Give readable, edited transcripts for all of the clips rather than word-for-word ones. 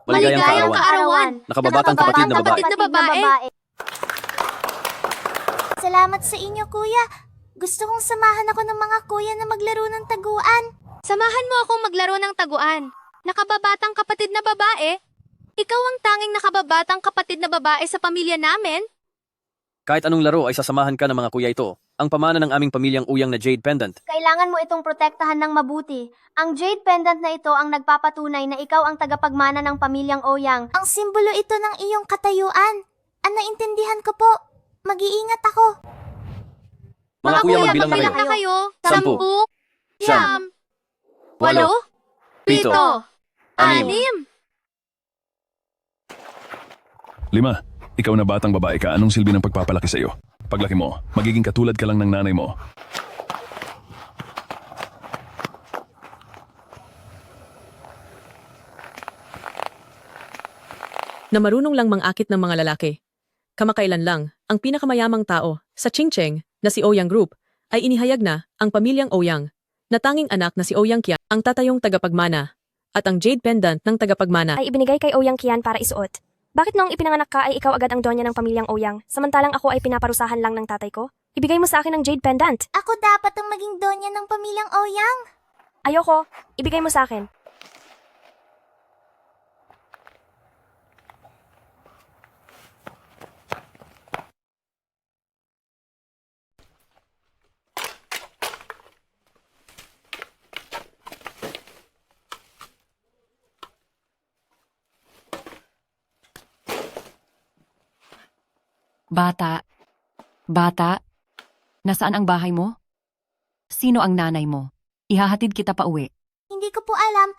Maligayang kaarawan. Nakababatang kapatid na babae. Salamat sa inyo, kuya. Gusto kong samahan ako ng mga kuya na maglaro ng taguan. Samahan mo akong maglaro ng taguan. Nakababatang kapatid na babae? Ikaw ang tanging nakababatang kapatid na babae sa pamilya namin? Kahit anong laro ay sasamahan ka ng mga kuya ito. Ang pamana ng aming pamilyang uyang na Jade Pendant. Kailangan mo itong protektahan ng mabuti. Ang jade pendant na ito ang nagpapatunay na ikaw ang tagapagmana ng pamilyang Oyang. Ang simbolo ito ng iyong katayuan. Naintindihan ko po. Mag-iingat ako. Mga kuya, magbilang na kayo. na kayo. 10, 10, 8, 8, 7, 6. 5. Ikaw na batang babae ka, anong silbi ng pagpapalaki sa iyo? Paglaki mo, magiging katulad ka lang ng nanay mo. Na marunong lang mangakit ng mga lalaki. Kamakailan lang, ang pinakamayamang tao sa Chingcheng na si Ouyang Group ay inihayag na ang pamilyang Ouyang na tanging anak na si Ouyang Qian ang tatayong tagapagmana at ang Jade Pendant ng tagapagmana. Ay ibinigay kay Ouyang Qian para isuot. Bakit noong ipinanganak ka ay ikaw agad ang donya ng pamilyang Ouyang, samantalang ako ay pinaparusahan lang ng tatay ko? Ibigay mo sa akin ang Jade Pendant. Ako dapat ang maging donya ng pamilyang Oyang. Ayoko, ibigay mo sa akin. Bata, bata, nasaan ang bahay mo? Sino ang nanay mo? Ihahatid kita pa uwi. Hindi ko po alam.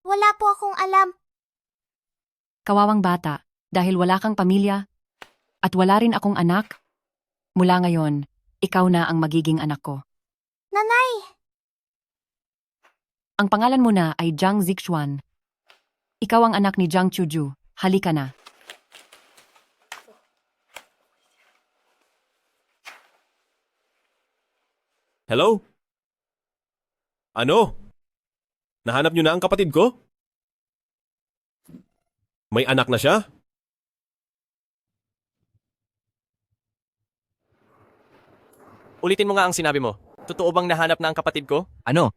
Wala po akong alam. Kawawang bata, dahil wala kang pamilya at wala rin akong anak. Mula ngayon, ikaw na ang magiging anak ko. Nanay! Ang pangalan mo na ay Jiang Zixuan. Ikaw ang anak ni Jiang Chuju. Halika na. Hello? Ano? Nahanap niyo na ang kapatid ko? May anak na siya? Ulitin mo nga ang sinabi mo. Totoo bang nahanap na ang kapatid ko? Ano?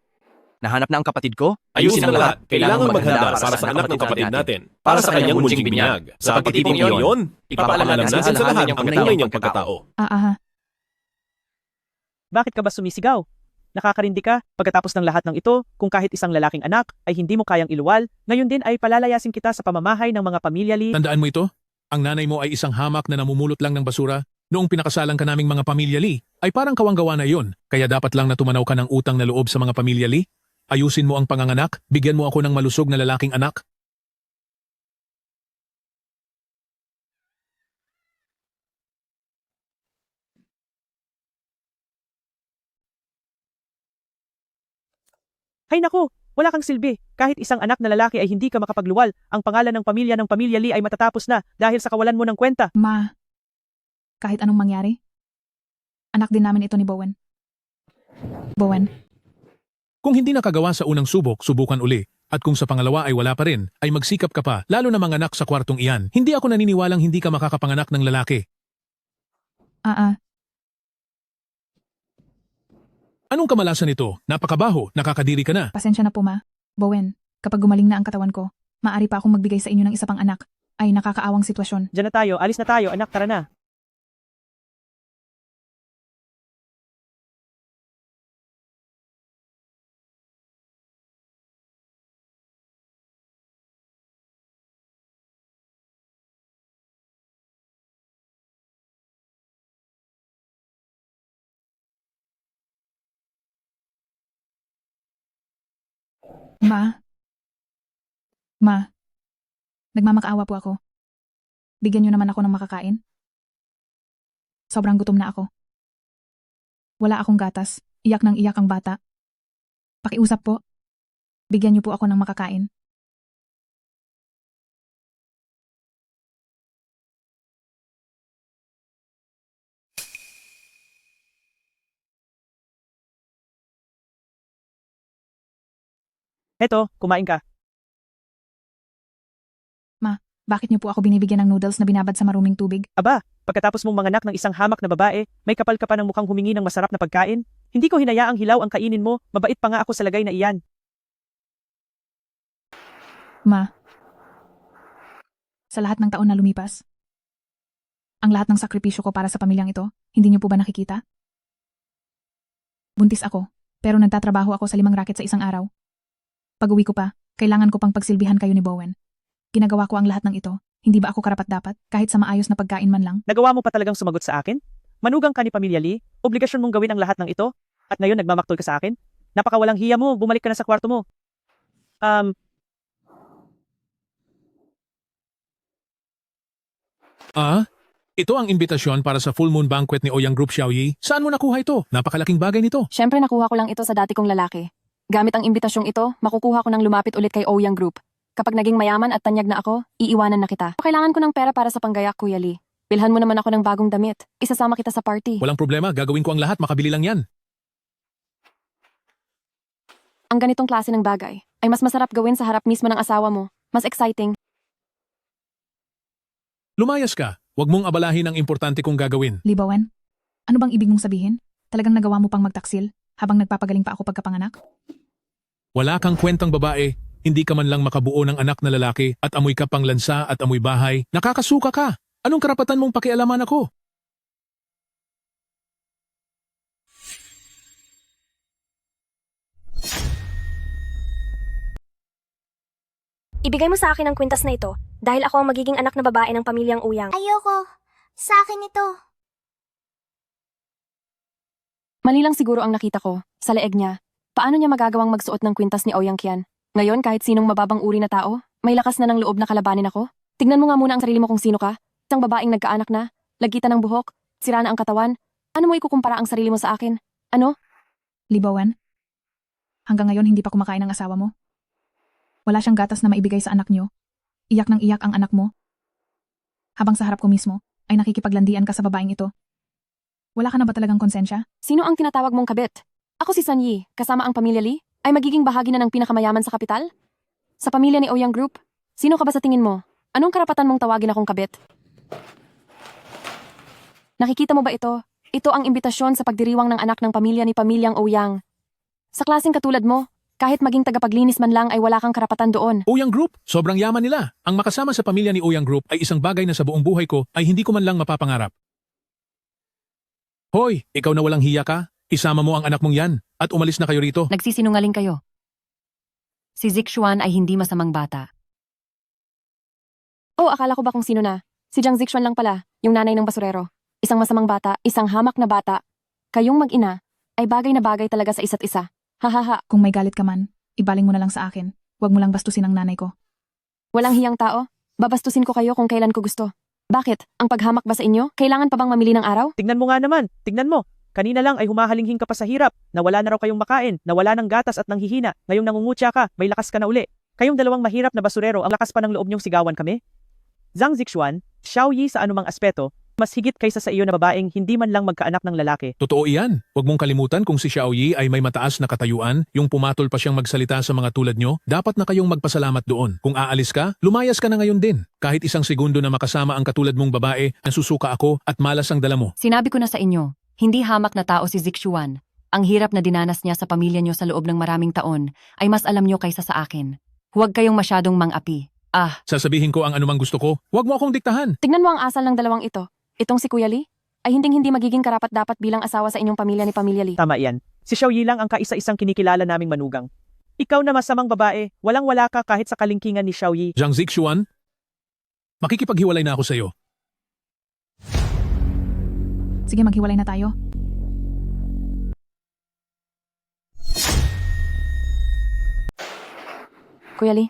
Nahanap na ang kapatid ko? Ayusin ang lahat. Kailangan maghanda para sa anak ng kapatid natin. Para sa kanyang munting binyag. Sa pagtitipon iyon, ipapaalam natin sa lahat ang tunay niyang pagkatao. Bakit ka ba sumisigaw? Nakakarindi ka pagkatapos ng lahat ng ito kung kahit isang lalaking anak ay hindi mo kayang iluwal, ngayon din ay palalayasin kita sa pamamahay ng mga pamilyali. Tandaan mo ito? Ang nanay mo ay isang hamak na namumulot lang ng basura. Noong pinakasalang ka naming mga pamilyali, ay parang kawanggawa na yon. Kaya dapat lang na tumanaw ka ng utang na loob sa mga pamilyali. Ayusin mo ang panganganak, bigyan mo ako ng malusog na lalaking anak. Hay naku, wala kang silbi. Kahit isang anak na lalaki ay hindi ka makapagluwal. Ang pangalan ng pamilya Lee ay matatapos na dahil sa kawalan mo ng kwenta. Ma, kahit anong mangyari, anak din namin ito ni Bowen. Bowen. Kung hindi nakagawa sa unang subok, subukan uli. At kung sa pangalawa ay wala pa rin, ay magsikap ka pa, lalo na manganak sa kwartong iyan. Hindi ako naniniwalang hindi ka makakapanganak ng lalaki. Anong kamalasan ito? Napakabaho, nakakadiri ka na. Pasensya na po, Ma. Bowen, kapag gumaling na ang katawan ko, maaari pa akong magbigay sa inyo ng isa pang anak. Ay nakakaawang sitwasyon. Diyan na tayo, alis na tayo, anak, tara na. Ma, nagmamakaawa po ako. Bigyan niyo naman ako ng makakain. Sobrang gutom na ako. Wala akong gatas, iyak ng iyak ang bata. Pakiusap po, bigyan niyo po ako ng makakain. Eto, kumain ka. Bakit niyo po ako binibigyan ng noodles na binabad sa maruming tubig? Aba, pagkatapos mong manganak ng isang hamak na babae, may kapal ka pa ng mukhang humingi ng masarap na pagkain? Hindi ko hinayaang hilaw ang kainin mo, mabait pa nga ako sa lagay na iyan. Ma, sa lahat ng taon na lumipas, ang lahat ng sakripisyo ko para sa pamilyang ito, hindi niyo po ba nakikita? Buntis ako, pero nagtatrabaho ako sa 5 racket sa isang araw. Pag-uwi ko pa, kailangan ko pang pagsilbihan kayo ni Bowen. Ginagawa ko ang lahat ng ito, hindi ba ako karapat-dapat, kahit sa maayos na pagkain man lang? Nagawa mo pa talagang sumagot sa akin? Manugang ka ni Pamilya Lee, obligasyon mong gawin ang lahat ng ito, at ngayon nagmamaktol ka sa akin? Napakawalang hiya mo, bumalik ka na sa kwarto mo. Ito ang imbitasyon para sa full moon banquet ni Ouyang Group Xiaoyi. Saan mo nakuha ito? Napakalaking bagay nito. Siyempre nakuha ko lang ito sa dati kong lalaki. Gamit ang imbitasyong ito, makukuha ko ng lumapit ulit kay Ouyang Group. Kapag naging mayaman at tanyag na ako, iiwanan na kita. Kailangan ko ng pera para sa panggayak, Kuya Lee. Bilhan mo naman ako ng bagong damit. Isasama kita sa party. Walang problema, gagawin ko ang lahat, makabili lang yan. Ang ganitong klase ng bagay ay mas masarap gawin sa harap mismo ng asawa mo. Mas exciting. Lumayas ka. Huwag mong abalahin ang importante kong gagawin. Lee Bowen, ano bang ibig mong sabihin? Talagang nagawa mo pang magtaksil habang nagpapagaling pa ako pagkapanganak? Wala kang kwentang babae, hindi ka man lang makabuo ng anak na lalaki at amoy ka pang lansa at amoy bahay. Nakakasuka ka. Anong karapatan mong pakialaman ako? Ibigay mo sa akin ang kwintas na ito dahil ako ang magiging anak na babae ng pamilyang Ouyang. Ayoko. Sa akin ito. Mali lang siguro ang nakita ko sa leeg niya. Paano niya magagawang magsuot ng kwintas ni Ouyang Qian? Ngayon kahit sinong mababang uri na tao, may lakas na ng loob na kalabanin ako. Tignan mo nga muna ang sarili mo kung sino ka. Isang babaeng nagkaanak na, lagkitan ng buhok, sira na ang katawan. Ano mo ikukumpara ang sarili mo sa akin? Ano? Lee Bowen, hanggang ngayon hindi pa kumakain ang asawa mo. Wala siyang gatas na maibigay sa anak niyo. Iyak ng iyak ang anak mo. Habang sa harap ko mismo, ay nakikipaglandian ka sa babaeng ito. Wala ka na ba talagang konsensya? Sino ang tinatawag mong kabit? Ako si Sun Yi, kasama ang pamilya Lee, ay magiging bahagi na ng pinakamayaman sa kapital? Sa pamilya ni Ouyang Group, sino ka ba sa tingin mo? Anong karapatan mong tawagin akong kabit? Nakikita mo ba ito? Ito ang imbitasyon sa pagdiriwang ng anak ng pamilya ni Pamilyang Ouyang. Sa klaseng katulad mo, kahit maging tagapaglinis man lang ay wala kang karapatan doon. Ouyang Group, sobrang yaman nila. Ang makasama sa pamilya ni Ouyang Group ay isang bagay na sa buong buhay ko ay hindi ko man lang mapapangarap. Hoy, ikaw na walang hiya ka? Isama mo ang anak mong yan at umalis na kayo rito. Nagsisinungaling kayo. Si Zixuan ay hindi masamang bata. Oh, akala ko ba kung sino na? Si Jiang Zixuan lang pala, yung nanay ng basurero. Isang masamang bata, isang hamak na bata. Kayong mag-ina ay bagay na bagay talaga sa isa't isa. Hahaha. Kung may galit ka man, ibaling mo na lang sa akin. Huwag mo lang bastusin ang nanay ko. Walang hiyang tao. Babastusin ko kayo kung kailan ko gusto. Bakit? Ang paghamak ba sa inyo? Kailangan pa bang mamili ng araw? Tignan mo nga naman, tignan mo. Kanina lang ay humahalinghing ka pa sa hirap, nawala na raw kayong makain, nawala ng gatas at nanghihina, ngayong nangungutya ka, may lakas ka na uli. Kayong dalawang mahirap na basurero, ang lakas pa ng loob niyong sigawan kami? Zhang Zixuan, Xiaoyi sa anumang aspeto, mas higit kaysa sa iyo na babaeng hindi man lang magkaanak ng lalaki. Totoo iyan. Huwag mong kalimutan kung si Xiaoyi ay may mataas na katayuan, yung pumatol pa siyang magsalita sa mga tulad nyo, dapat na kayong magpasalamat doon. Kung aalis ka, lumayas ka na ngayon din. Kahit isang segundo na makasama ang katulad mong babae, ang susuka ako at malas ang dala mo. Sinabi ko na sa inyo, hindi hamak na tao si Zixuan. Ang hirap na dinanas niya sa pamilya niyo sa loob ng maraming taon ay mas alam niyo kaysa sa akin. Huwag kayong masyadong mang-api. Sasabihin ko ang anumang gusto ko, huwag mo akong diktahan. Tignan mo ang asal ng dalawang ito. Itong si Kuya Lee ay hindi magiging karapat-dapat bilang asawa sa inyong pamilya ni Pamilya Lee. Tama iyan. Si Xiaoyi lang ang kaisa-isang kinikilala naming manugang. Ikaw na masamang babae, walang-wala ka kahit sa kalingkingan ni Xiaoyi. Jiang Zixuan, makikipaghiwalay na ako sa iyo. Sige, maghiwalay na tayo. Kuya Lee,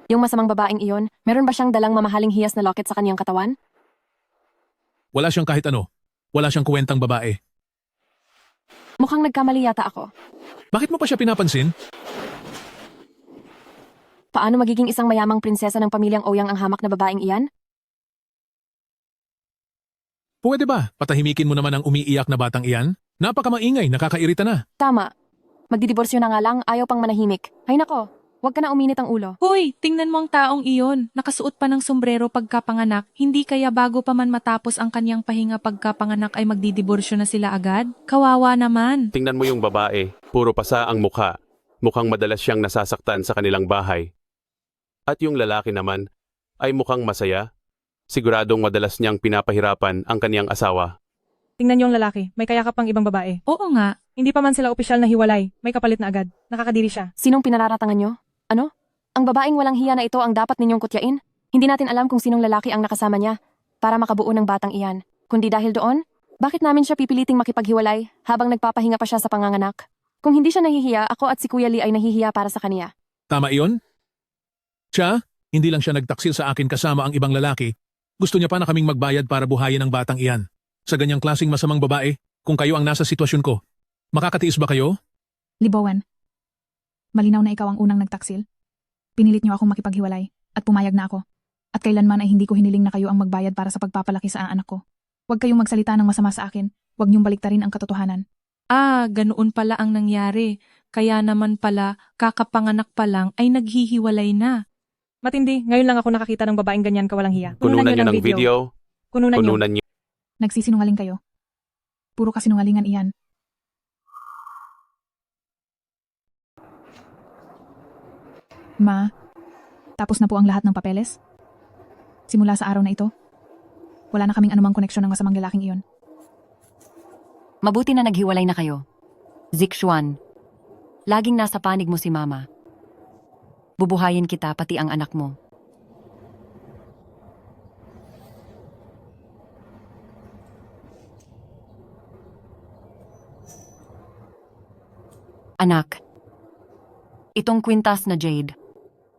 yung masamang babaeng iyon, meron ba siyang dalang mamahaling hiyas na locket sa kanyang katawan? Wala siyang kahit ano. Wala siyang kuwentang babae. Mukhang nagkamali yata ako. Bakit mo pa siya pinapansin? Paano magiging isang mayamang prinsesa ng pamilyang Ouyang ang hamak na babaeng iyan? Pwede ba? Patahimikin mo naman ang umiiyak na batang iyan? Napakamaingay, nakakairita na. Tama. Magdidiborsyo na nga lang, ayaw pang manahimik. Ay nako, Huwag ka na uminit ang ulo. Hoy, tingnan mo ang taong iyon. Nakasuot pa ng sombrero pagkapanganak. Hindi kaya bago pa man matapos ang kanyang pahinga pagkapanganak ay magdidiborsyo na sila agad? Kawawa naman. Tingnan mo yung babae, puro pasa ang mukha. Mukhang madalas siyang nasasaktan sa kanilang bahay. At yung lalaki naman ay mukhang masaya. Siguradong madalas niyang pinapahirapan ang kaniyang asawa. Tingnan niyo ang lalaki, may kayakap pang ibang babae. Oo nga. Hindi pa man sila opisyal na hiwalay, may kapalit na agad. Nakakadiri siya. Sinong pinararatangan nyo? Ano? Ang babaeng walang hiya na ito ang dapat ninyong kutyain? Hindi natin alam kung sinong lalaki ang nakasama niya para makabuo ng batang iyan. Kundi dahil doon, bakit namin siya pipiliting makipaghiwalay habang nagpapahinga pa siya sa panganganak? Kung hindi siya nahihiya, ako at si Kuya Lee ay nahihiya para sa kaniya. Tama iyon? Siya, hindi lang siya nagtaksil sa akin kasama ang ibang lalaki. Gusto niya pa na kaming magbayad para buhayin ang batang iyan. Sa ganyang klaseng masamang babae, kung kayo ang nasa sitwasyon ko, makakatiis ba kayo? Libowan, malinaw na ikaw ang unang nagtaksil. Pinilit niyo akong makipaghiwalay at pumayag na ako. At kailanman ay hindi ko hiniling na kayo ang magbayad para sa pagpapalaki sa anak ko. Huwag kayong magsalita ng masama sa akin. Huwag niyong baliktarin ang katotohanan. Ah, ganoon pala ang nangyari. Kaya naman pala, kakapanganak pa lang ay naghihiwalay na. Matindi, ngayon lang ako nakakita ng babaeng ganyan kawalang hiya. Kununan niyo ng video. Kununan niyo. Kununan niyo. Nagsisinungaling kayo. Puro kasinungalingan iyan. Ma, tapos na po ang lahat ng papeles? Simula sa araw na ito, wala na kaming anumang koneksyon ng masamang lalaking iyon. Mabuti na naghiwalay na kayo. Zixuan, laging nasa panig mo si Mama. Bubuhayin kita pati ang anak mo. Anak, itong kwintas na Jade,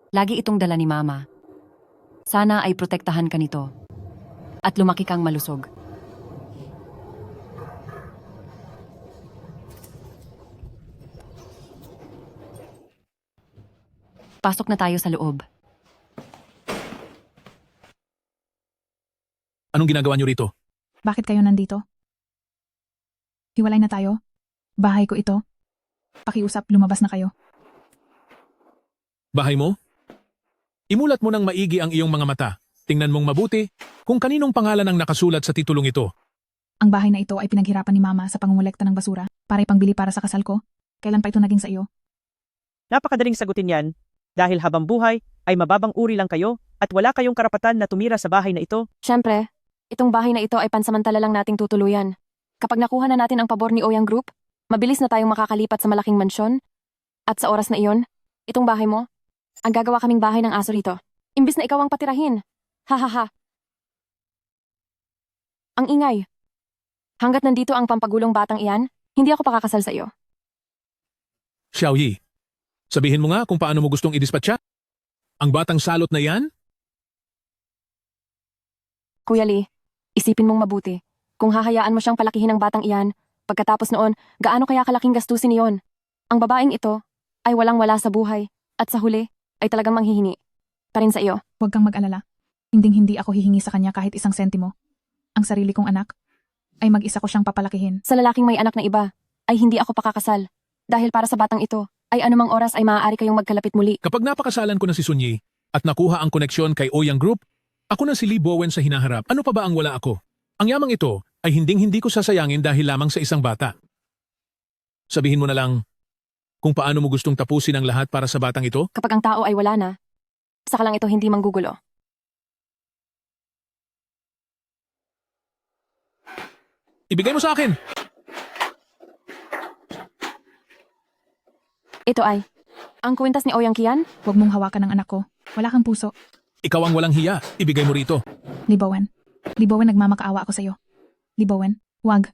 lagi itong dala ni Mama. Sana ay protektahan ka nito at lumaki kang malusog. Pasok na tayo sa loob. Anong ginagawa niyo rito? Bakit kayo nandito? Hiwalay na tayo? Bahay ko ito? Pakiusap, lumabas na kayo. Bahay mo? Imulat mo ng maigi ang iyong mga mata. Tingnan mong mabuti kung kaninong pangalan ang nakasulat sa titulong ito. Ang bahay na ito ay pinaghirapan ni Mama sa pangungulekta ng basura para ipangbili para sa kasal ko. Kailan pa ito naging sa iyo? Napakadaling sagutin yan. Dahil habang buhay, ay mababang uri lang kayo at wala kayong karapatan na tumira sa bahay na ito. Siyempre, itong bahay na ito ay pansamantala lang nating tutuluyan. Kapag nakuha na natin ang pabor ni Ouyang Group, mabilis na tayong makakalipat sa malaking mansyon. At sa oras na iyon, itong bahay mo, ang gagawa kaming bahay ng aso rito. Imbis na ikaw ang patirahin. Ha. Ang ingay. Hanggat nandito ang pampagulong batang iyan, hindi ako pakakasal sa iyo. Xiaoyi, sabihin mo nga kung paano mo gustong idispatcha? Ang batang salot na yan? Kuya Lee, isipin mong mabuti. Kung hahayaan mo siyang palakihin ng batang iyan, pagkatapos noon, gaano kaya kalaking gastusin niyon? Ang babaeng ito ay walang-wala sa buhay at sa huli ay talagang manghihingi. Pa rin sa iyo. Huwag kang mag-alala. Hinding-hindi ako hihingi sa kanya kahit isang sentimo. Ang sarili kong anak ay mag-isa ko siyang papalakihin. Sa lalaking may anak na iba, ay hindi ako pakakasal. Dahil para sa batang ito, ay anumang oras ay maaari kayong magkalapit muli. Kapag napakasalan ko na si Sunyi at nakuha ang koneksyon kay Ouyang Group, ako na si Lee Bowen sa hinaharap. Ano pa ba ang wala ako? Ang yamang ito ay hinding-hindi ko sasayangin dahil lamang sa isang bata. Sabihin mo na lang kung paano mo gustong tapusin ang lahat para sa batang ito? Kapag ang tao ay wala na, saka lang ito hindi manggugulo. Ibigay mo sa akin! Ito ay, ang kwintas ni Ouyang Kian? Huwag mong hawakan ng anak ko. Wala kang puso. Ikaw ang walang hiya. Ibigay mo rito. Libowen, nagmamakaawa ako sa iyo. Libowen, wag.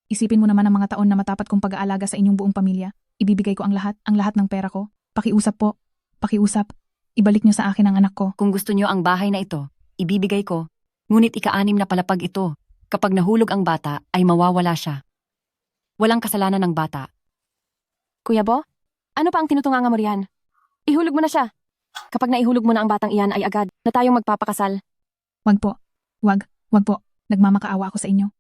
Isipin mo naman ang mga taon na matapat kong pag-aalaga sa inyong buong pamilya. Ibibigay ko ang lahat ng pera ko. Pakiusap po. Pakiusap. Ibalik niyo sa akin ang anak ko. Kung gusto niyo ang bahay na ito, ibibigay ko. Ngunit ika-6 na palapag ito. Kapag nahulog ang bata, ay mawawala siya. Walang kasalanan ng bata. Kuya Bo, ano pa ang tinutunganga mo riyan? Ihulog mo na siya. Kapag naihulog mo na ang batang iyan ay agad na tayong magpapakasal. Wag po. Wag po. Nagmamakaawa ako sa inyo.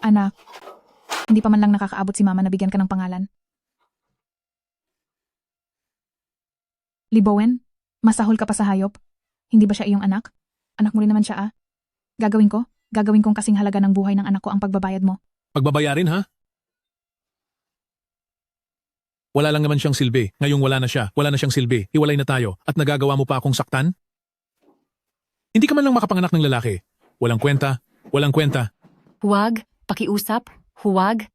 Anak, hindi pa man lang nakakaabot si mama na bigyan ka ng pangalan. Lee Bowen, masahol ka pa sa hayop. Hindi ba siya iyong anak? Anak mo rin naman siya Gagawin kong kasing halaga ng buhay ng anak ko ang pagbabayad mo. Pagbabayarin ha? Wala lang naman siyang silbi. Ngayong wala na siya, wala na siyang silbi. Hiwalay na tayo at nagagawa mo pa akong saktan? Hindi ka man lang makapanganak ng lalaki. Walang kwenta, walang kwenta. Huwag, pakiusap, huwag.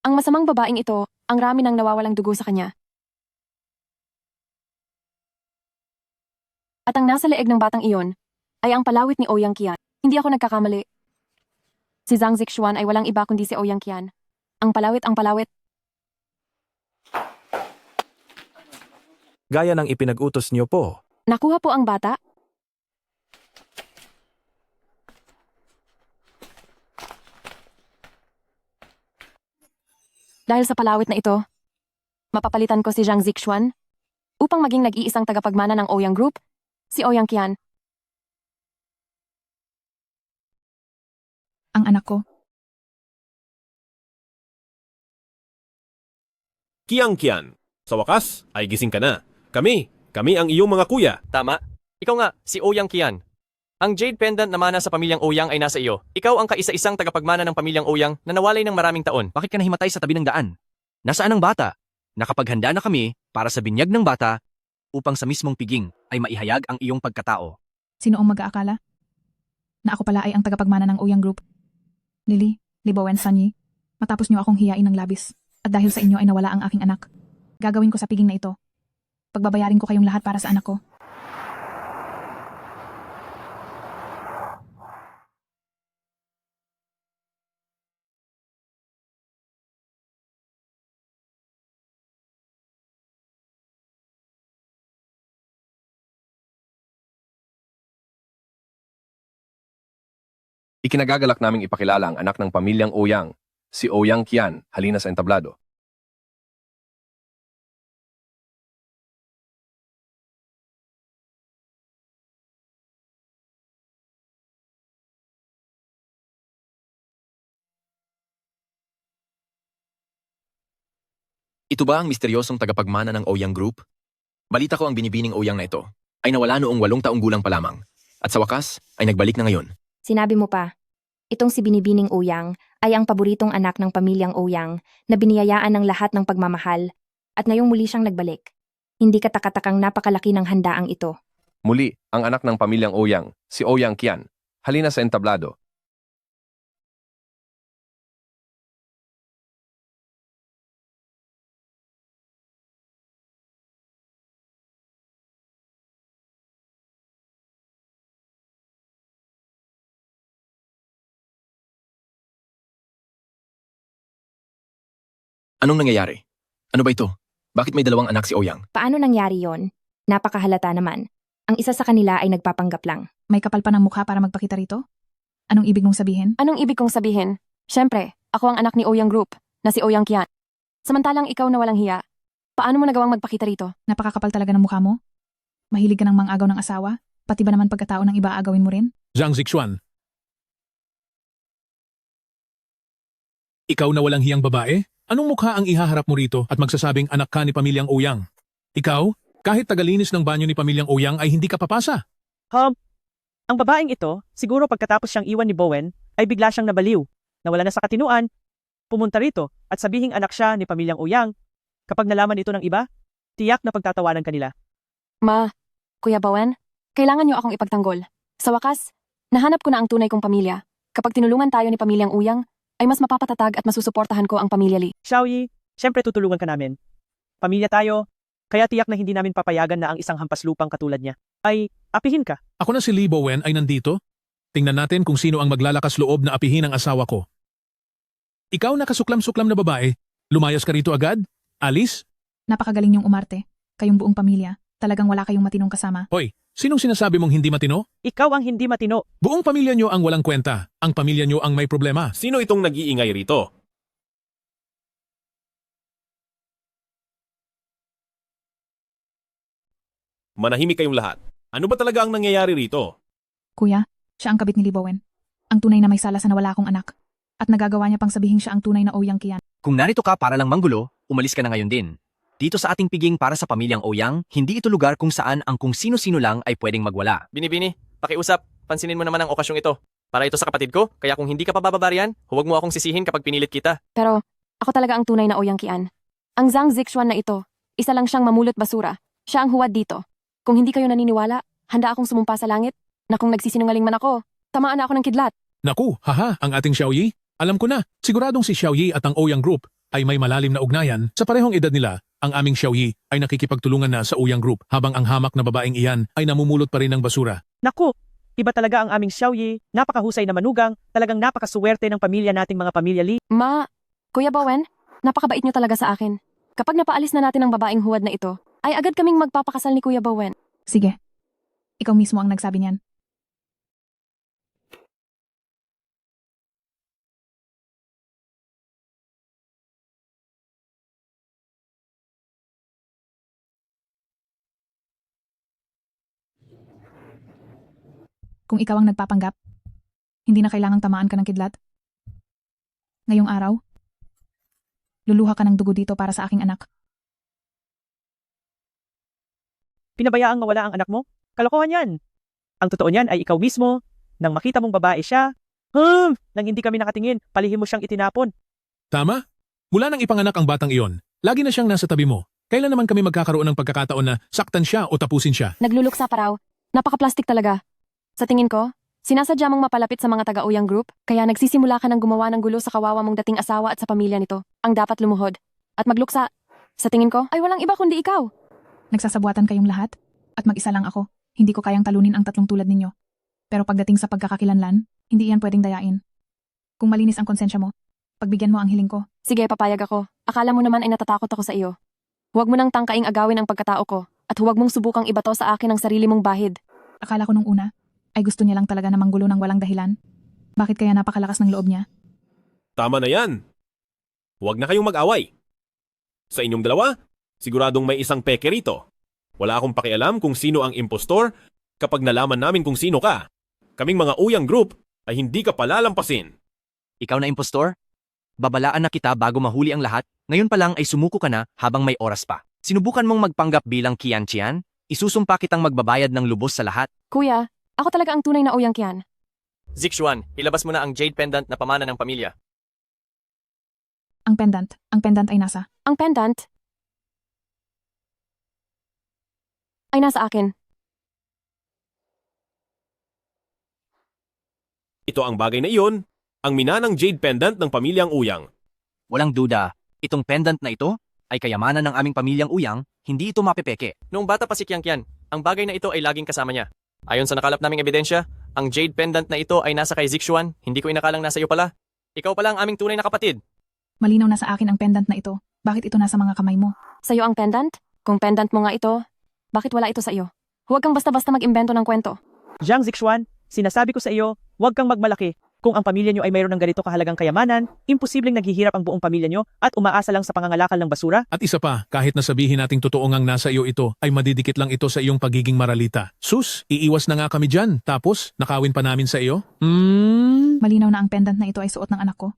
Ang masamang babaeng ito, ang rami ng nawawalang dugo sa kanya. At ang nasa leeg ng batang iyon, ay ang palawit ni Ouyang Qian. Hindi ako nagkakamali. Si Zhang Zixuan ay walang iba kundi si Ouyang Qian. Ang palawit. Gaya ng ipinag-utos niyo po. Nakuha po ang bata. Dahil sa palawit na ito, mapapalitan ko si Zhang Zixuan upang maging nag-iisang tagapagmana ng Ouyang Group, si Ouyang Qian. Ang anak ko. Kian, sa wakas ay gising ka na. Kami ang iyong mga kuya. Tama. Ikaw nga, si Ouyang Qian. Ang jade pendant na mana sa pamilyang Ouyang ay nasa iyo. Ikaw ang kaisa-isang tagapagmana ng pamilyang Ouyang na nawalay ng maraming taon. Bakit ka nahimatay sa tabi ng daan? Nasaan ang bata? Nakapaghanda na kami para sa binyag ng bata upang sa mismong piging ay maihayag ang iyong pagkatao. Sino ang mag-aakala? Na ako pala ay ang tagapagmana ng Ouyang Group. Lily, Lee Bowen, Sanyi, matapos niyo akong hiyain ng labis at dahil sa inyo ay nawala ang aking anak. Gagawin ko sa piging na ito. Pagbabayarin ko kayong lahat para sa anak ko. Ikinagagalak naming ipakilala ang anak ng pamilyang Ouyang, si Ouyang Qian, halina sa entablado. Ito ba ang misteryosong tagapagmana ng Ouyang Group? Balita ko ang binibining Ouyang na ito ay nawala noong 8 taong gulang pa lamang at sa wakas ay nagbalik na ngayon. Sinabi mo pa, itong si Binibining Ouyang ay ang paboritong anak ng pamilyang Ouyang na biniyayaan ng lahat ng pagmamahal at ngayong muli siyang nagbalik. Hindi katakatakang napakalaki ng handaang ito. Muli, ang anak ng pamilyang Ouyang, si Ouyang Qian, halina sa entablado. Anong nangyayari? Ano ba ito? Bakit may 2 anak si Ouyang? Paano nangyari yon? Napakahalata naman. Ang isa sa kanila ay nagpapanggap lang. May kapal pa ng mukha para magpakita rito? Anong ibig mong sabihin? Anong ibig kong sabihin? Siyempre, ako ang anak ni Ouyang Group, na si Ouyang Qian. Samantalang ikaw na walang hiya. Paano mo nagawang magpakita rito? Napakakapal talaga ng mukha mo? Mahilig ka ng mang-agaw ng asawa? Pati ba naman pagkatao ng iba agawin mo rin? Zhang Zixuan. Ikaw na walang hiyang babae? Anong mukha ang ihaharap mo rito at magsasabing anak ka ni pamilyang Ouyang? Ikaw, kahit tagalinis ng banyo ni pamilyang Ouyang ay hindi ka papasa. Ang babaeng ito, siguro pagkatapos siyang iwan ni Bowen, ay bigla siyang nabaliw. Nawala na sa katinuan, pumunta rito at sabihing anak siya ni pamilyang Ouyang. Kapag nalaman ito ng iba, tiyak na pagtatawanan kanila. Kuya Bowen, kailangan niyo akong ipagtanggol. Sa wakas, nahanap ko na ang tunay kong pamilya. Kapag tinulungan tayo ni pamilyang Ouyang, ay mas mapapatatag at masusuportahan ko ang pamilya Lee. Xiaoyi, syempre tutulungan ka namin. Pamilya tayo, kaya tiyak na hindi namin papayagan na ang isang hampas lupang katulad niya ay apihin ka. Ako na si Lee Bowen ay nandito. Tingnan natin kung sino ang maglalakas loob na apihin ang asawa ko. Ikaw na kasuklam-suklam na babae, lumayas ka rito agad? Alice? Napakagaling niyong umarte. Kayong buong pamilya. Talagang wala kayong matinong kasama. Hoy, sinong sinasabi mong hindi matino? Ikaw ang hindi matino. Buong pamilya nyo ang walang kwenta. Ang pamilya nyo ang may problema. Sino itong nag-iingay rito? Manahimik kayong lahat. Ano ba talaga ang nangyayari rito? Kuya, siya ang kabit ni Libowen. Ang tunay na may sala sa nawala akong anak. At nagagawa niya pang sabihing siya ang tunay na Ouyang Kian. Kung narito ka para lang manggulo, umalis ka na ngayon din. Dito sa ating piging para sa pamilyang Ouyang, hindi ito lugar kung saan ang kung sino-sino lang ay pwedeng magwala. Binibini, pakiusap, pansinin mo naman ang okasyong ito. Para ito sa kapatid ko, kaya kung hindi ka pababarian, huwag mo akong sisihin kapag pinilit kita. Pero, ako talaga ang tunay na Ouyang Kian. Ang Zhang Zixuan na ito, isa lang siyang mamulot basura. Siya ang huwad dito. Kung hindi kayo naniniwala, handa akong sumumpa sa langit na kung nagsisinungaling man ako, tamaan na ako ng kidlat. Naku, haha, ang ating Xiaoyi. Alam ko na, siguradong si Xiaoyi at ang Ouyang Group ay may malalim na ugnayan sa parehong edad nila. Ang aming Xiaoyi ay nakikipagtulungan na sa Ouyang Group habang ang hamak na babaeng iyan ay namumulot pa rin ng basura. Naku, iba talaga ang aming Xiaoyi, napakahusay na manugang, talagang napakasuwerte ng pamilya nating mga pamilya Li. Kuya Bowen, napakabait niyo talaga sa akin. Kapag napaalis na natin ang babaeng huwad na ito, ay agad kaming magpapakasal ni Kuya Bowen. Sige. Ikaw mismo ang nagsabi niyan. Kung ikaw ang nagpapanggap, hindi na kailangang tamaan ka ng kidlat. Ngayong araw, luluha ka ng dugo dito para sa aking anak. Pinabayaang mawala ang anak mo? Kalokohan yan. Ang totoo niyan ay ikaw mismo, nang makita mong babae siya, nang hindi kami nakatingin, palihim mo siyang itinapon. Tama? Mula nang ipanganak ang batang iyon, lagi na siyang nasa tabi mo. Kailan naman kami magkakaroon ng pagkakataon na saktan siya o tapusin siya? Nagluluksa pa raw. Napaka-plastic talaga. Sa tingin ko, sinasadya mong mapalapit sa mga taga-Ouyang Group, kaya nagsisimula ka ng gumawa ng gulo sa kawawa mong dating asawa at sa pamilya nito, ang dapat lumuhod. At magluksa. Sa tingin ko, ay walang iba kundi ikaw. Nagsasabuatan kayong lahat, at mag-isa lang ako. Hindi ko kayang talunin ang tatlong tulad ninyo. Pero pagdating sa pagkakakilanlan, hindi iyan pwedeng dayain. Kung malinis ang konsensya mo, pagbigyan mo ang hiling ko. Sige, papayag ako. Akala mo naman ay natatakot ako sa iyo. Huwag mo nang tangkaing agawin ang pagkatao ko, at huwag mong subukang ibato sa akin ang sarili mong bahid. Akala ko nung una, ay gusto niya lang talaga na manggulo ng walang dahilan. Bakit kaya napakalakas ng loob niya? Tama na yan. Huwag na kayong mag-away. Sa inyong dalawa, siguradong may isang peke rito. Wala akong pakialam kung sino ang impostor kapag nalaman namin kung sino ka. Kaming mga Ouyang Group ay hindi ka palalampasin. Ikaw na impostor? Babalaan na kita bago mahuli ang lahat, ngayon pa lang ay sumuko ka na habang may oras pa. Sinubukan mong magpanggap bilang Kian Chian? Isusumpa kitang magbabayad ng lubos sa lahat. Kuya, ako talaga ang tunay na Ouyang Kian. Zixuan, ilabas mo na ang jade pendant na pamana ng pamilya. Ang pendant ay nasa. Ang pendant ay nasa akin. Ito ang bagay na iyon, ang minanang jade pendant ng pamilyang Ouyang. Walang duda, itong pendant na ito ay kayamanan ng aming pamilyang Ouyang, hindi ito mapepeke. Noong bata pa si Kian Kian, ang bagay na ito ay laging kasama niya. Ayon sa nakalap naming ebidensya, ang jade pendant na ito ay nasa kay Zixuan, hindi ko inakalang nasa iyo pala. Ikaw pala ang aming tunay na kapatid. Malinaw na sa akin ang pendant na ito. Bakit ito nasa mga kamay mo? Sa'yo ang pendant? Kung pendant mo nga ito, bakit wala ito sa iyo? Huwag kang basta-basta mag-imbento ng kwento. Zhang Zixuan, sinasabi ko sa iyo, huwag kang magmalaki. Kung ang pamilya niyo ay mayroon ng ganito kahalagang kayamanan, imposibleng naghihirap ang buong pamilya niyo at umaasa lang sa pangangalakal ng basura. At isa pa, kahit nasabihin nating totoo ngang nasa iyo ito, ay madidikit lang ito sa iyong pagiging maralita. Sus, iiwas na nga kami dyan, tapos nakawin pa namin sa iyo? Malinaw na ang pendant na ito ay suot ng anak ko.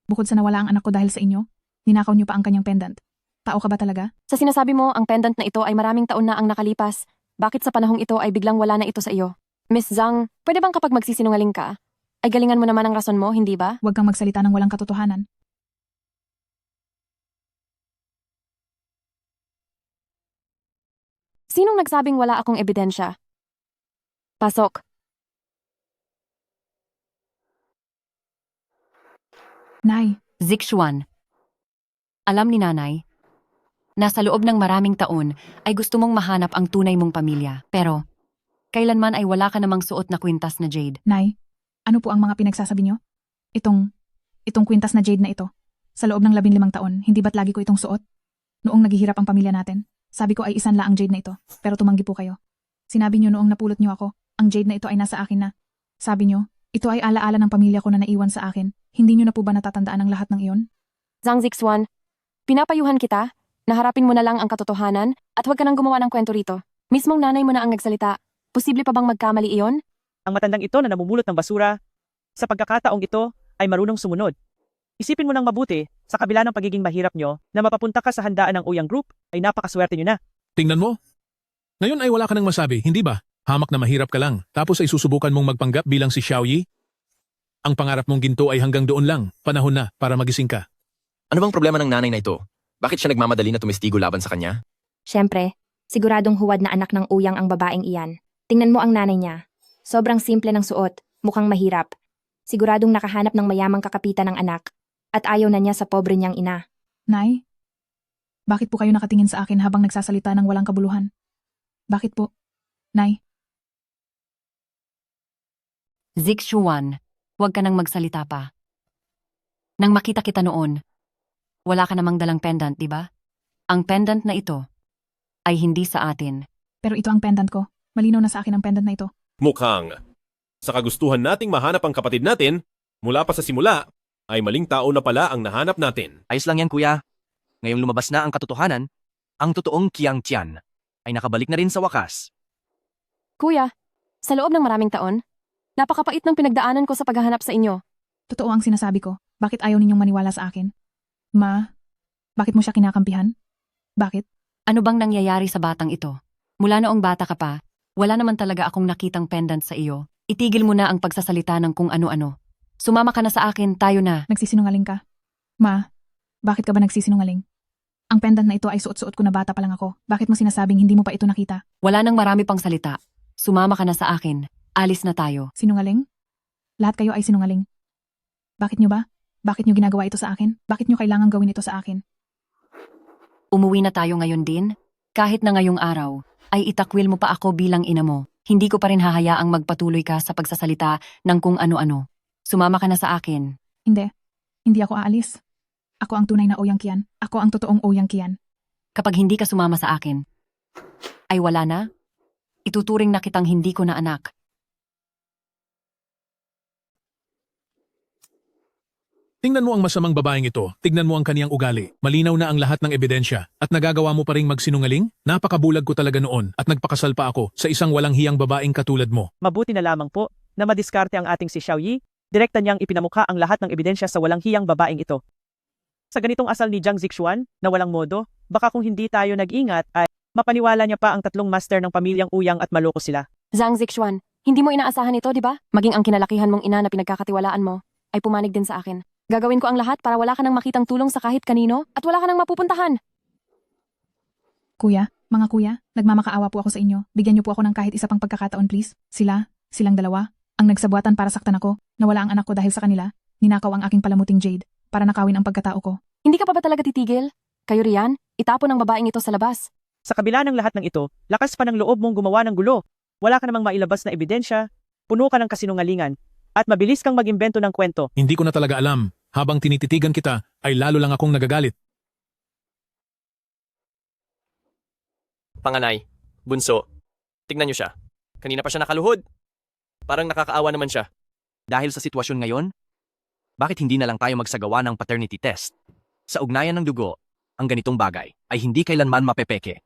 Bukod sa nawala ang anak ko dahil sa inyo, ninakaw niyo pa ang kanyang pendant. Tao ka ba talaga? Sa sinasabi mo, ang pendant na ito ay maraming taon na ang nakalipas. Bakit sa panahong ito ay biglang wala na ito sa iyo? Miss Zhang, pwede bang kapag magsisinungaling ka, ay galingan mo naman ang rason mo, hindi ba? Huwag kang magsalita ng walang katotohanan. Sinong nagsabing wala akong ebidensya? Pasok. Nay. Zixuan. Alam ni nanay, nasa loob ng maraming taon ay gusto mong mahanap ang tunay mong pamilya. Pero, kailanman ay wala ka namang suot na kwintas na jade. Nay, ano po ang mga pinagsasabi niyo? Itong kwintas na jade na ito. Sa loob ng 15 taon, hindi ba't lagi ko itong suot? Noong naghihirap ang pamilya natin, sabi ko ay isan la ang jade na ito. Pero tumanggi po kayo. Sinabi niyo noong napulot niyo ako, ang jade na ito ay nasa akin na. Sabi niyo, ito ay alaala ng pamilya ko na naiwan sa akin. Hindi niyo na po ba natatandaan ang lahat ng iyon? Zhang Zixuan, pinapayuhan kita, naharapin mo na lang ang katotohanan at huwag ka nang gumawa ng kwento rito. Mismong nanay mo na ang nagsalita. Posible pa bang magkamali iyon? Ang matandang ito na namumulot ng basura, sa pagkakataong ito ay marunong sumunod. Isipin mo nang mabuti, sa kabila ng pagiging mahirap nyo, na mapapunta ka sa handaan ng Ouyang Group, ay napakaswerte nyo na. Tingnan mo. Ngayon ay wala ka nang masabi, hindi ba? Hamak na mahirap ka lang, tapos ay susubukan mong magpanggap bilang si Xiaoyi? Ang pangarap mong ginto ay hanggang doon lang, panahon na para magising ka. Ano bang problema ng nanay na ito? Bakit siya nagmamadali na tumistigo laban sa kanya? Siyempre, siguradong huwad na anak ng Ouyang ang babaeng iyan. Tingnan mo ang nanay niya. Sobrang simple ng suot, mukhang mahirap. Siguradong nakahanap ng mayamang kakapitan ng anak. At ayaw na niya sa pobre niyang ina. Nay, bakit po kayo nakatingin sa akin habang nagsasalita ng walang kabuluhan? Bakit po? Nay, Zixuan, huwag ka nang magsalita pa. Nang makita kita noon, wala ka namang dalang pendant, di ba? Ang pendant na ito ay hindi sa atin. pero ito ang pendant ko. Malinaw na sa akin ang pendant na ito. Mukhang sa kagustuhan nating mahanap ang kapatid natin, mula pa sa simula, ay maling tao na pala ang nahanap natin. Ayos lang yan, kuya. Ngayong lumabas na ang katotohanan, ang totoong Qiang Tian ay nakabalik na rin sa wakas. Kuya, sa loob ng maraming taon, napakapait ng pinagdaanan ko sa paghahanap sa inyo. Totoo ang sinasabi ko. Bakit ayaw ninyong maniwala sa akin? Ma, bakit mo siya kinakampihan? Bakit? Ano bang nangyayari sa batang ito? Mula noong bata ka pa, wala naman talaga akong nakitang pendant sa iyo. Itigil mo na ang pagsasalita ng kung ano-ano. Sumama ka na sa akin, tayo na. Nagsisinungaling ka? Ma, bakit ka ba nagsisinungaling? Ang pendant na ito ay suot-suot ko na bata pa lang ako. Bakit mo sinasabing hindi mo pa ito nakita? Wala nang marami pang salita. Sumama ka na sa akin. Alis na tayo. Sinungaling? Lahat kayo ay sinungaling. Bakit nyo ba? Bakit nyo ginagawa ito sa akin? Bakit nyo kailangan gawin ito sa akin? Umuwi na tayo ngayon din. Kahit na ngayong araw, ay itakwil mo pa ako bilang ina mo. Hindi ko pa rin hahayaang magpatuloy ka sa pagsasalita ng kung ano-ano. Sumama ka na sa akin. Hindi. Hindi ako aalis. Ako ang tunay na Ouyang Qian. Ako ang totoong Ouyang Qian. Kapag hindi ka sumama sa akin, ay wala na? Ituturing na kitang hindi ko na anak. Tingnan mo ang masamang babaeng ito, tignan mo ang kaniyang ugali. Malinaw na ang lahat ng ebidensya at nagagawa mo pa ring magsinungaling? Napakabulag ko talaga noon at nagpakasal pa ako sa isang walang hiyang babaeng katulad mo. Mabuti na lamang po na madiskarte ang ating si Xiaoyi, direkta niyang ipinamukha ang lahat ng ebidensya sa walang hiyang babaeng ito. Sa ganitong asal ni Jiang Zixuan, na walang modo, baka kung hindi tayo nag-ingat ay mapaniwala niya pa ang tatlong master ng pamilyang Ouyang at maloko sila. Zhang Zixuan, hindi mo inaasahan ito, di ba? Maging ang kinalakihan mong ina na pinagkakatiwalaan mo, ay pumanig din sa akin. Gagawin ko ang lahat para wala ka nang makitang tulong sa kahit kanino at wala ka nang mapupuntahan. Kuya, mga kuya, nagmamakaawa po ako sa inyo. Bigyan niyo po ako ng kahit isa pang pagkakataon please. Silang dalawa, ang nagsabuatan para saktan ako, nawala ang anak ko dahil sa kanila, ninakaw ang aking palamuting Jade, para nakawin ang pagkatao ko. Hindi ka pa ba talaga titigil? Kayo riyan, itapon ang babaeng ito sa labas. Sa kabila ng lahat ng ito, lakas pa ng loob mong gumawa ng gulo. Wala ka namang mailabas na ebidensya, puno ka ng kasinungalingan, at mabilis kang mag-imbento ng kwento. Hindi ko na talaga alam. Habang tinititigan kita, ay lalo lang akong nagagalit. Panganay, bunso, tignan niyo siya. Kanina pa siya nakaluhod. Parang nakakaawa naman siya. Dahil sa sitwasyon ngayon, bakit hindi na lang tayo magsagawa ng paternity test? Sa ugnayan ng dugo, ang ganitong bagay ay hindi kailanman mapepeke.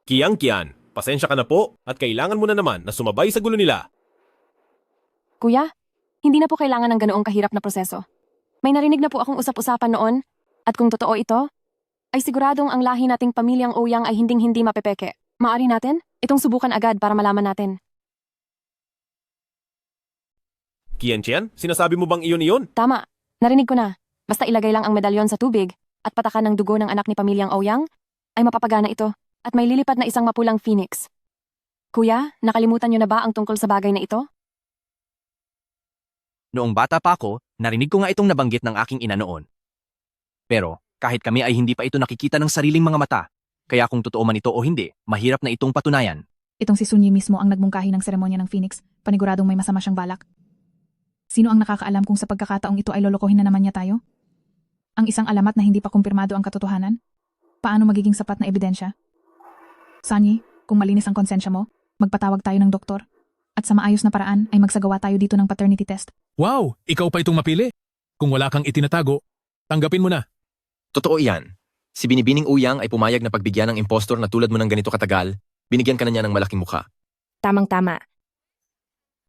Qiang Qian, pasensya ka na po at kailangan mo na naman na sumabay sa gulo nila. Kuya, hindi na po kailangan ng ganoong kahirap na proseso. May narinig na po akong usap-usapan noon, at kung totoo ito, ay siguradong ang lahi nating pamilyang Ouyang ay hinding-hindi mapepeke. Maari natin, itong subukan agad para malaman natin. Qian Qian, sinasabi mo bang iyon? Tama, narinig ko na. Basta ilagay lang ang medalyon sa tubig at patakan ng dugo ng anak ni pamilyang Ouyang, ay mapapagana ito at may lilipad na isang mapulang phoenix. Kuya, nakalimutan niyo na ba ang tungkol sa bagay na ito? Noong bata pa ako, narinig ko nga itong nabanggit ng aking ina noon. Pero, kahit kami ay hindi pa ito nakikita ng sariling mga mata, kaya kung totoo man ito o hindi, mahirap na itong patunayan. Itong si Sunyi mismo ang nagmungkahi ng seremonya ng Phoenix, paniguradong may masama siyang balak. Sino ang nakakaalam kung sa pagkakataong ito ay lolokohin na naman niya tayo? Ang isang alamat na hindi pa kumpirmado ang katotohanan? Paano magiging sapat na ebidensya? Sunyi, kung malinis ang konsensya mo, magpatawag tayo ng doktor. At sa maayos na paraan ay magsagawa tayo dito ng paternity test. Wow! Ikaw pa itong mapili? Kung wala kang itinatago, tanggapin mo na. Totoo iyan. Si Binibining Ouyang ay pumayag na pagbigyan ng impostor na tulad mo ng ganito katagal Binigyan ka na niya ng malaking mukha. Tamang-tama.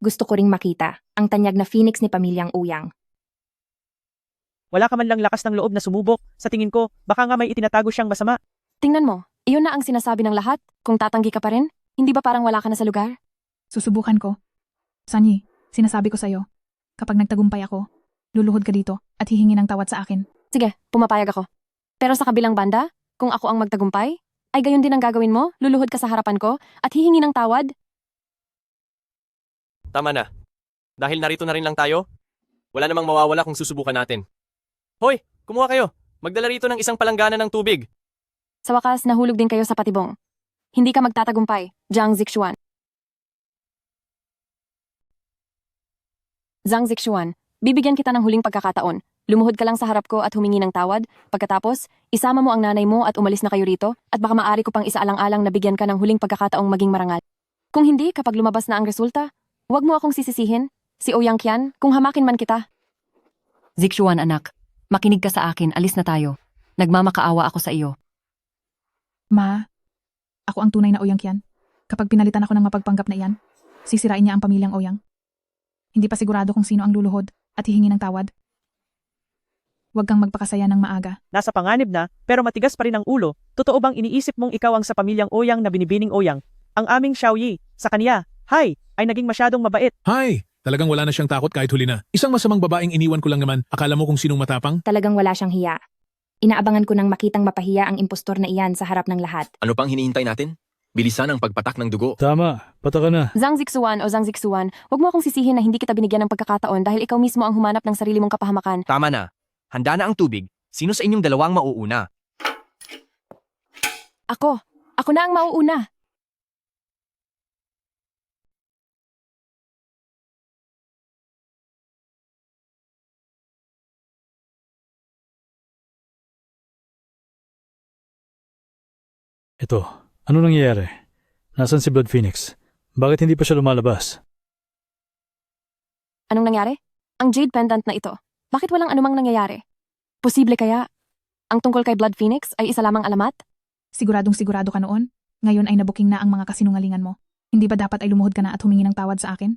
Gusto ko ring makita ang tanyag na phoenix ni pamilyang Uyang. Wala ka man lang lakas ng loob na sumubok. Sa tingin ko, baka nga may itinatago siyang masama. Tingnan mo, iyon na ang sinasabi ng lahat. Kung tatanggi ka pa rin, hindi ba parang wala ka na sa lugar? Susubukan ko. Sanyi, sinasabi ko sa'yo, kapag nagtagumpay ako, luluhod ka dito at hihingi ng tawad sa akin. Sige, pumapayag ako. Pero sa kabilang banda, kung ako ang magtagumpay, ay gayon din ang gagawin mo, luluhod ka sa harapan ko at hihingi ng tawad? Tama na. Dahil narito na rin lang tayo, wala namang mawawala kung susubukan natin. Hoy, kumuha kayo. Magdala rito ng isang palanggana ng tubig. Sa wakas, nahulog din kayo sa patibong. Hindi ka magtatagumpay, Zhang Zixuan. Zhang Zixuan, bibigyan kita ng huling pagkakataon. Lumuhod ka lang sa harap ko at humingi ng tawad. Pagkatapos, isama mo ang nanay mo at umalis na kayo rito at baka maaari ko pang isaalang-alang na bigyan ka ng huling pagkakataong maging marangal. Kung hindi, kapag lumabas na ang resulta, huwag mo akong sisisihin, si Ouyang Qian, kung hamakin man kita. Zixuan anak, makinig ka sa akin, alis na tayo. Nagmamakaawa ako sa iyo. Ma, ako ang tunay na Ouyang Qian. Kapag pinalitan ako ng mapagpanggap na iyan, sisirain niya ang pamilyang Ouyang. Hindi pa sigurado kung sino ang luluhod at hihingi ng tawad. Huwag kang magpakasaya ng maaga. Nasa panganib na, pero matigas pa rin ang ulo. Totoo bang iniisip mong ikaw ang sa pamilyang Ouyang na binibining Ouyang? Ang aming Xiaoyi, sa kanya, ay naging masyadong mabait. Hay! Talagang wala na siyang takot kahit huli na. Isang masamang babaeng iniwan ko lang naman. Akala mo kung sinong matapang? Talagang wala siyang hiya. Inaabangan ko nang makitang mapahiya ang impostor na iyan sa harap ng lahat. Ano pang hinihintay natin? Bilisan ang pagpatak ng dugo. Tama, pataka na. Zhang Zixuan o Zhang Zixuan, huwag mo akong sisihin na hindi kita binigyan ng pagkakataon dahil ikaw mismo ang humanap ng sarili mong kapahamakan. Tama na. Handa na ang tubig. Sino sa inyong dalawang mauuna? Ako na ang mauuna. Ito, ano nangyayari? Nasaan si Blood Phoenix? Bakit hindi pa siya lumalabas? Anong nangyari? Ang jade pendant na ito. Bakit walang anumang nangyayari? Posible kaya ang tungkol kay Blood Phoenix ay isa lamang alamat? Siguradong sigurado ka noon. Ngayon ay nabuking na ang mga kasinungalingan mo. Hindi ba dapat ay lumuhod ka na at humingi ng tawad sa akin?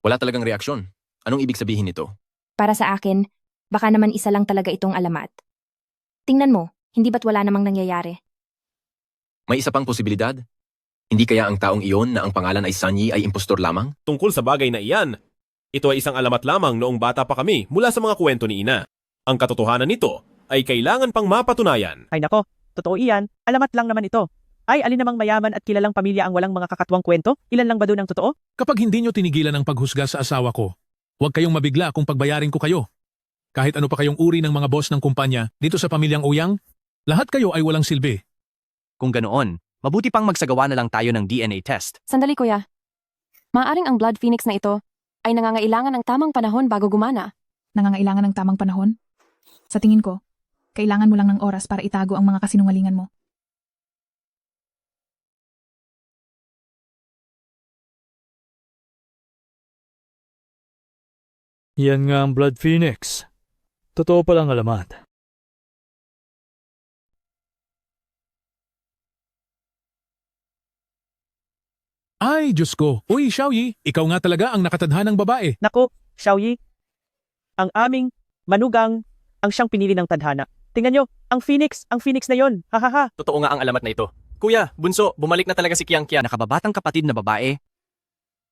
Wala talagang reaksyon. Anong ibig sabihin nito? Para sa akin, baka naman isa lang talaga itong alamat. Tingnan mo, hindi ba't wala namang nangyayari? May isa pang posibilidad? Hindi kaya ang taong iyon na ang pangalan ay Sanyi ay impostor lamang? Tungkol sa bagay na iyan, ito ay isang alamat lamang noong bata pa kami mula sa mga kwento ni Ina. Ang katotohanan nito ay kailangan pang mapatunayan. Ay nako, totoo iyan, alamat lang naman ito. Ay, alin namang mayaman at kilalang pamilya ang walang mga kakatwang kwento? Ilan lang ba doon ang totoo? Kapag hindi nyo tinigilan ang paghusga sa asawa ko, huwag kayong mabigla kung pagbayarin ko kayo. Kahit ano pa kayong uri ng mga boss ng kumpanya dito sa pamilyang Ouyang, lahat kayo ay walang silbi. Kung ganoon, mabuti pang magsagawa na lang tayo ng DNA test. Sandali kuya. Maaring ang Blood Phoenix na ito ay nangangailangan ng tamang panahon bago gumana. Nangangailangan ng tamang panahon? Sa tingin ko, kailangan mo lang ng oras para itago ang mga kasinungalingan mo. Yan nga ang Blood Phoenix. Totoo palang alamat. Ay, Diyos ko. Uy, Xiaoyi, ikaw nga talaga ang nakatadhanang babae. Nako, Xiaoyi, ang aming manugang ang siyang pinili ng tadhana. Tingnan nyo, ang Phoenix na yon. Hahaha. Totoo nga ang alamat na ito. Kuya, bunso, bumalik na talaga si Qiang Qian. Nakababatang kapatid na babae.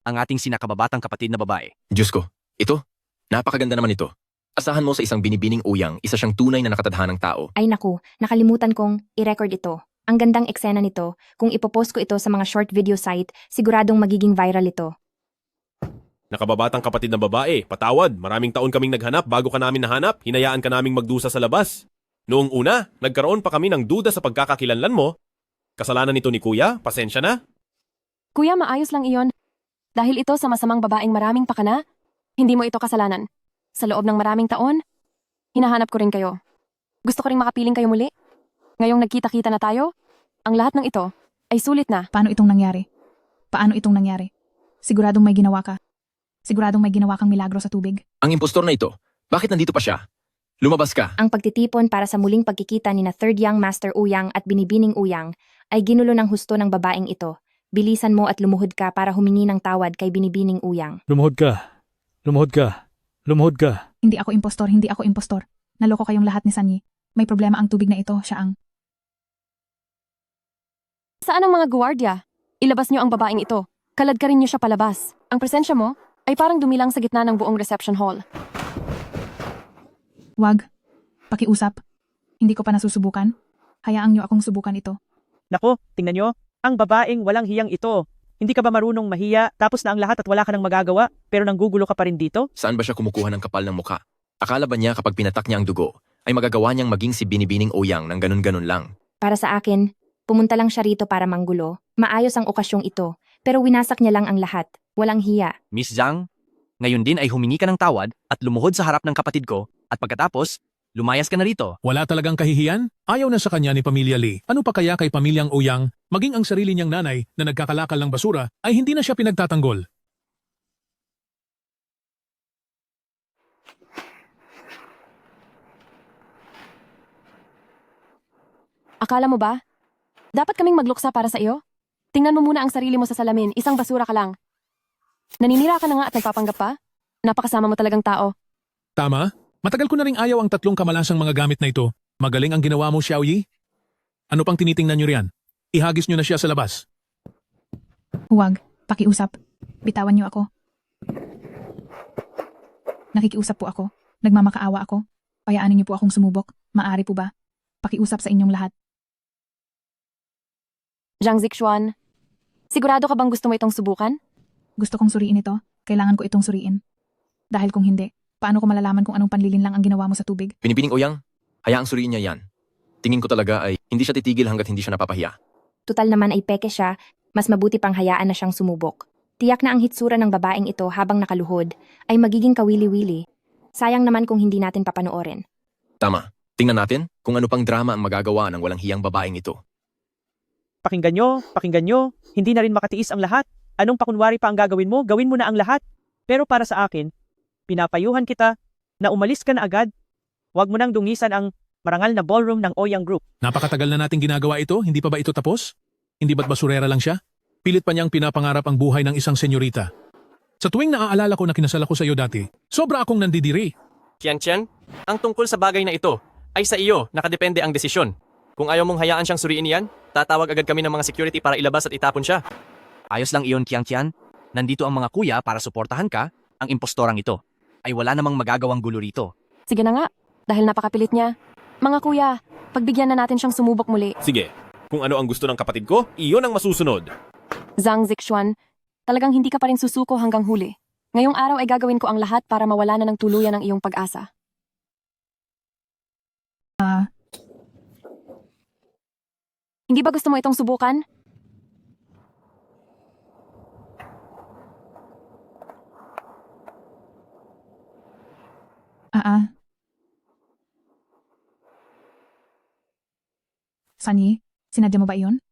Ang ating sinakababatang kapatid na babae. Diyos ko, ito, napakaganda naman ito. Asahan mo sa isang binibining Ouyang, isa siyang tunay na nakatadhanang tao. Ay naku, nakalimutan kong i-record ito. Ang gandang eksena nito, kung ipopost ko ito sa mga short video site, siguradong magiging viral ito. Nakababatang kapatid na babae, patawad, maraming taon kaming naghanap bago ka namin nahanap, hinayaan ka naming magdusa sa labas. Noong una, nagkaroon pa kami ng duda sa pagkakakilanlan mo. Kasalanan nito ni Kuya, pasensya na. Kuya, maayos lang iyon. Dahil ito sa masamang babaeng maraming pakana, hindi mo ito kasalanan. Sa loob ng maraming taon, hinahanap ko rin kayo. Gusto ko rin makapiling kayo muli. Ngayong nagkita-kita na tayo, ang lahat ng ito ay sulit na. Paano itong nangyari? Paano itong nangyari? Siguradong may ginawa ka. Siguradong may ginawa kang milagro sa tubig. Ang impostor na ito, bakit nandito pa siya? Lumabas ka. Ang pagtitipon para sa muling pagkikita ni na Third Young Master Ouyang at Binibining Ouyang ay ginulo ng husto ng babaeng ito Bilisan mo at lumuhod ka para humingi ng tawad kay Binibining Uyang. Lumuhod ka. Lumuhod ka. Lumuhod ka. Hindi ako impostor. Naloko kayong lahat ni Sanyi. May problema ang tubig na ito, siya ang... Saan ang mga guwardiya? Ilabas niyo ang babaeng ito. Kalad ka rin niyo siya palabas. Ang presensya mo ay parang dumilang sa gitna ng buong reception hall. Wag. Pakiusap. Hindi ko pa nasusubukan. Hayaan niyo akong subukan ito. Nako, tingnan nyo. Ang babaeng walang hiyang ito. Hindi ka ba marunong mahiya tapos na ang lahat at wala ka nang magagawa pero nanggugulo ka pa rin dito? Saan ba siya kumukuha ng kapal ng mukha? Akala ba niya kapag pinatak niya ang dugo, ay magagawa niyang maging si Binibining Oyang ng ganun-ganun lang? Para sa akin, pumunta lang siya rito para manggulo. Maayos ang okasyong ito, pero winasak niya lang ang lahat. Walang hiya. Miss Zhang, ngayon din ay humingi ka ng tawad at lumuhod sa harap ng kapatid ko at pagkatapos, lumayas ka na rito. Wala talagang kahihiyan? Ayaw na sa kanya ni Pamilya Lee. Ano pa kaya kay Pamilyang Oyang, maging ang sarili niyang nanay na nagkakalakal ng basura ay hindi na siya pinagtatanggol? Akala mo ba? Dapat kaming magluksa para sa iyo? Tingnan mo muna ang sarili mo sa salamin, isang basura ka lang. Naninira ka na nga at nagpapanggap pa? Napakasama mo talagang tao. Tama? Matagal ko na ring ayaw ang 3 kamalasang mga gamit na ito. Magaling ang ginawa mo, Xiao Yi. Ano pang tinitingnan nyo riyan? Ihagis nyo na siya sa labas. Huwag. Pakiusap. Bitawan niyo ako. Nakikiusap po ako. Nagmamakaawa ako. Payaanin niyo po akong sumubok. Maari po ba? Pakiusap sa inyong lahat. Zhang Zixuan, sigurado ka bang gusto mo itong subukan? Gusto kong suriin ito. Kailangan ko itong suriin. Dahil kung hindi, paano ko malalaman kung anong panlilin lang ang ginawa mo sa tubig? Binibining Oyang, hayaang suriin niya yan. Tingin ko talaga ay hindi siya titigil hanggat hindi siya napapahiya. Tutal naman ay peke siya, mas mabuti pang hayaan na siyang sumubok. Tiyak na ang hitsura ng babaeng ito habang nakaluhod ay magiging kawili-wili. Sayang naman kung hindi natin papanoorin. Tama. Tingnan natin kung ano pang drama ang magagawa ng walang hiyang babaeng ito. Pakinggan nyo. Hindi na rin makatiis ang lahat. Anong pakunwari pa ang gagawin mo? Gawin mo na ang lahat. Pero para sa akin, pinapayuhan kita na umalis ka na agad. Huwag mo nang dungisan ang marangal na ballroom ng Oyang Group. Napakatagal na nating ginagawa ito, hindi pa ba ito tapos? Hindi ba't basurera lang siya? Pilit pa niyang pinapangarap ang buhay ng isang senyorita. Sa tuwing naaalala ko na kinasal ako sa iyo dati, sobra akong nandidiri. Tian, ang tungkol sa bagay na ito ay sa iyo nakadepende ang desisyon. Kung ayaw mong hayaan siyang suriin yan, tatawag agad kami ng mga security para ilabas at itapon siya. Ayos lang iyon, Tian. Nandito ang mga kuya para suportahan ka. Ang impostorang ito ay wala namang magagawang gulo rito. Sige na nga, dahil napakapilit niya. Mga kuya, pagbigyan na natin siyang sumubok muli. Sige, kung ano ang gusto ng kapatid ko, iyon ang masusunod. Zhang Zixuan, talagang hindi ka pa rin susuko hanggang huli. Ngayong araw ay gagawin ko ang lahat para mawala na ng tuluyan ang iyong pag-asa. Hindi ba gusto mo itong subukan? Sanyi, sinadya mo ba iyon?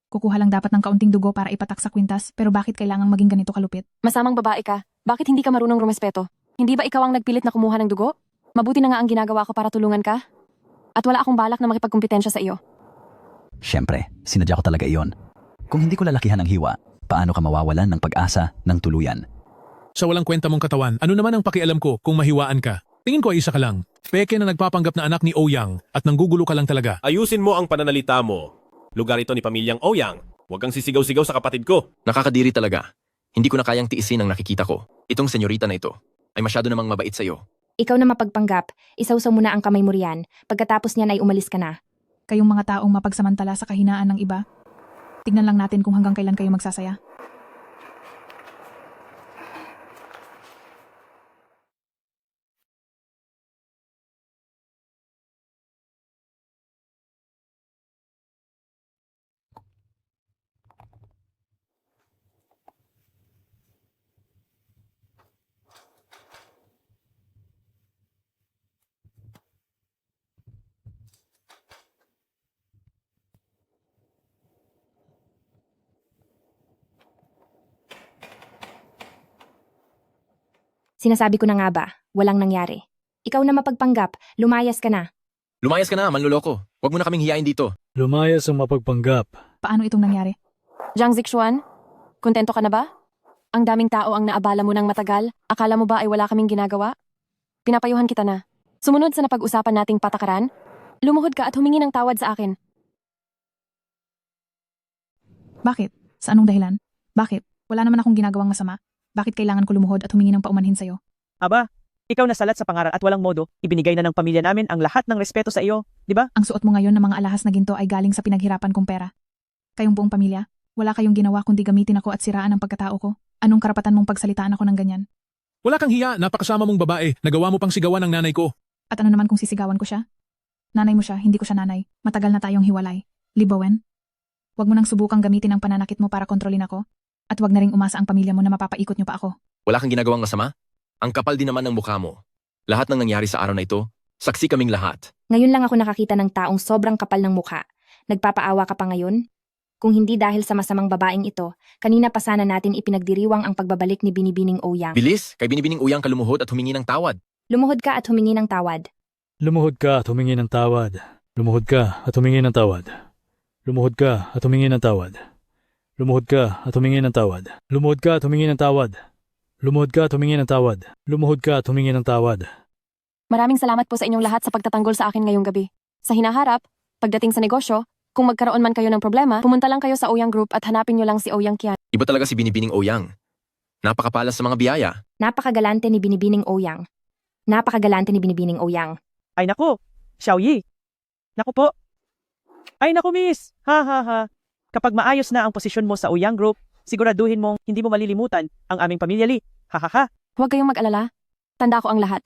Kukuha lang dapat ng kaunting dugo para ipatak sa kwintas, pero bakit kailangang maging ganito kalupit? Masamang babae ka. Bakit hindi ka marunong rumespeto? Hindi ba ikaw ang nagpilit na kumuha ng dugo? Mabuti na nga ang ginagawa ko para tulungan ka. At wala akong balak na makipagkumpetensya sa iyo. Siyempre, sinadya ko talaga iyon. Kung hindi ko lalakihan ang hiwa, paano ka mawawalan ng pag-asa ng tuluyan? Sa walang kwenta mong katawan, ano naman ang pakialam ko kung mahiwaan ka? Tingin ko ay isa ka lang. Peke na nagpapanggap na anak ni Oyang at nanggugulo ka lang talaga. Ayusin mo ang pananalita mo. Lugar ito ni Pamilyang Oyang. Huwag kang sisigaw-sigaw sa kapatid ko. Nakakadiri talaga. Hindi ko na kayang tiisin ang nakikita ko. Itong senyorita na ito ay masyado namang mabait sa iyo. Ikaw na mapagpanggap, isawsaw mo na ang kamay mo riyan. Pagkatapos niyan ay umalis ka na. Kayong mga taong mapagsamantala sa kahinaan ng iba, tignan lang natin kung hanggang kailan kayo magsasaya. Sinasabi ko na nga ba, walang nangyari. Ikaw na mapagpanggap, lumayas ka na. Lumayas ka na, manluloko. Huwag mo na kaming hiyain dito. Lumayas ang mapagpanggap. Paano itong nangyari? Jiang Zixuan, kontento ka na ba? Ang daming tao ang naabala mo ng matagal. Akala mo ba ay wala kaming ginagawa? Pinapayuhan kita na. Sumunod sa napag-usapan nating patakaran, lumuhod ka at humingi ng tawad sa akin. Bakit? Sa anong dahilan? Bakit? Wala naman akong ginagawang masama. Bakit kailangan ko lumuhod at humingi ng paumanhin sa'yo? Aba, ikaw nasalat sa pangaral at walang modo, ibinigay na ng pamilya namin ang lahat ng respeto sa iyo, di ba? Ang suot mo ngayon ng mga alahas na ginto ay galing sa pinaghirapan kong pera. Kayong buong pamilya, wala kayong ginawa kundi gamitin ako at siraan ang pagkatao ko. Anong karapatan mong pagsalitaan ako ng ganyan? Wala kang hiya, napakasama mong babae. Nagawa mo pang sigawan ng nanay ko. At ano naman kung sisigawan ko siya? Nanay mo siya, hindi ko siya nanay. Matagal na tayong hiwalay. Libawen? Huwag mo nang subukang gamitin ang pananakit mo para kontrolin ako. At huwag na ring umasa ang pamilya mo na mapapaikot niyo pa ako. Wala kang ginagawang masama? Ang kapal din naman ng mukha mo. Lahat ng nangyari sa araw na ito, saksi kaming lahat. Ngayon lang ako nakakita ng taong sobrang kapal ng mukha. Nagpapaawa ka pa ngayon? Kung hindi dahil sa masamang babaeng ito, kanina pa sana natin ipinagdiriwang ang pagbabalik ni Binibining Ouyang. Bilis, kay Binibining Uyang ka lumuhod at humingi ng tawad. Lumuhod ka at humingi ng tawad. Lumuhod ka at humingi ng tawad. Lumuhod ka at humingi ng tawad. Lumuhod ka at humingi ng tawad. Lumuhod ka at humingi ng tawad. Lumuhod ka at humingi ng tawad. Lumuhod ka at humingi ng tawad. Lumuhod ka at humingi ng tawad. Maraming salamat po sa inyong lahat sa pagtatanggol sa akin ngayong gabi. Sa hinaharap, pagdating sa negosyo, kung magkaroon man kayo ng problema, pumunta lang kayo sa Ouyang Group at hanapin nyo lang si Ouyang Qian. Iba talaga si Binibining Uyang. Napakapalas sa mga biyaya. Napakagalante ni Binibining Ouyang. Napakagalante ni Binibining Ouyang. Ay naku, Xiaoyi. Naku po. Ay naku miss, ha ha ha. Kapag maayos na ang posisyon mo sa Ouyang Group, siguraduhin mong hindi mo malilimutan ang aming pamilya Li. Ha ha ha. Huwag kayong mag-alala. Tanda ko ang lahat.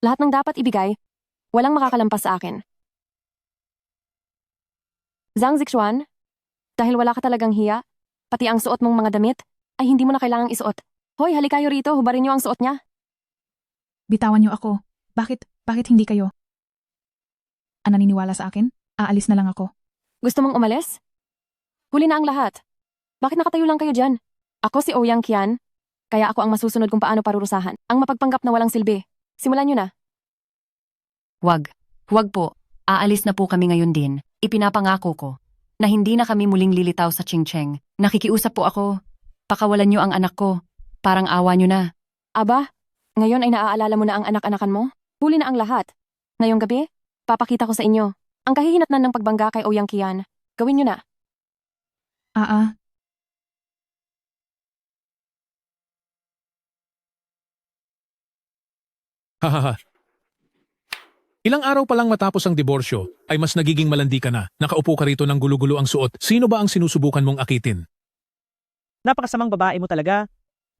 Lahat ng dapat ibigay, walang makakalampas sa akin. Zhang Zixuan, dahil wala ka talagang hiya, pati ang suot mong mga damit, ay hindi mo na kailangang isuot. Hoy, halikayo rito, hubarin niyo ang suot niya. Bitawan niyo ako. Bakit hindi kayo? Naniniwala sa akin? Aalis na lang ako. Gusto mong umalis? Huli na ang lahat. Bakit nakatayo lang kayo dyan? Ako si Ouyang Qian, kaya ako ang masusunod kung paano parurusahan. Ang mapagpanggap na walang silbi. Simulan niyo na. Huwag po. Aalis na po kami ngayon din. Ipinapangako ko na hindi na kami muling lilitaw sa Chingcheng. Nakikiusap po ako. Pakawalan niyo ang anak ko. Parang awa niyo na. Aba, ngayon ay naaalala mo na ang anak-anakan mo? Huli na ang lahat. Ngayong gabi, papakita ko sa inyo ang kahihinatnan ng pagbangga kay Ouyang Qian. Gawin niyo na. Hahaha. Ilang araw pa lang matapos ang diborsyo, ay mas nagiging malandi ka na. Nakaupo ka rito ng gulo-gulo ang suot. Sino ba ang sinusubukan mong akitin? Napakasamang babae mo talaga.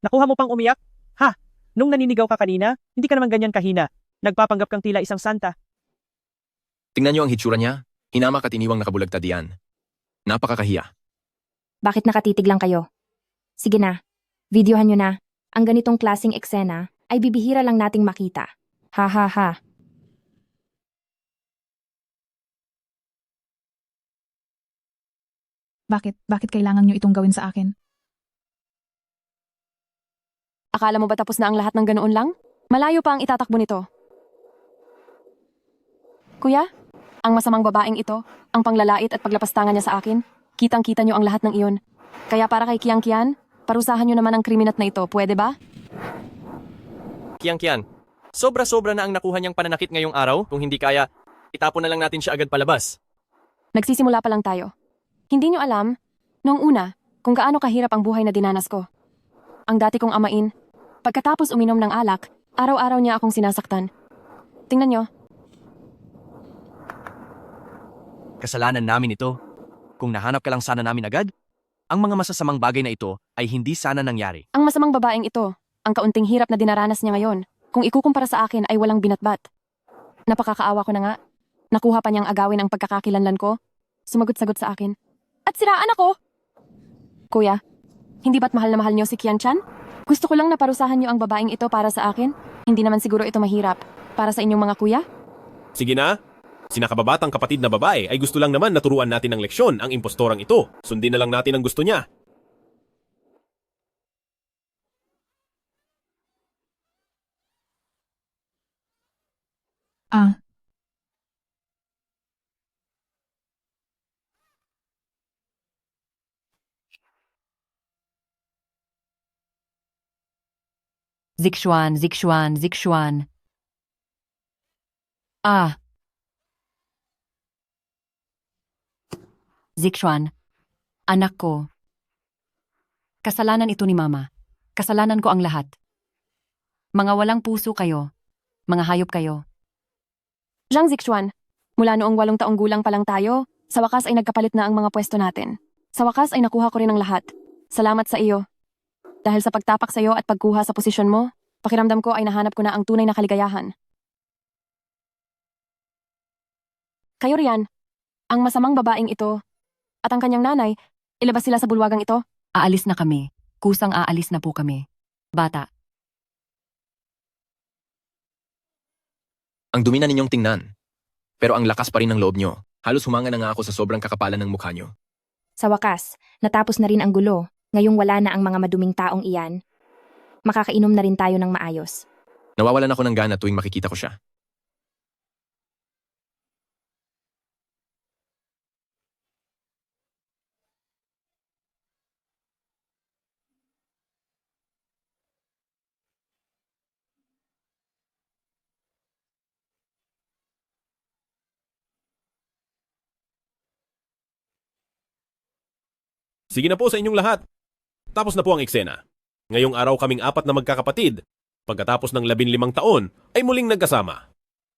Nakuha mo pang umiyak? Ha? Nung naninigaw ka kanina, hindi ka naman ganyan kahina. Nagpapanggap kang tila isang santa. Tingnan niyo ang hitsura niya. Hinamak at iniwang nakabulagta diyan. Napakakahiya. Bakit nakatitig lang kayo? Sige na, videohan nyo na. Ang ganitong klaseng eksena ay bibihira lang nating makita. Ha ha ha. Bakit kailangan nyo itong gawin sa akin? Akala mo ba tapos na ang lahat ng ganoon lang? Malayo pa ang itatakbo nito. Kuya, ang masamang babaeng ito, ang panglalait at paglapastangan niya sa akin, kitang-kita niyo ang lahat ng iyon. Kaya para kay Qian Qian, parusahan niyo naman ang kriminat na ito, pwede ba? Qian, sobra-sobra na ang nakuha niyang pananakit ngayong araw. Kung hindi kaya, itapon na lang natin siya agad palabas. Nagsisimula pa lang tayo. Hindi niyo alam, noong una, kung gaano kahirap ang buhay na dinanas ko. Ang dati kong amain, pagkatapos uminom ng alak, araw-araw niya akong sinasaktan. Tingnan niyo. Kasalanan namin ito. Kung nahanap ka lang sana namin agad, ang mga masasamang bagay na ito ay hindi sana nangyari. Ang masamang babaeng ito, ang kaunting hirap na dinaranas niya ngayon, kung ikukumpara sa akin ay walang binatbat. Napakakaawa ko na nga. Nakuha pa niyang agawin ang pagkakakilanlan ko. Sumagot-sagot sa akin. At siraan ako! Kuya, hindi ba't mahal na mahal niyo si Qian Chan? Gusto ko lang na parusahan niyo ang babaeng ito para sa akin. Hindi naman siguro ito mahirap. Para sa inyong mga kuya? Sige na. Si nakababatang kapatid na babae ay gusto lang naman naturuan natin ng leksyon ang impostorang ito. Sundin na lang natin ang gusto niya. Zixuan, Zixuan, Zixuan. Zixuan, anak ko. Kasalanan ito ni Mama. Kasalanan ko ang lahat. Mga walang puso kayo. Mga hayop kayo. Zhang Zixuan, mula noong 8 taong gulang pa lang tayo, sa wakas ay nagkapalit na ang mga pwesto natin. Sa wakas ay nakuha ko rin ang lahat. Salamat sa iyo. Dahil sa pagtapak sa iyo at pagkuha sa posisyon mo, pakiramdam ko ay nahanap ko na ang tunay na kaligayahan. Kayo riyan, ang masamang babaeng ito, at ang kanyang nanay, ilabas sila sa bulwagang ito. Aalis na kami. Kusang aalis na po kami. Bata. Ang dumi na ninyong tingnan. Pero ang lakas pa rin ng loob nyo. Halos humanga na nga ako sa sobrang kakapalan ng mukha nyo. Sa wakas, natapos na rin ang gulo. Ngayong wala na ang mga maduming taong iyan. Makakainom na rin tayo ng maayos. Nawawalan ako ng gana tuwing makikita ko siya. Sige na po sa inyong lahat. Tapos na po ang eksena. Ngayong araw kaming 4 na magkakapatid. Pagkatapos ng 15 taon ay muling nagkasama.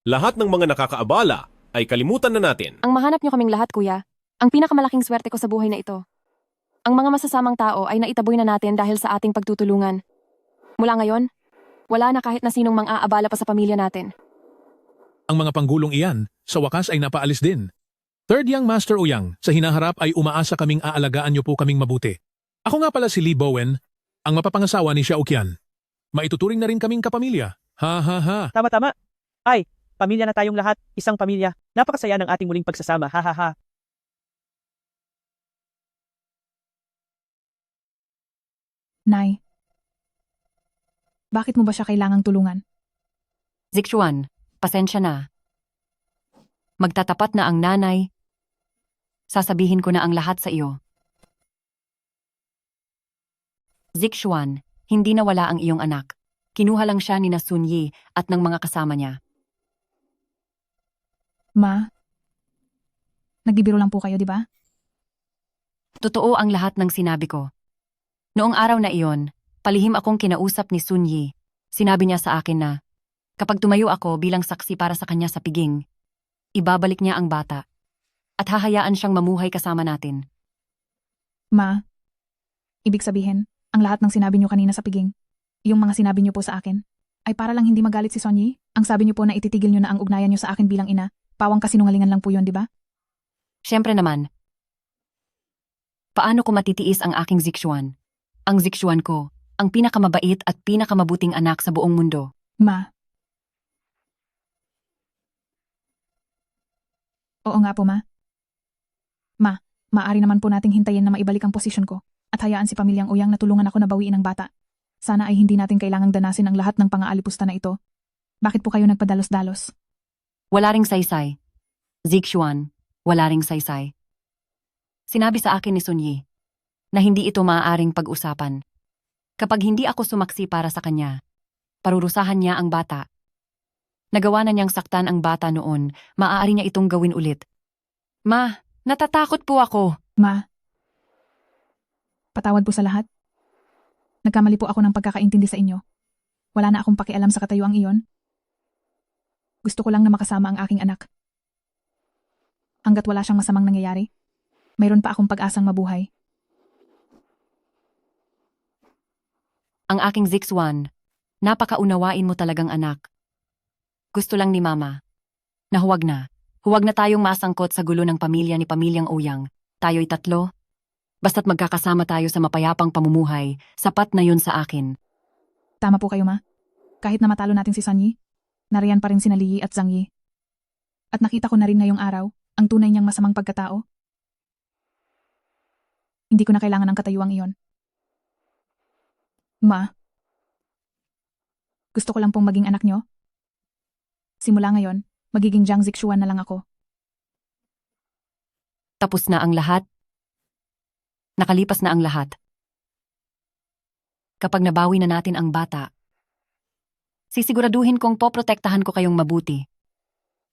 Lahat ng mga nakakaabala ay kalimutan na natin. Ang mahanap niyo kaming lahat, kuya. Ang pinakamalaking swerte ko sa buhay na ito. Ang mga masasamang tao ay naitaboy na natin dahil sa ating pagtutulungan. Mula ngayon, wala na kahit na sinong mang-aabala pa sa pamilya natin. Ang mga panggulong iyan, sa wakas ay napaalis din. Third Young Master Ouyang, sa hinaharap ay umaasa kaming aalagaan niyo po kaming mabuti. Ako nga pala si Lee Bowen, ang mapapangasawa ni Xiao Qian. Maituturing na rin kaming kapamilya. Ha ha ha. Tama. Ay, pamilya na tayong lahat, isang pamilya. Napakasaya ng ating muling pagsasama, ha ha ha. Nay, bakit mo ba siya kailangang tulungan? Zixuan, pasensya na. Magtatapat na ang nanay. Sasabihin ko na ang lahat sa iyo. Zixuan, hindi nawala ang iyong anak. Kinuha lang siya ni na Sun Yi at ng mga kasama niya. Ma, nagbibiro lang po kayo, di ba? Totoo ang lahat ng sinabi ko. Noong araw na iyon, palihim akong kinausap ni Sun Yi. Sinabi niya sa akin na, kapag tumayo ako bilang saksi para sa kanya sa piging, ibabalik niya ang bata at hahayaan siyang mamuhay kasama natin. Ma, ibig sabihin, ang lahat ng sinabi niyo kanina sa piging, yung mga sinabi niyo po sa akin, ay para lang hindi magalit si Sonyi? Ang sabi niyo po na ititigil niyo na ang ugnayan niyo sa akin bilang ina, pawang kasinungalingan lang po yun, di ba? Siyempre naman. Paano ko matitiis ang aking Zixuan? Ang Zixuan ko, ang pinakamabait at pinakamabuting anak sa buong mundo. Ma. Oo nga po, Ma. Ma, maaari naman po nating hintayin na maibalik ang posisyon ko at hayaan si pamilyang Ouyang na tulungan ako na bawiin ang bata. Sana ay hindi natin kailangang danasin ang lahat ng pang-aalipusta na ito. Bakit po kayo nagpadalos-dalos? Wala ring saysay. Zixuan, wala ring saysay. Sinabi sa akin ni Sun Yi na hindi ito maaaring pag-usapan. Kapag hindi ako sumaksi para sa kanya, parurusahan niya ang bata. Nagawa na niyang saktan ang bata noon, maaari niya itong gawin ulit. Ma, natatakot po ako. Ma, patawad po sa lahat. Nagkamali po ako ng pagkakaintindi sa inyo. Wala na akong pakialam sa katayuang iyon. Gusto ko lang na makasama ang aking anak. Hanggat wala siyang masamang nangyayari, mayroon pa akong pag-asang mabuhay. Ang aking Zixuan, napakaunawain mo talagang anak. Gusto lang ni Mama na huwag na. Huwag na tayong masangkot sa gulo ng pamilya ni Pamilyang Ouyang. Tayo'y 3. Basta't magkakasama tayo sa mapayapang pamumuhay, sapat na yun sa akin. Tama po kayo, Ma. Kahit na matalo natin si Sonyi, nariyan pa rin sina Li at Zhang Yi. At nakita ko na rin ngayong araw ang tunay niyang masamang pagkatao. Hindi ko na kailangan ng katayuang iyon. Ma, gusto ko lang pong maging anak niyo. Simula ngayon, magiging Zhang Zixuan na lang ako. Tapos na ang lahat. Nakalipas na ang lahat. Kapag nabawi na natin ang bata, Sisiguraduhin kong poprotektahan ko kayong mabuti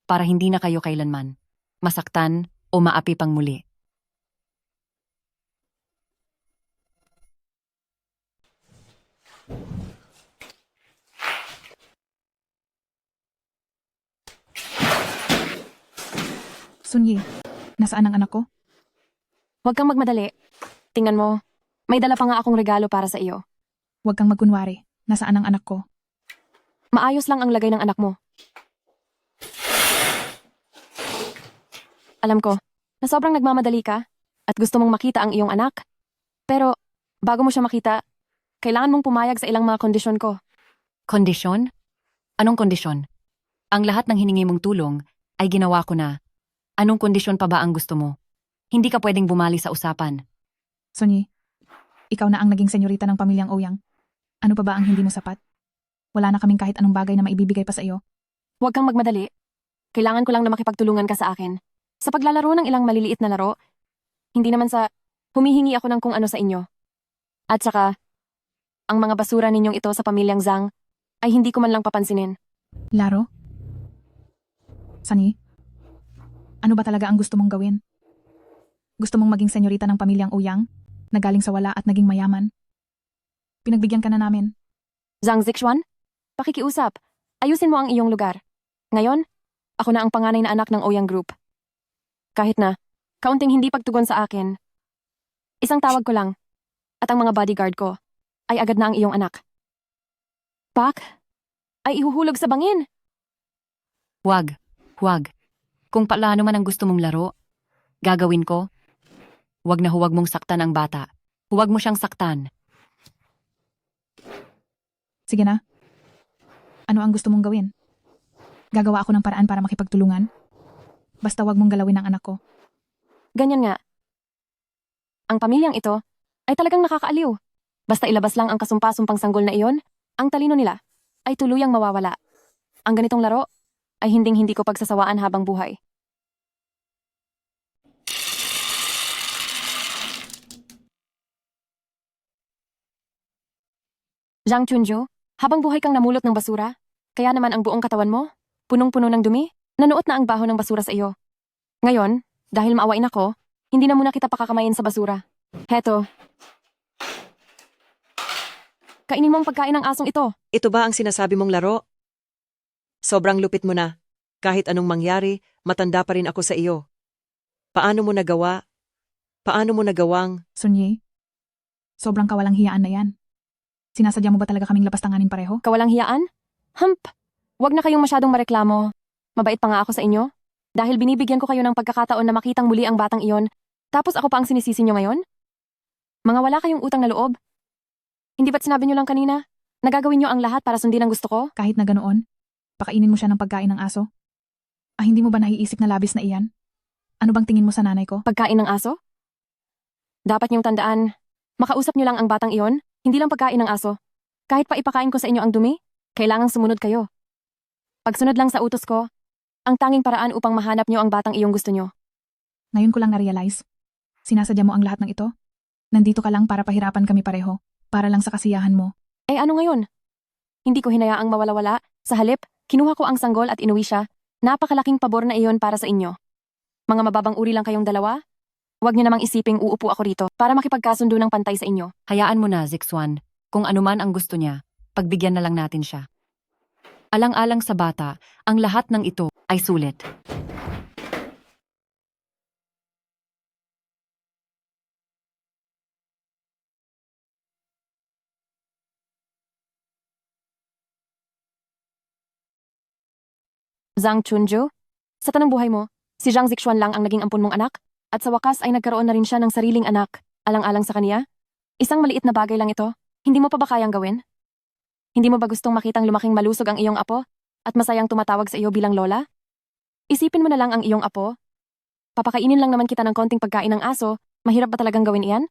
para hindi na kayo kailanman masaktan o maapi pang muli. Sunyi, nasaan ang anak ko? Huwag kang magmadali. Tingnan mo, may dala pa nga akong regalo para sa iyo. Huwag kang magkunwari. Nasaan ang anak ko? Maayos lang ang lagay ng anak mo. Alam ko, na sobrang nagmamadali ka at gusto mong makita ang iyong anak. Pero, bago mo siya makita, kailangan mong pumayag sa ilang mga kondisyon ko. Kondisyon? Anong kondisyon? Ang lahat ng hiningi mong tulong ay ginawa ko na. Anong kondisyon pa ba ang gusto mo? Hindi ka pwedeng bumali sa usapan. Sunyi, ikaw na ang naging senyorita ng pamilyang Ouyang. Ano pa ba ang hindi mo sapat? Wala na kaming kahit anong bagay na maibibigay pa sa iyo. Huwag kang magmadali. Kailangan ko lang na makipagtulungan ka sa akin. Sa paglalaro ng ilang maliliit na laro, hindi naman sa humihingi ako ng kung ano sa inyo. At saka, ang mga basura ninyong ito sa pamilyang Zhang ay hindi ko man lang papansinin. Laro? Sunny, ano ba talaga ang gusto mong gawin? Gusto mong maging senyorita ng pamilyang Ouyang na galing sa wala at naging mayaman? Pinagbigyan ka na namin. Zhang Zixuan, pakikiusap. Ayusin mo ang iyong lugar. Ngayon, ako na ang panganay na anak ng Ouyang Group. Kahit na, kaunting hindi pagtugon sa akin. Isang tawag ko lang, at ang mga bodyguard ko ay agad na ang iyong anak. Pak, ay ihuhulog sa bangin. Huwag. Kung paano man ang gusto mong laro, gagawin ko. Huwag na huwag mong saktan ang bata. Huwag mo siyang saktan. Sige na. Ano ang gusto mong gawin? Gagawa ako ng paraan para makipagtulungan. Basta wag mong galawin ang anak ko. Ganyan nga. Ang pamilyang ito ay talagang nakakaaliw. Basta ilabas lang ang kasumpa-sumpang sanggol na iyon, ang talino nila ay tuluyang mawawala. Ang ganitong laro ay hinding-hindi ko pagsasawaan habang buhay. Zhang Chunju, habang buhay kang namulot ng basura, kaya naman ang buong katawan mo, punong-puno ng dumi, nanuot na ang baho ng basura sa iyo. Ngayon, dahil maawain ako, hindi na muna kita pakakamayin sa basura. Heto. Kainin mo ang pagkain ng asong ito. Ito ba ang sinasabi mong laro? Sobrang lupit mo na. Kahit anong mangyari, matanda pa rin ako sa iyo. Paano mo nagawa? Paano mo nagawang? Sunyi, sobrang kawalang hiyaan na yan. Sinasadya mo ba talaga kaming lapastanganin pareho? Kawalang hiyaan? Hump! Huwag na kayong masyadong mareklamo. Mabait pa nga ako sa inyo. Dahil binibigyan ko kayo ng pagkakataon na makitang muli ang batang iyon, tapos ako pa ang sinisisi nyo ngayon? Mga wala kayong utang na loob. Hindi ba't sinabi nyo lang kanina? Nagagawin nyo ang lahat para sundin ang gusto ko? Kahit na ganoon, pakainin mo siya ng pagkain ng aso. Hindi mo ba naiisip na labis na iyan? Ano bang tingin mo sa nanay ko? Pagkain ng aso? Dapat niyong tandaan, makausap nyo lang ang batang iyon, hindi lang pagkain ng aso. Kahit pa ipakain ko sa inyo ang dumi, kailangang sumunod kayo. Pagsunod lang sa utos ko, ang tanging paraan upang mahanap nyo ang batang iyong gusto nyo. Ngayon ko lang na-realize. Sinasadya mo ang lahat ng ito? Nandito ka lang para pahirapan kami pareho, para lang sa kasiyahan mo. Ano ngayon? Hindi ko hinayaang mawala-wala. Sa halip, kinuha ko ang sanggol at inuwi siya. Napakalaking pabor na iyon para sa inyo. Mga mababang uri lang kayong dalawa. Huwag niyo namang isiping uupo ako rito para makipagkasundo ng pantay sa inyo. Hayaan mo na, Zixuan. Kung anuman ang gusto niya, pagbigyan na lang natin siya. Alang-alang sa bata, ang lahat ng ito ay sulit. Zhang Chunju, sa tanang buhay mo, si Zhang Zixuan lang ang naging ampun mong anak, at sa wakas ay nagkaroon na rin siya ng sariling anak, alang-alang sa kaniya. Isang maliit na bagay lang ito, hindi mo pa ba kayang gawin? Hindi mo ba gustong makitang lumaking malusog ang iyong apo, at masayang tumatawag sa iyo bilang lola? Isipin mo na lang ang iyong apo. Papakainin lang naman kita ng konting pagkain ng aso, mahirap ba talagang gawin iyan?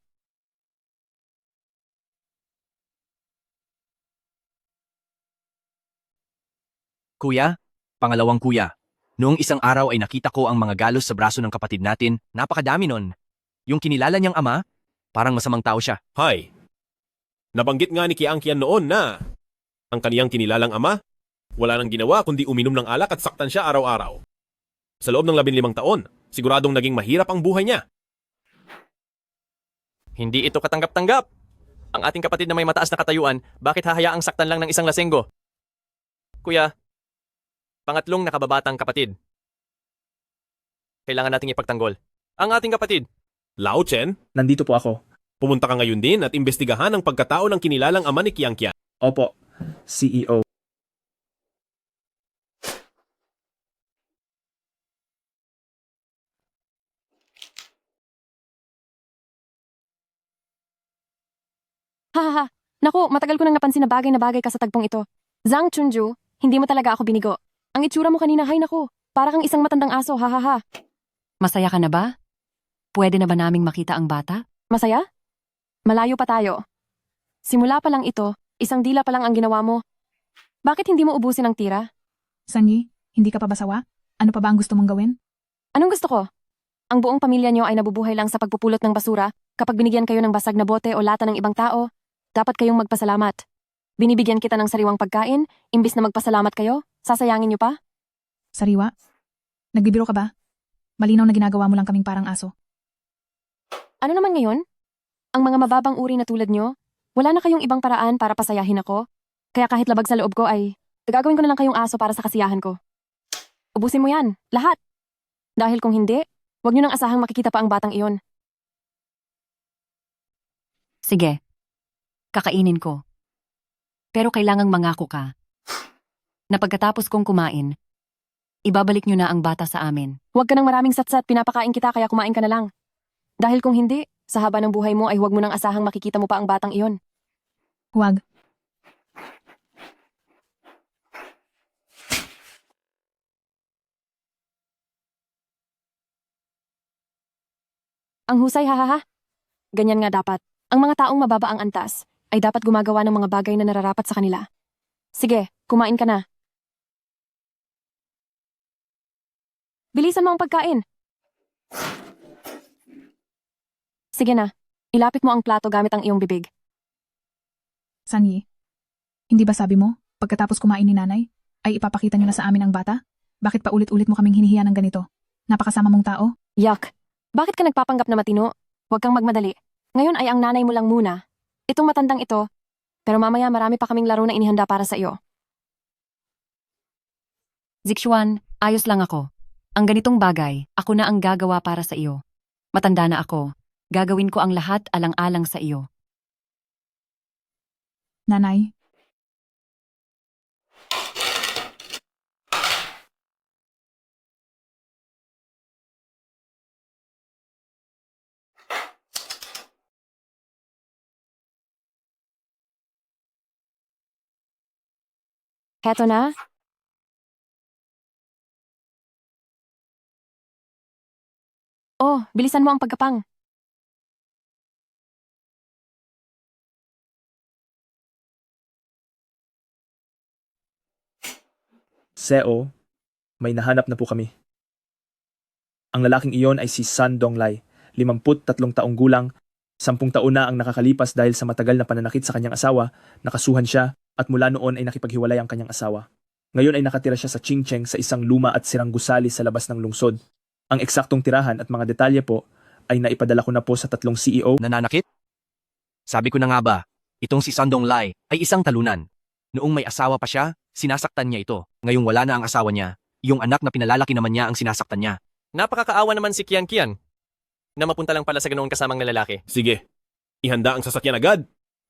Kuya, pangalawang kuya. Noong isang araw ay nakita ko ang mga galos sa braso ng kapatid natin. Napakadami nun. Yung kinilala niyang ama, parang masamang tao siya. Hay, nabanggit nga ni Kiangkian noon na ang kaniyang kinilalang ama Wala nang ginawa kundi uminom ng alak at saktan siya araw-araw. Sa loob ng 15 taon, siguradong naging mahirap ang buhay niya. Hindi ito katanggap-tanggap. Ang ating kapatid na may mataas na katayuan, bakit hahayaang saktan lang ng isang lasenggo? Kuya, pangatlong nakababatang kapatid. Kailangan nating ipagtanggol. Ang ating kapatid. Lao Chen, Nandito po ako. pumunta ka ngayon din at imbestigahan ang pagkatao ng kinilalang ama ni Qiang Qian. Opo, CEO. Hahaha. Naku, matagal ko nang napansin na bagay ka sa tagpong ito. Zhang Chunju, hindi mo talaga ako binigo. Ang itsura mo kanina, hay naku, para kang isang matandang aso, hahaha. Masaya ka na ba? Pwede na ba naming makita ang bata? Masaya? Malayo pa tayo. Simula pa lang ito, isang dila pa lang ang ginawa mo. Bakit hindi mo ubusin ang tira? Sanyi, hindi ka pa ba sawa? Ano pa ba ang gusto mong gawin? Anong gusto ko? Ang buong pamilya niyo ay nabubuhay lang sa pagpupulot ng basura. Kapag binigyan kayo ng basag na bote o lata ng ibang tao, dapat kayong magpasalamat. Binibigyan kita ng sariwang pagkain, imbis na magpasalamat kayo, sasayangin niyo pa? Sariwa? Nagbibiro ka ba? Malinaw na ginagawa mo lang kaming parang aso. Ano naman ngayon? Ang mga mababang uri na tulad niyo, wala na kayong ibang paraan para pasayahin ako. Kaya kahit labag sa loob ko ay, gagawin ko na lang kayong aso para sa kasiyahan ko. Ubusin mo yan, lahat. Dahil kung hindi, huwag niyo nang asahang makikita pa ang batang iyon. Sige. Kakainin ko. Pero kailangang mangako ka na pagkatapos kong kumain, ibabalik nyo na ang bata sa amin. Huwag ka nang maraming satsat, pinapakain kita kaya kumain ka na lang. Dahil kung hindi, sa haba ng buhay mo ay huwag mo nang asahang makikita mo pa ang batang iyon. Huwag. Ang husay, hahaha. Ganyan nga dapat. Ang mga taong mababa ang antas ay dapat gumagawa ng mga bagay na nararapat sa kanila. Sige, kumain ka na. Bilisan mo ang pagkain. Sige na, ilapit mo ang plato gamit ang iyong bibig. Sanyi, hindi ba sabi mo, pagkatapos kumain ni nanay, ay ipapakita niyo na sa amin ang bata? Bakit pa ulit-ulit mo kaming hinihiya ng ganito? Napakasama mong tao? Yak, bakit ka nagpapanggap na matino? Huwag kang magmadali. Ngayon ay ang nanay mo lang muna. Itong matandang ito, pero mamaya marami pa kaming laro na inihanda para sa iyo. Zixuan, ayos lang ako. Ang ganitong bagay, ako na ang gagawa para sa iyo. Matanda na ako. Gagawin ko ang lahat alang-alang sa iyo. Nanay, Heto na. Oh, bilisan mo ang pagkapang. CEO, may nahanap na po kami. Ang lalaking iyon ay si San Donglai, 53 taong gulang, 10 taon na ang nakakalipas dahil sa matagal na pananakit sa kanyang asawa, nakasuhan siya at mula noon ay nakipaghiwalay ang kanyang asawa. Ngayon ay nakatira siya sa Qingcheng sa isang luma at sirang gusali sa labas ng lungsod. Ang eksaktong tirahan at mga detalye po ay naipadala ko na po sa 3 CEO. Nananakit? Sabi ko na nga ba, itong si Sandong Lai ay isang talunan. Noong may asawa pa siya, sinasaktan niya ito. Ngayong wala na ang asawa niya, yung anak na pinalalaki naman niya ang sinasaktan niya. Napakakaawa naman si Qian Qian na mapunta lang pala sa ganoon kasamang na lalaki. Sige, ihanda ang sasakyan agad.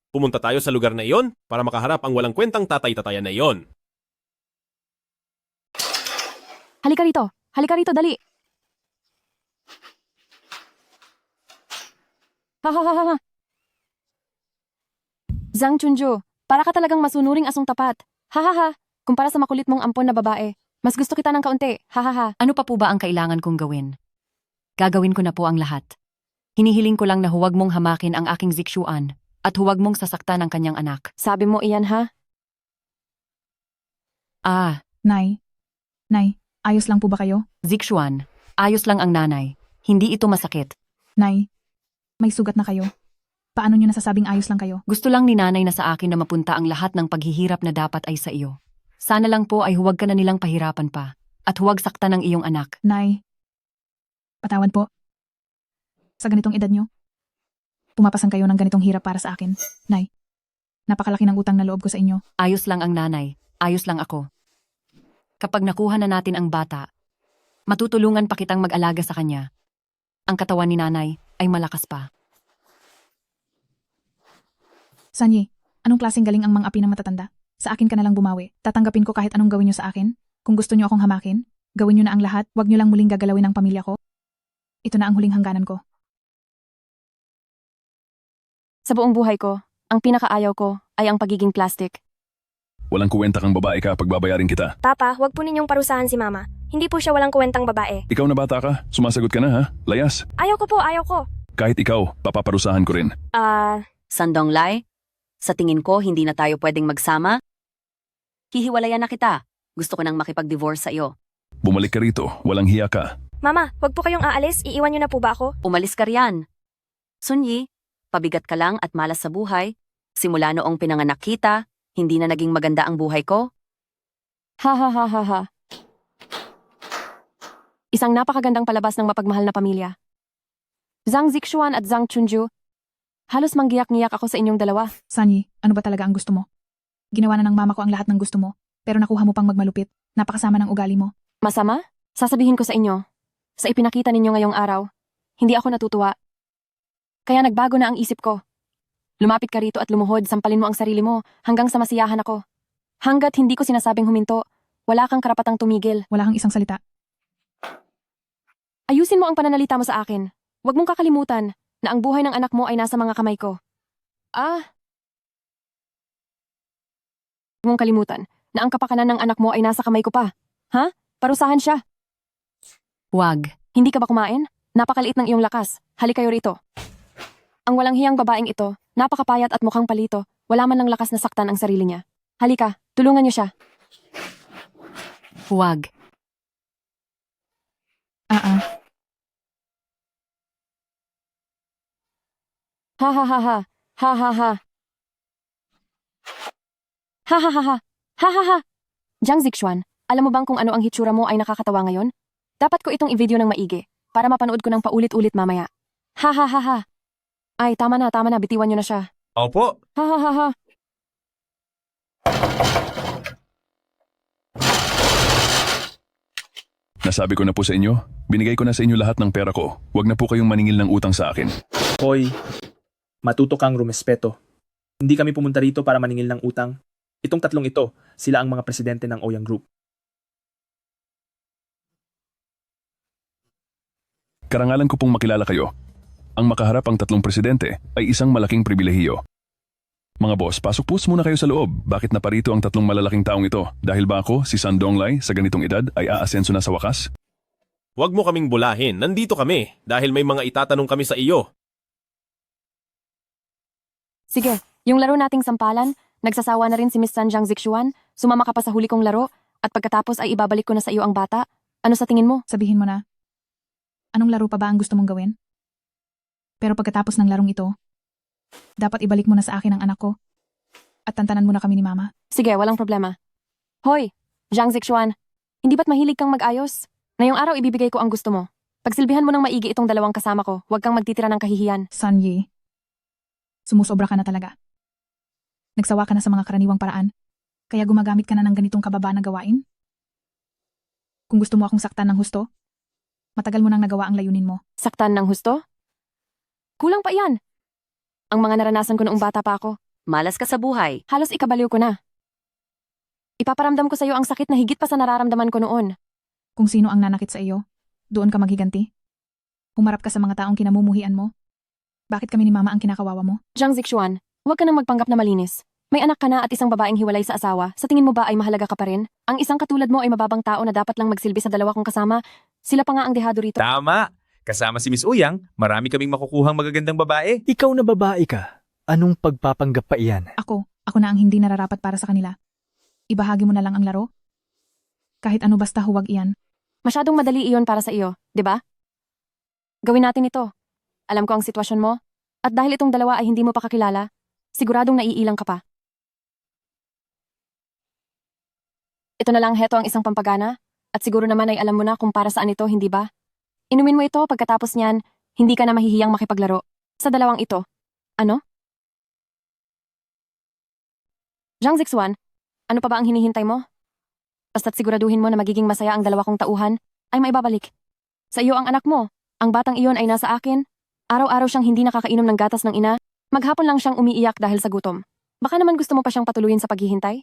Pumunta tayo sa lugar na iyon para makaharap ang walang kwentang tatay-tatayan na iyon. Halika rito, dali. Ha. Zhang Chunju, para ka talagang masunuring asong tapat. Ha. Kumpara sa makulit mong ampon na babae, mas gusto kita ng kaunti. Ha. Ano pa po ba ang kailangan kong gawin? Gagawin ko na po ang lahat. Hinihiling ko lang na huwag mong hamakin ang aking Zixuan at huwag mong sasaktan ang kanyang anak. Sabi mo iyan, ha? Nay, ayos lang po ba kayo? Zixuan, ayos lang ang nanay. Hindi ito masakit. Nay, may sugat na kayo. Paano niyo nasasabing ayos lang kayo? Gusto lang ni nanay na sa akin na mapunta ang lahat ng paghihirap na dapat ay sa iyo. Sana lang po ay huwag ka na nilang pahirapan pa at huwag saktan ng iyong anak. Nay, patawad po. Sa ganitong edad nyo, pumapasan kayo ng ganitong hirap para sa akin. Nay, napakalaki ng utang na loob ko sa inyo. Ayos lang ang nanay, ayos lang ako. Kapag nakuha na natin ang bata, matutulungan pa kitang mag-alaga sa kanya. Ang katawan ni nanay ay malakas pa. Sanyi, anong klaseng galing ang mga api na matatanda? Sa akin ka na lang bumawi. Tatanggapin ko kahit anong gawin nyo sa akin. Kung gusto nyo akong hamakin, gawin nyo na ang lahat. Huwag nyo lang muling gagalawin ang pamilya ko. Ito na ang huling hangganan ko. Sa buong buhay ko, ang pinakaayaw ko ay ang pagiging plastic. Walang kuwenta kang babae ka pag babayarin kita. Papa, huwag po ninyong parusahan si Mama. Hindi po siya walang kuwentang babae. Ikaw na bata ka, sumasagot ka na ha? Layas. Ayaw ko po, ayaw ko. Kahit ikaw, papaparusahan ko rin. Sandong Lai, sa tingin ko hindi na tayo pwedeng magsama. Hihiwalayan na kita. Gusto ko nang makipag-divorce sa iyo. Bumalik ka rito, walang hiya ka. Mama, huwag po kayong aalis. Iiwan niyo na po ba ako? Umalis ka riyan. Sunyi, pabigat ka lang at malas sa buhay. Simula noong pinanganak kita, hindi na naging maganda ang buhay ko. Ha ha ha ha ha. Isang napakagandang palabas ng mapagmahal na pamilya. Zhang Zixuan at Zhang Chunju, halos manggiyak-ngiyak ako sa inyong dalawa. Sanyi, ano ba talaga ang gusto mo? Ginawa na ng mama ko ang lahat ng gusto mo, pero nakuha mo pang magmalupit. Napakasama ng ugali mo. Masama? Sasabihin ko sa inyo. Sa ipinakita ninyo ngayong araw, hindi ako natutuwa. Kaya nagbago na ang isip ko. Lumapit ka rito at lumuhod, sampalin mo ang sarili mo hanggang sa masiyahan ako. Hanggat hindi ko sinasabing huminto, wala kang karapatang tumigil. Wala kang isang salita. Ayusin mo ang pananalita mo sa akin. Huwag mong kakalimutan na ang buhay ng anak mo ay nasa mga kamay ko. Huwag mong kalimutan na ang kapakanan ng anak mo ay nasa kamay ko pa. Ha? Parusahan siya. Huwag. Hindi ka ba kumain? Napakaliit ng iyong lakas. Halik kayo rito. Ang walang hiyang babaeng ito, napakapayat at mukhang palito. Wala man lang lakas na saktan ang sarili niya. Halika, tulungan niyo siya. Huwag. Ha ha ha ha. Ha ha ha. Ha ha ha ha. Ha ha ha. Jiang Zixuan, alam mo bang kung ano ang hitsura mo ay nakakatawa ngayon? Dapat ko itong i-video ng maigi para mapanood ko ng paulit-ulit mamaya. Ha ha ha ha. Ay, tama na, bitiwan niyo na siya. Opo. Ha ha ha ha. Nasabi ko na po sa inyo, binigay ko na sa inyo lahat ng pera ko. Huwag na po kayong maningil ng utang sa akin. Hoy, matuto kang rumespeto. Hindi kami pumunta rito para maningil ng utang. Itong tatlong ito, sila ang mga presidente ng Ouyang Group. Karangalan ko pong makilala kayo. Ang makaharap ang tatlong presidente ay isang malaking pribilehiyo. Mga boss, pasok po muna kayo sa loob. Bakit na parito ang tatlong malalaking taong ito? Dahil ba ako, si Sandong Lai, sa ganitong edad ay aasenso na sa wakas? Huwag mo kaming bulahin. Nandito kami dahil may mga itatanong kami sa iyo. Sige, yung laro nating sampalan, nagsasawa na rin si Miss San Jiang Zixuan, sumama ka pa sa huli kong laro, at pagkatapos ay ibabalik ko na sa iyo ang bata. Ano sa tingin mo? Sabihin mo na. Anong laro pa ba ang gusto mong gawin? Pero pagkatapos ng larong ito, dapat ibalik mo na sa akin ang anak ko. At tantanan mo na kami ni Mama. Sige, walang problema. Hoy, Jiang Zixuan, hindi ba't mahilig kang mag-ayos? Ngayong araw ibibigay ko ang gusto mo. Pagsilbihan mo ng maigi itong dalawang kasama ko, huwag kang magtitira ng kahihiyan. Sanyi, sumusobra ka na talaga. Nagsawa ka na sa mga karaniwang paraan, kaya gumagamit ka na ng ganitong kababa na gawain? Kung gusto mo akong saktan ng husto, matagal mo nang nagawa ang layunin mo. Saktan ng husto? Kulang pa iyan. Ang mga naranasan ko noong bata pa ako. Malas ka sa buhay. Halos ikabaliw ko na. Ipaparamdam ko sa iyo ang sakit na higit pa sa nararamdaman ko noon. Kung sino ang nanakit sa iyo, doon ka maghiganti. Humarap ka sa mga taong kinamumuhian mo. Bakit kami ni Mama ang kinakawawa mo? Jiang Zixuan, huwag ka nang magpanggap na malinis. May anak ka na at isang babaeng hiwalay sa asawa. Sa tingin mo ba ay mahalaga ka pa rin? Ang isang katulad mo ay mababang tao na dapat lang magsilbi sa dalawa kong kasama. Sila pa nga ang dehado rito. Tama! Kasama si Miss Ouyang, marami kaming makukuhang magagandang babae. Ikaw na babae ka. Anong pagpapanggap pa iyan? Ako na ang hindi nararapat para sa kanila. Ibahagi mo na lang ang laro. Kahit ano basta huwag iyan. Masyadong madali iyon para sa iyo, di ba? Gawin natin ito. Alam ko ang sitwasyon mo. At dahil itong dalawa ay hindi mo pa kakilala, siguradong naiilang ka pa. Ito na lang heto ang isang pampagana. At siguro naman ay alam mo na kung para saan ito, hindi ba? Inumin mo ito pagkatapos niyan, hindi ka na mahihiyang makipaglaro. Sa dalawang ito. Ano? Zhang Zixuan, ano pa ba ang hinihintay mo? Basta't siguraduhin mo na magiging masaya ang dalawa kong tauhan, ay maibabalik. Sa iyo ang anak mo, ang batang iyon ay nasa akin. Araw-araw siyang hindi nakakainom ng gatas ng ina, maghapon lang siyang umiiyak dahil sa gutom. Baka naman gusto mo pa siyang patuluyin sa paghihintay?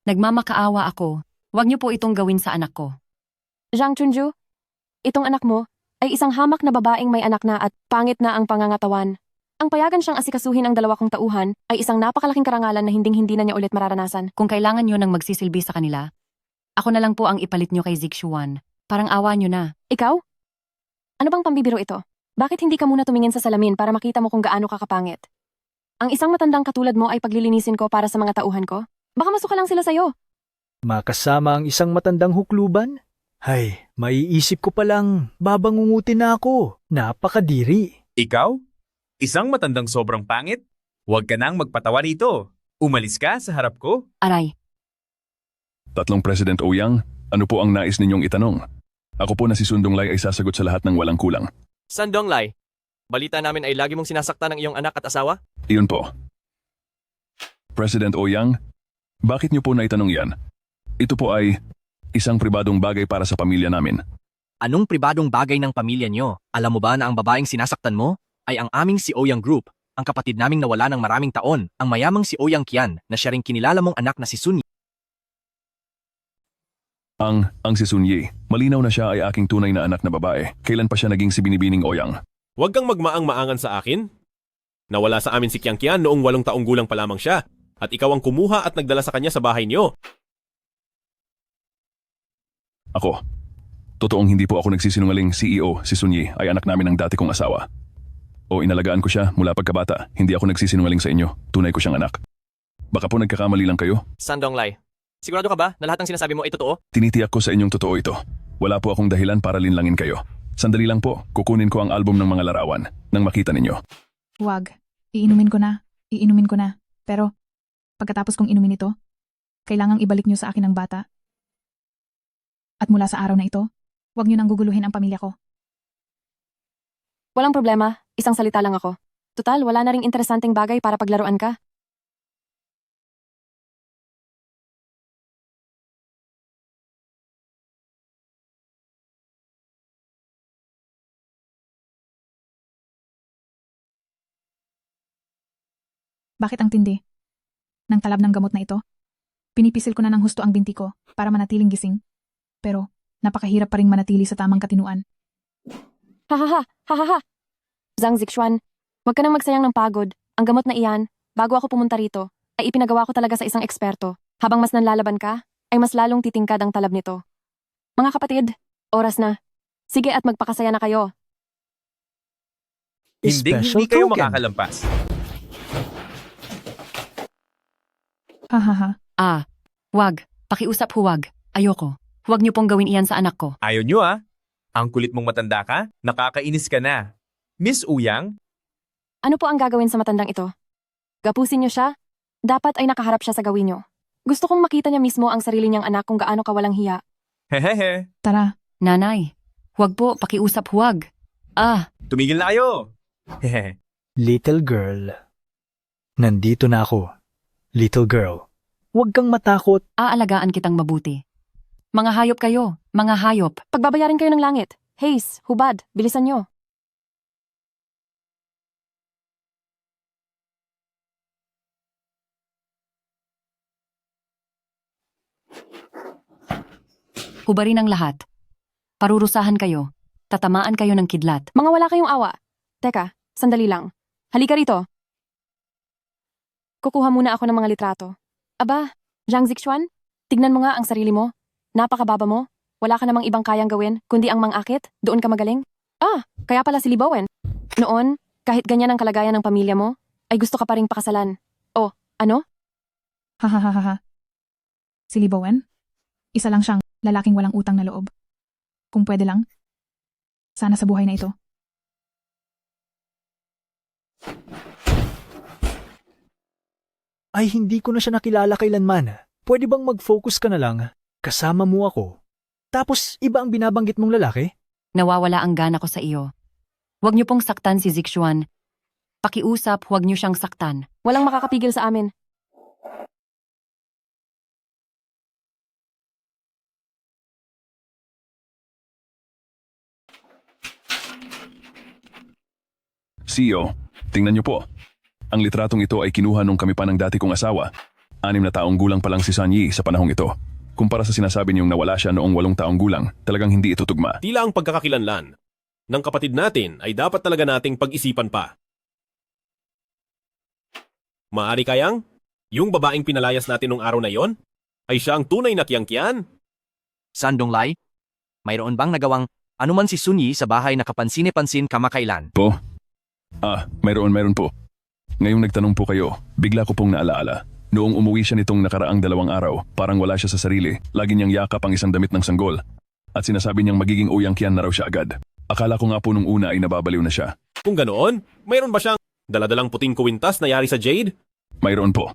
Nagmamakaawa ako. Huwag niyo po itong gawin sa anak ko. Zhang Chunju, itong anak mo ay isang hamak na babaeng may anak na at pangit na ang pangangatawan. Ang payagan siyang asikasuhin ang dalawa kong tauhan ay isang napakalaking karangalan na hinding-hindi na niya ulit mararanasan. Kung kailangan niyo ng magsisilbi sa kanila, ako na lang po ang ipalit niyo kay Zixuan. Parang awa niyo na. Ikaw? Ano bang pambibiro ito? Bakit hindi ka muna tumingin sa salamin para makita mo kung gaano ka kapangit? Ang isang matandang katulad mo ay paglilinisin ko para sa mga tauhan ko? Baka masuka lang sila sa'yo. Makasama ang isang matandang hukluban? Hay, maiisip ko palang babangungutin na ako. Napakadiri. Ikaw? Isang matandang sobrang pangit? Huwag ka nang magpatawa rito. Umalis ka sa harap ko. Aray. Tatlong President Ouyang, ano po ang nais ninyong itanong? Ako po na si Sundong Lai ay sasagot sa lahat ng walang kulang. Sandong Lai, balita namin ay lagi mong sinasaktan ng iyong anak at asawa? Iyon po. President Ouyang, bakit niyo po naitanong yan? Ito po ay isang pribadong bagay para sa pamilya namin. Anong pribadong bagay ng pamilya nyo? Alam mo ba na ang babaeng sinasaktan mo ay ang aming si Ouyang Group, ang kapatid naming nawala ng maraming taon, ang mayamang si Ouyang Qian na siya ring kinilala mong anak na si Sun Yi. Ang si Sun Yi, malinaw na siya ay aking tunay na anak na babae. Kailan pa siya naging si Binibining Ouyang? Huwag kang magmaang-maangan sa akin. Nawala sa amin si Qiang Qian noong 8 taong gulang pa lamang siya, at ikaw ang kumuha at nagdala sa kanya sa bahay niyo. Ako. Totoong hindi po ako nagsisinungaling. CEO, si Sun Yi, ay anak namin ng dati kong asawa. O inalagaan ko siya mula pagkabata. Hindi ako nagsisinungaling sa inyo. Tunay ko siyang anak. Baka po nagkakamali lang kayo. Sandong Lai, sigurado ka ba na lahat ng sinasabi mo ay totoo? Tinitiyak ko sa inyong totoo ito. Wala po akong dahilan para linlangin kayo. Sandali lang po, kukunin ko ang album ng mga larawan nang makita ninyo. Huwag. Iinumin ko na. Iinumin ko na. Pero, pagkatapos kong inumin ito, kailangang ibalik niyo sa akin ang bata. At mula sa araw na ito, huwag niyo nang guguluhin ang pamilya ko. Walang problema, isang salita lang ako. Tutal, wala na ring interesanteng bagay para paglaruan ka. Bakit ang tindi? Nang talab ng gamot na ito? Pinipisil ko na ng husto ang binti ko para manatiling gising. Pero, napakahirap pa ring manatili sa tamang katinuan. Hahaha, hahaha. Zhang Zixuan, huwag ka nang magsayang ng pagod. Ang gamot na iyan, bago ako pumunta rito, ay ipinagawa ko talaga sa isang eksperto. Habang mas nanlalaban ka, ay mas lalong titingkad ang talab nito. Mga kapatid, oras na. Sige at magpakasaya na kayo. Hindi kayo makakalampas. Hahaha. Wag. Pakiusap huwag. Ayoko. Huwag niyo pong gawin iyan sa anak ko. Ayaw nyo ah. Ang kulit mong matanda ka, nakakainis ka na. Miss Ouyang, Ano po ang gagawin sa matandang ito? Gapusin niyo siya? Dapat ay nakaharap siya sa gawin niyo. Gusto kong makita niya mismo ang sarili niyang anak kung gaano kawalang hiya. hehehe. Tara. Nanay, huwag po. Pakiusap huwag. Tumigil na kayo. Hehe. Little girl. Nandito na ako. Little girl. Huwag kang matakot. Aalagaan kitang mabuti. Mga hayop kayo. Mga hayop. Pagbabayarin kayo ng langit. Haze, hubad, bilisan niyo. Hubarin ang lahat. Parurusahan kayo. Tatamaan kayo ng kidlat. Mga wala kayong awa. Teka, sandali lang. Halika rito. Kukuha muna ako ng mga litrato. Aba, Zhang Zixuan, tignan mo nga ang sarili mo. Napakababa mo. Wala ka namang ibang kayang gawin, kundi ang mangakit. Doon ka magaling. Kaya pala si Li Bowen. Noon, kahit ganyan ang kalagayan ng pamilya mo, ay gusto ka pa ring pakasalan. Oh, ano? Hahaha. Si Li Bowen? Isa lang siyang lalaking walang utang na loob. Kung pwede lang, sana sa buhay na ito. Ay, hindi ko na siya nakilala kailanman. Pwede bang mag-focus ka na lang? Kasama mo ako. Tapos iba ang binabanggit mong lalaki? Nawawala ang gana ko sa iyo. Huwag niyo pong saktan si Zixuan. Pakiusap, huwag niyo siyang saktan. Walang makakapigil sa amin. CEO, tingnan niyo po. Ang litratong ito ay kinuha nung kami pa ng dati kong asawa. 6 na taong gulang pa lang si Sanyi sa panahong ito. Kumpara sa sinasabi niyong nawala siya noong 8 taong gulang, talagang hindi ito tugma. Tila ang pagkakakilanlan ng kapatid natin ay dapat talaga nating pag-isipan pa. Maari kayang, yung babaeng pinalayas natin nung araw na yon, ay siya ang tunay na Kiangkian? San Donglai, mayroon bang nagawang anuman si Sunyi sa bahay na kapansin-pansin kamakailan? Po? Mayroon po. Ngayong nagtanong po kayo, bigla ko pong naalaala. Noong umuwi siya nitong nakaraang 2 araw, parang wala siya sa sarili. Lagi niyang yakap ang isang damit ng sanggol. At sinasabi niyang magiging Ouyang Qian na raw siya agad. Akala ko nga po nung una ay nababaliw na siya. Kung ganoon, mayroon ba siyang daladalang puting kuwintas na yari sa Jade? Mayroon po.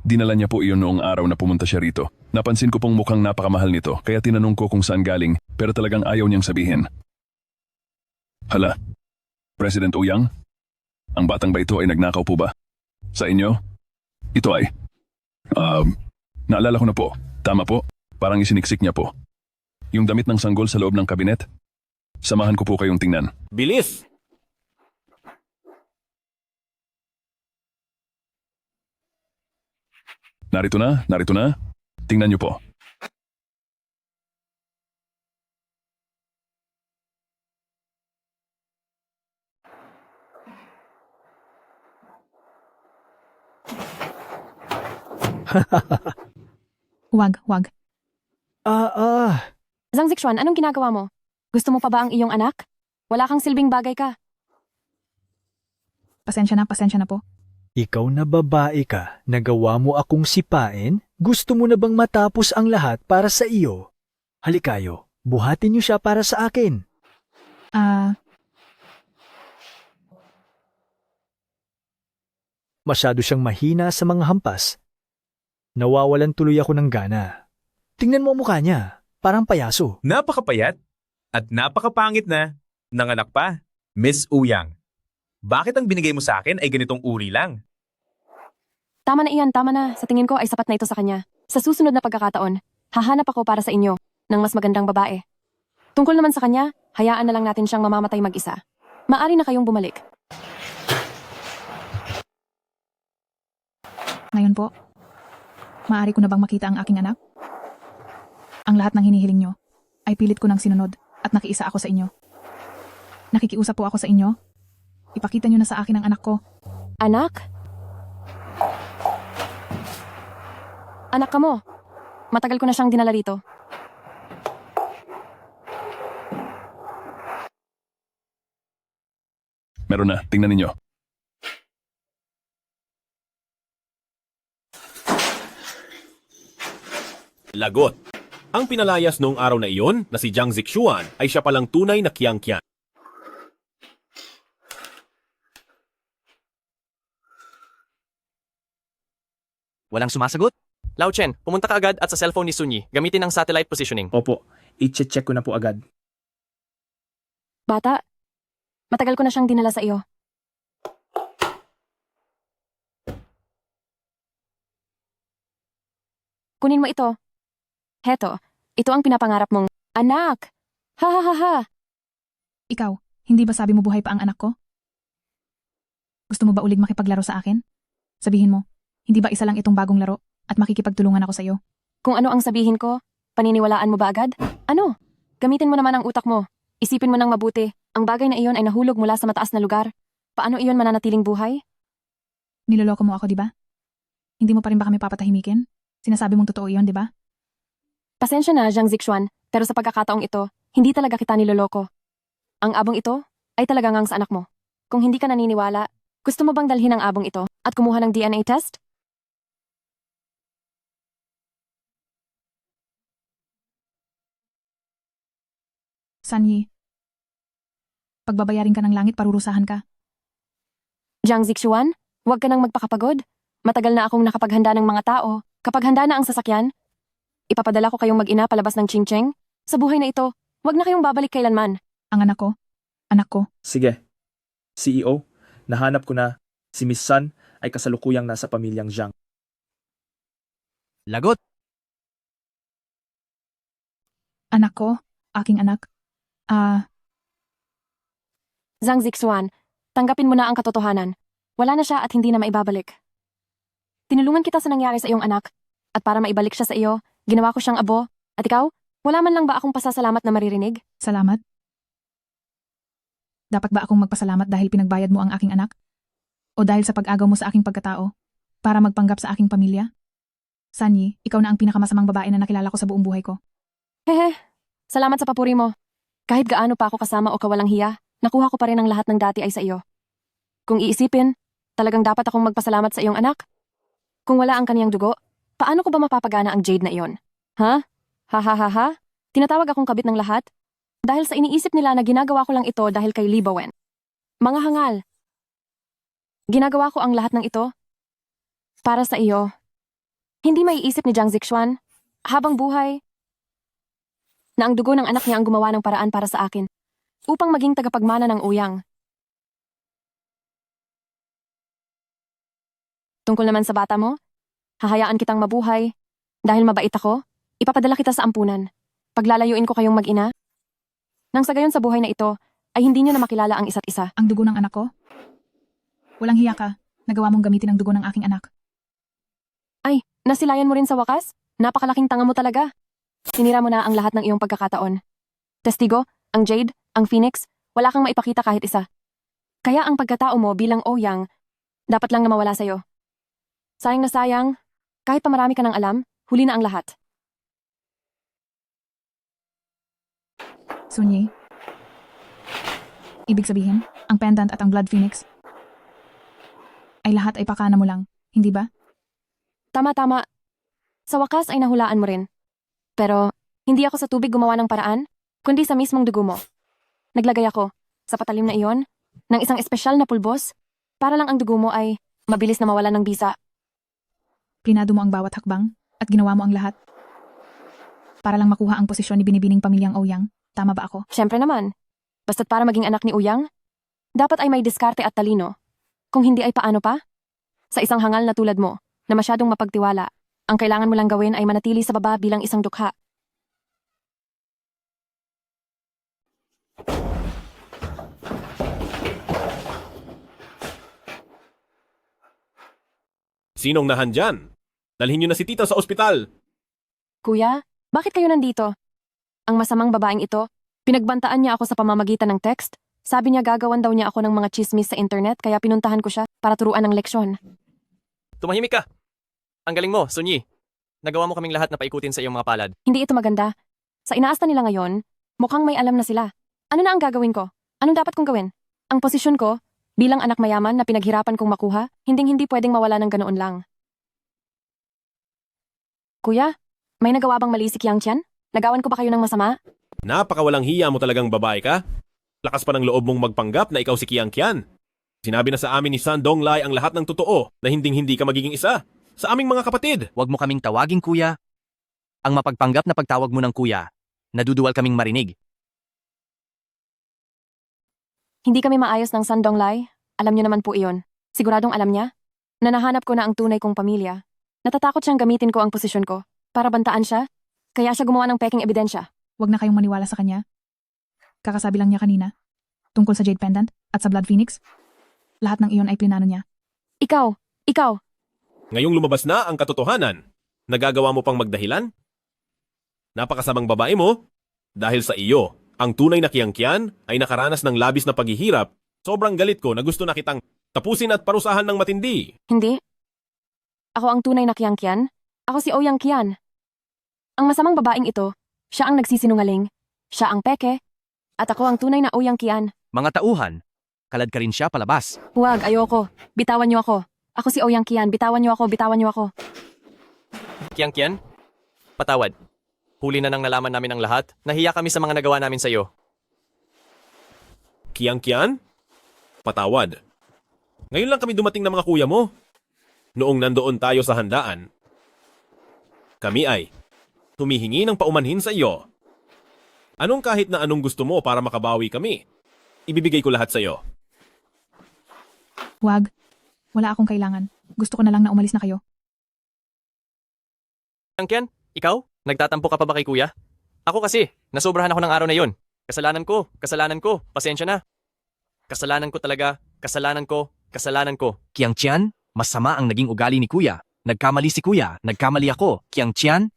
Dinala niya po iyon noong araw na pumunta siya rito. Napansin ko pong mukhang napakamahal nito, kaya tinanong ko kung saan galing, pero talagang ayaw niyang sabihin. Hala, President Ouyang? Ang batang ba ito ay nagnakaw po ba? Sa inyo? Ito ay... naalala ko na po. Tama po. Parang isiniksik niya po. Yung damit ng sanggol sa loob ng kabinet? Samahan ko po kayong tingnan. Bilis! Narito na. Tingnan niyo po. Huwag. Zhang Zixuan, anong ginagawa mo? Gusto mo pa ba ang iyong anak? Wala kang silbing bagay ka. Pasensya na po. Ikaw na babae ka, nagawa mo akong sipain? Gusto mo na bang matapos ang lahat para sa iyo? Halikayo, buhatin niyo siya para sa akin. Masyado siyang mahina sa mga hampas. Nawawalan tuloy ako ng gana. Tingnan mo ang mukha niya, parang payaso. Napakapayat at napakapangit na. Nanganak pa, Miss Ouyang. Bakit ang binigay mo sa akin ay ganitong uri lang? Tama na iyan, tama na. Sa tingin ko ay sapat na ito sa kanya. Sa susunod na pagkakataon, hahanap ako para sa inyo ng mas magandang babae. Tungkol naman sa kanya, hayaan na lang natin siyang mamamatay mag-isa. Maari na kayong bumalik. Ngayon po, maaari ko na bang makita ang aking anak? Ang lahat ng hinihiling nyo ay pilit ko ng sinunod at nakiisa ako sa inyo. Nakikiusap po ako sa inyo. Ipakita nyo na sa akin ang anak ko. Anak? Anak ka mo. Matagal ko na siyang dinala rito. Meron na, tingnan ninyo. Lagot. Ang pinalayas noong araw na iyon na si Jiang Zixuan ay siya palang tunay na Kiangkian. Walang sumasagot? Lao Chen, pumunta ka agad at sa cellphone ni Sunyi, gamitin ang satellite positioning. Opo, i-check ko na po agad. Bata, matagal ko na siyang dinala sa iyo. Kunin mo ito. Heto, ito ang pinapangarap mong anak. Ha ha ha ha. Ikaw, hindi ba sabi mo buhay pa ang anak ko? Gusto mo ba ulit makipaglaro sa akin? Sabihin mo, hindi ba isa lang itong bagong laro at makikipagtulungan ako sa iyo? Kung ano ang sabihin ko, paniniwalaan mo ba agad? Ano? Gamitin mo naman ang utak mo. Isipin mo nang mabuti. Ang bagay na iyon ay nahulog mula sa mataas na lugar. Paano iyon mananatiling buhay? Niloloko mo ako, di ba? Hindi mo pa rin ba kami papatahimikin? Sinasabi mong totoo iyon, di ba? Pasensya na, Jiang Zixuan, pero sa pagkakataong ito, hindi talaga kita niloloko. Ang abong ito ay talaga ngang sa anak mo. Kung hindi ka naniniwala, gusto mo bang dalhin ang abong ito at kumuha ng DNA test? Sanyi, pagbabayarin ka ng langit, parurusahan ka. Jiang Zixuan, huwag ka nang magpakapagod. Matagal na akong nakapaghanda ng mga tao. Kapag handa na ang sasakyan, Ipapadala ko kayong mag-ina palabas ng ching-cheng. Sa buhay na ito, wag na kayong babalik kailanman. Ang anak ko. Anak ko. Sige. CEO, nahanap ko na si Miss Sun ay kasalukuyang nasa pamilyang Zhang. Lagot! Anak ko. Aking anak. Zhang Zixuan, tanggapin mo na ang katotohanan. Wala na siya at hindi na maibabalik. Tinulungan kita sa nangyari sa iyong anak. At para maibalik siya sa iyo, ginawa ko siyang abo. At ikaw, wala man lang ba akong pasasalamat na maririnig? Salamat. Dapat ba akong magpasalamat dahil pinagbayad mo ang aking anak? O dahil sa pag-agaw mo sa aking pagkatao? Para magpanggap sa aking pamilya? Sanyi, ikaw na ang pinakamasamang babae na nakilala ko sa buong buhay ko. Hehe, salamat sa papuri mo. Kahit gaano pa ako kasama o kawalang hiya, nakuha ko pa rin ang lahat ng dati ay sa iyo. Kung iisipin, talagang dapat akong magpasalamat sa iyong anak. Kung wala ang kaniyang dugo, paano ko ba mapapagana ang Jade na iyon? Ha? Ha ha ha ha? Tinatawag akong kabit ng lahat? Dahil sa iniisip nila na ginagawa ko lang ito dahil kay Li Bawen. Mga hangal. Ginagawa ko ang lahat ng ito para sa iyo. Hindi maiisip ni Zhang Zixuan, habang buhay, na ang dugo ng anak niya ang gumawa ng paraan para sa akin, upang maging tagapagmana ng Ouyang. Tungkol naman sa bata mo, hahayaan kitang mabuhay, dahil mabait ako, ipapadala kita sa ampunan. Paglalayuin ko kayong mag-ina. Nang sa gayon sa buhay na ito, ay hindi niyo na makilala ang isa't isa. Ang dugo ng anak ko? Walang hiya ka. Nagawa mong gamitin ang dugo ng aking anak. Ay, nasilayan mo rin sa wakas? Napakalaking tanga mo talaga. Sinira mo na ang lahat ng iyong pagkakataon. Testigo, ang Jade, ang Phoenix, wala kang maipakita kahit isa. Kaya ang pagkatao mo bilang Ouyang, dapat lang na mawala sa'yo. Sayang na sayang, kahit pa marami ka nang alam, huli na ang lahat. Sunyi. Ibig sabihin, ang pendant at ang Blood Phoenix ay lahat ay pakana mo lang, hindi ba? Tama-tama. Sa wakas ay nahulaan mo rin. Pero, hindi ako sa tubig gumawa ng paraan, kundi sa mismong dugo mo. Naglagay ako, sa patalim na iyon, ng isang espesyal na pulbos, para lang ang dugo mo ay mabilis na mawala ng bisa. Plinado mo ang bawat hakbang, at ginawa mo ang lahat. Para lang makuha ang posisyon ni binibining pamilyang Ouyang, tama ba ako? Siyempre naman. Basta't para maging anak ni Ouyang, dapat ay may diskarte at talino. Kung hindi ay paano pa? Sa isang hangal na tulad mo, na masyadong mapagtiwala, ang kailangan mo lang gawin ay manatili sa baba bilang isang dukha. Sinong nahandyan? Dalhin niyo na si tita sa ospital. Kuya, bakit kayo nandito? Ang masamang babaeng ito, pinagbantaan niya ako sa pamamagitan ng text. Sabi niya gagawan daw niya ako ng mga chismis sa internet kaya pinuntahan ko siya para turuan ng leksyon. Tumahimik ka! Ang galing mo, Sunyi. Nagawa mo kaming lahat na paikutin sa iyong mga palad. Hindi ito maganda. Sa inaasta nila ngayon, mukhang may alam na sila. Ano na ang gagawin ko? Anong dapat kong gawin? Ang posisyon ko, bilang anak mayaman na pinaghirapan kong makuha, hindi pwedeng mawala ng ganoon lang. Kuya, may nagawa bang mali si Qiang Qian? Nagawan ko ba kayo ng masama? Napakawalang hiya mo talagang babae ka. Lakas pa ng loob mong magpanggap na ikaw si Qiang Qian. Sinabi na sa amin ni San Donglai ang lahat ng totoo na hindi ka magiging isa. Sa aming mga kapatid. Huwag mo kaming tawaging kuya. Ang mapagpanggap na pagtawag mo ng kuya, naduduwal kaming marinig. Hindi kami maayos ng San Donglai. Alam niyo naman po iyon. Siguradong alam niya na nahanap ko na ang tunay kong pamilya. Natatakot siyang gamitin ko ang posisyon ko para bantaan siya. Kaya siya gumawa ng peking ebidensya. Huwag na kayong maniwala sa kanya. Kakasabi lang niya kanina. Tungkol sa Jade Pendant at sa Blood Phoenix. Lahat ng iyon ay plinano niya. Ikaw! Ngayong lumabas na ang katotohanan, nagagawa mo pang magdahilan? Napakasamang babae mo. Dahil sa iyo, ang tunay na Qiang Qian ay nakaranas ng labis na paghihirap. Sobrang galit ko na gusto na kitang tapusin at parusahan ng matindi. Hindi. Ako ang tunay na Qiang Qian. Ako si Ouyang Qian. Ang masamang babaeng ito, siya ang nagsisinungaling, siya ang peke, at ako ang tunay na Ouyang Qian. Mga tauhan, kalad ka rin siya palabas. Huwag, ayoko. Bitawan niyo ako. Ako si Ouyang Qian. Bitawan niyo ako. Qiang Qian, patawad. Huli na nang nalaman namin ang lahat. Nahiya kami sa mga nagawa namin sa iyo. Qiang Qian? Patawad. Ngayon lang kami dumating ng mga kuya mo. Noong nandoon tayo sa handaan, kami ay humihingi ng paumanhin sa iyo. Anong kahit na anong gusto mo para makabawi kami? Ibibigay ko lahat sa iyo. Wag. Wala akong kailangan. Gusto ko na lang na umalis na kayo. Kian, ikaw? Nagtatampo ka pa ba kay kuya? Ako kasi, nasobrahan ako ng araw na yon. Kasalanan ko, pasensya na. Kasalanan ko talaga, kasalanan ko. Kiang Tian, masama ang naging ugali ni Kuya. Nagkamali si Kuya, nagkamali ako. Kiang Tian,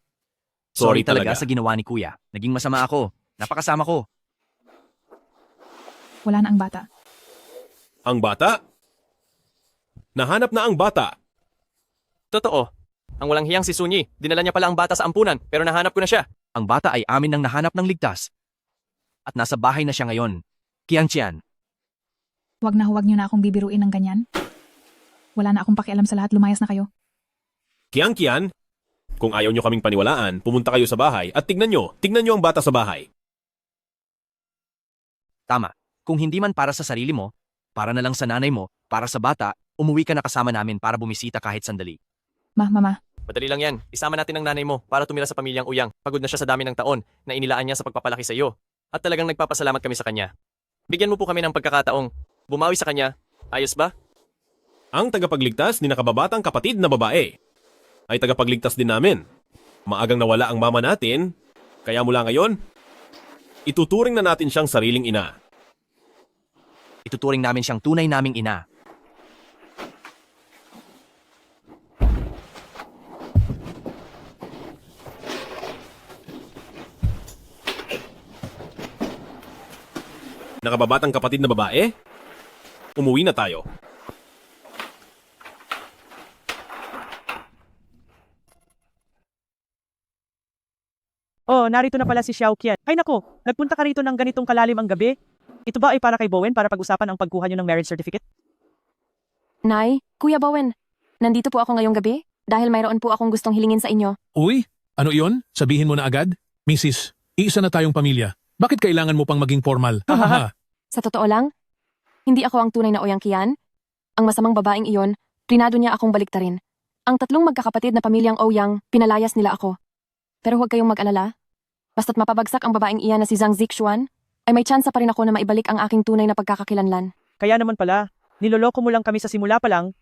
sorry talaga sa ginawa ni Kuya. Naging masama ako. Napakasama ko. Wala na ang bata. Ang bata? Nahanap na ang bata. Totoo. Ang walang hiyang si Sunyi, dinala niya pala ang bata sa ampunan, pero nahanap ko na siya. Ang bata ay amin nang nahanap ng ligtas. At nasa bahay na siya ngayon. Kiang Tian, Huwag niyo na akong bibiruin ng ganyan. Wala na akong pakialam sa lahat, lumayas na kayo. Kiang Kian, kung ayaw nyo kaming paniwalaan, pumunta kayo sa bahay at tignan nyo ang bata sa bahay. tama. Kung hindi man para sa sarili mo, para na lang sa nanay mo, para sa bata, umuwi ka na kasama namin para bumisita kahit sandali. Mama. Madali lang yan. Isama natin ang nanay mo para tumira sa pamilyang Uyang. Pagod na siya sa dami ng taon na inilaan niya sa pagpapalaki sa iyo. At talagang nagpapasalamat kami sa kanya. Bigyan mo po kami ng pagkakataong bumawi sa kanya. Ayos ba? Ang tagapagligtas ni nakababatang kapatid na babae ay tagapagligtas din namin. Maagang nawala ang mama natin, kaya mula ngayon, ituturing na natin siyang sariling ina. Ituturing namin siyang tunay naming ina. Nakababatang kapatid na babae, umuwi na tayo. Oh, narito na pala si Xiao Qian. Ay nako, nagpunta ka rito ng ganitong kalalim ang gabi? Ito ba ay para kay Bowen para pag-usapan ang pagkuha niyo ng marriage certificate? Nay, Kuya Bowen, nandito po ako ngayong gabi dahil mayroon po akong gustong hilingin sa inyo. Uy, ano iyon? Sabihin mo na agad? Mrs., iisa na tayong pamilya. Bakit kailangan mo pang maging formal? Hahaha. Sa totoo lang, hindi ako ang tunay na Oyang Kian. Ang masamang babaeng iyon, plinado niya akong baliktarin. Ang tatlong magkakapatid na pamilyang Ouyang, pinalayas nila ako. Pero huwag kayong mag-alala. Basta't mapabagsak ang babaeng iyan na si Zhang Zixuan, ay may tsansa pa rin ako na maibalik ang aking tunay na pagkakakilanlan. Kaya naman pala, niloloko mo lang kami sa simula pa lang.